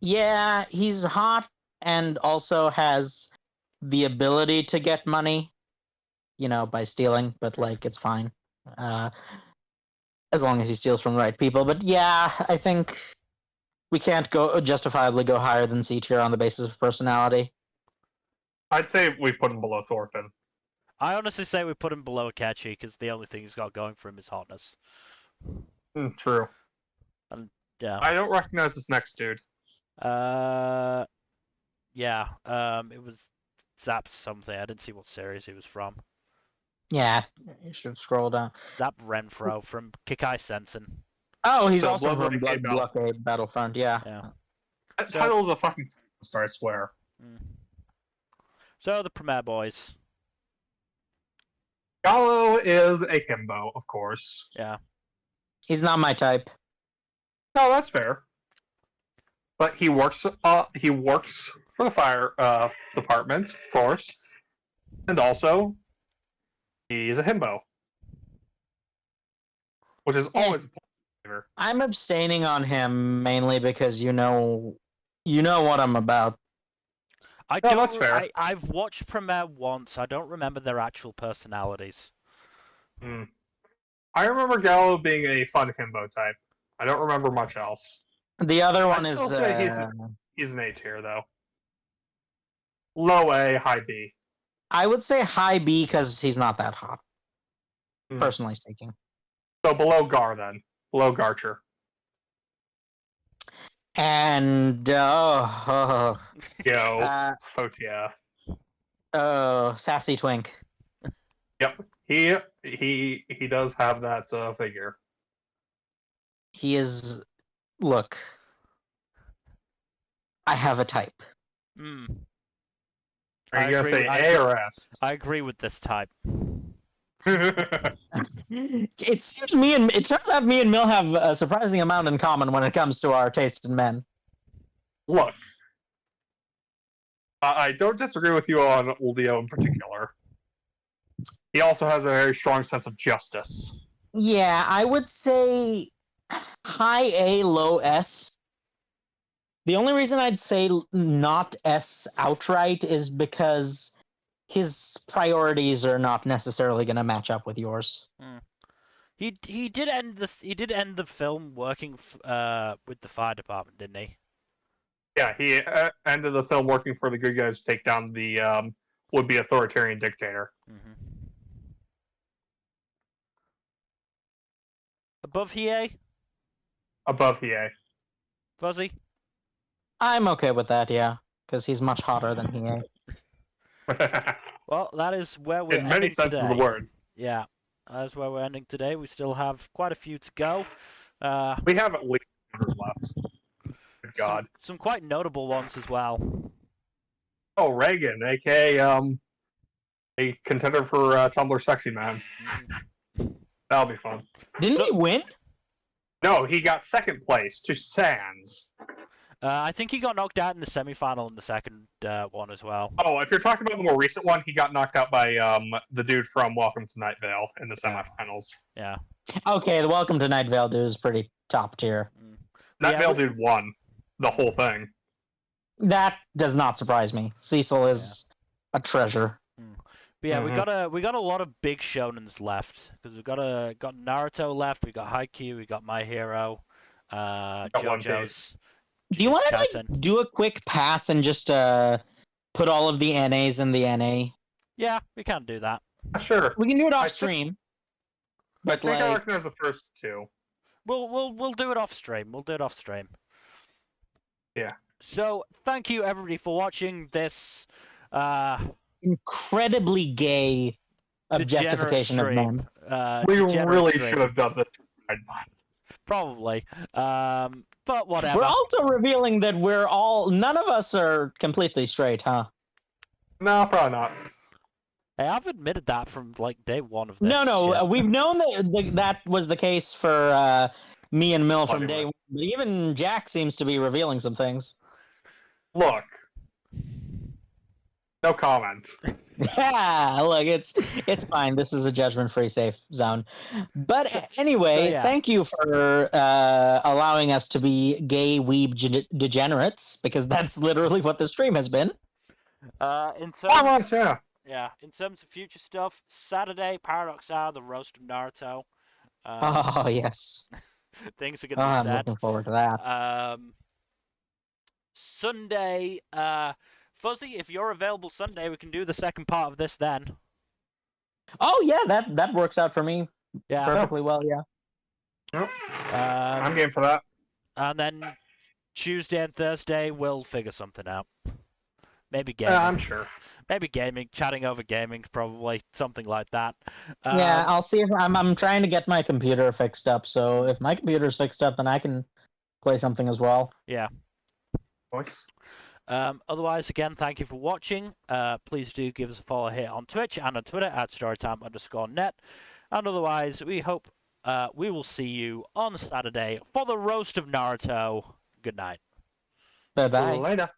D: yeah, he's hot and also has the ability to get money, by stealing. But like, it's fine, as long as he steals from the right people. But yeah, I think we can't justifiably go higher than C tier on the basis of personality.
B: I'd say we put him below Thorfinn.
A: I honestly say we put him below Akechi because the only thing he's got going for him is hotness.
B: True.
A: Yeah.
B: I don't recognize this next dude.
A: Yeah. It was Zap something. I didn't see what series he was from.
D: Yeah, you should scroll down.
A: Zap Renfro from Kikai Sensen.
D: Oh, he's
B: So
D: also from
B: Bloodborne
D: Blockade Battlefront. Yeah.
A: Yeah.
B: That
A: So-
B: title is a fucking star, I swear.
A: So the Premier Boys.
B: Gallo is a himbo, of course.
A: Yeah.
D: He's not my type.
B: No, that's fair. But he works for the fire department, of course. And also, he's a himbo. Which is always a flavor.
D: I'm abstaining on him mainly because you know what I'm about.
A: I
B: No,
A: don't.
B: that's fair.
A: I've watched Premier once. I don't remember their actual personalities.
B: I remember Gallo being a fun himbo type. I don't remember much else.
D: The other one
B: I'd
D: is
B: still say he's an A tier, though. Low A, high B.
D: I would say high B because he's not that hot, personally speaking.
B: So below Gar, then. Below Garcher.
D: And
B: Yo,
D: uh,
B: Fotia.
D: Sassy Twink.
B: Yep. He does have that figure.
D: He is. Look, I have a type.
B: Are you gonna say A or S?
A: I agree with this type.
D: It seems it turns out me and Mill have a surprising amount in common when it comes to our taste in men.
B: Look, I don't disagree with you on Leo in particular. He also has a very strong sense of justice.
D: Yeah, I would say high A, low S. The only reason I'd say not S outright is because his priorities are not necessarily going to match up with yours.
A: He did end the film working with the fire department, didn't he?
B: Yeah, he ended the film working for the good guys to take down the would-be authoritarian dictator.
A: Mm-hmm. Above Hiei?
B: Above Hiei.
A: Fuzzy?
D: I'm okay with that, yeah, because he's much hotter than he is.
A: Well, that is where we're
B: In
A: ending
B: many senses
A: today.
B: of the word.
A: Yeah, that's where we're ending today. We still have quite a few to go.
B: We have at least 100 left. Good God.
A: Some quite notable ones as well.
B: Oh, Reagan, aka a contender for Tumblr Sexy Man. That'll be fun.
D: Didn't he win?
B: No, he got second place to Sans.
A: I think he got knocked out in the semi-final in the second one as well.
B: Oh, if you're talking about the more recent one, he got knocked out by the dude from Welcome to Night Vale in the semifinals.
A: Yeah.
D: Okay, the Welcome to Night Vale dude is pretty top tier.
B: Night Vale dude won the whole thing.
D: That does not surprise me. Cecil is a treasure.
A: But yeah, we got a lot of big shonens left because we've got Naruto left, we got Haikyuu, we got My Hero, JoJo's.
D: Do you want to do a quick pass and just put all of the NAs in the NA?
A: Yeah, we can do that.
B: Sure.
D: We can do it off stream.
B: But I think I recognize the first two.
A: We'll do it off stream. We'll do it off stream.
B: Yeah.
A: So thank you everybody for watching this
D: incredibly gay objectification of men.
B: We really should have done this.
A: Probably. But whatever.
D: We're also revealing that none of us are completely straight, huh?
B: No, probably not.
A: Hey, I've admitted that from like day one of this.
D: No, we've known that was the case for me and Mill from day one. But even Jack seems to be revealing some things.
B: Look. No comment.
D: Yeah, look, it's fine. This is a judgment-free safe zone. But anyway, thank you for allowing us to be gay weeb degenerates, because that's literally what the stream has been.
A: In terms of future stuff, Saturday, Paradox Hour, the roast of Naruto.
D: Oh yes.
A: Things are gonna be set.
D: I'm looking forward to that.
A: Sunday, Fuzzy, if you're available Sunday, we can do the second part of this then.
D: Oh yeah, that works out for me perfectly well, yeah.
B: Yep. I'm game for that.
A: And then Tuesday and Thursday, we'll figure something out. Maybe gaming.
B: I'm sure.
A: Maybe gaming, chatting over gaming, probably something like that.
D: Yeah, I'll see if I'm trying to get my computer fixed up. So if my computer's fixed up, then I can play something as well.
A: Yeah.
B: Nice.
A: Otherwise, again, thank you for watching. Please do give us a follow here on Twitch and on Twitter at storytime_net. And otherwise, we hope we will see you on Saturday for the roast of Naruto. Good night.
D: Bye-bye.
B: Later.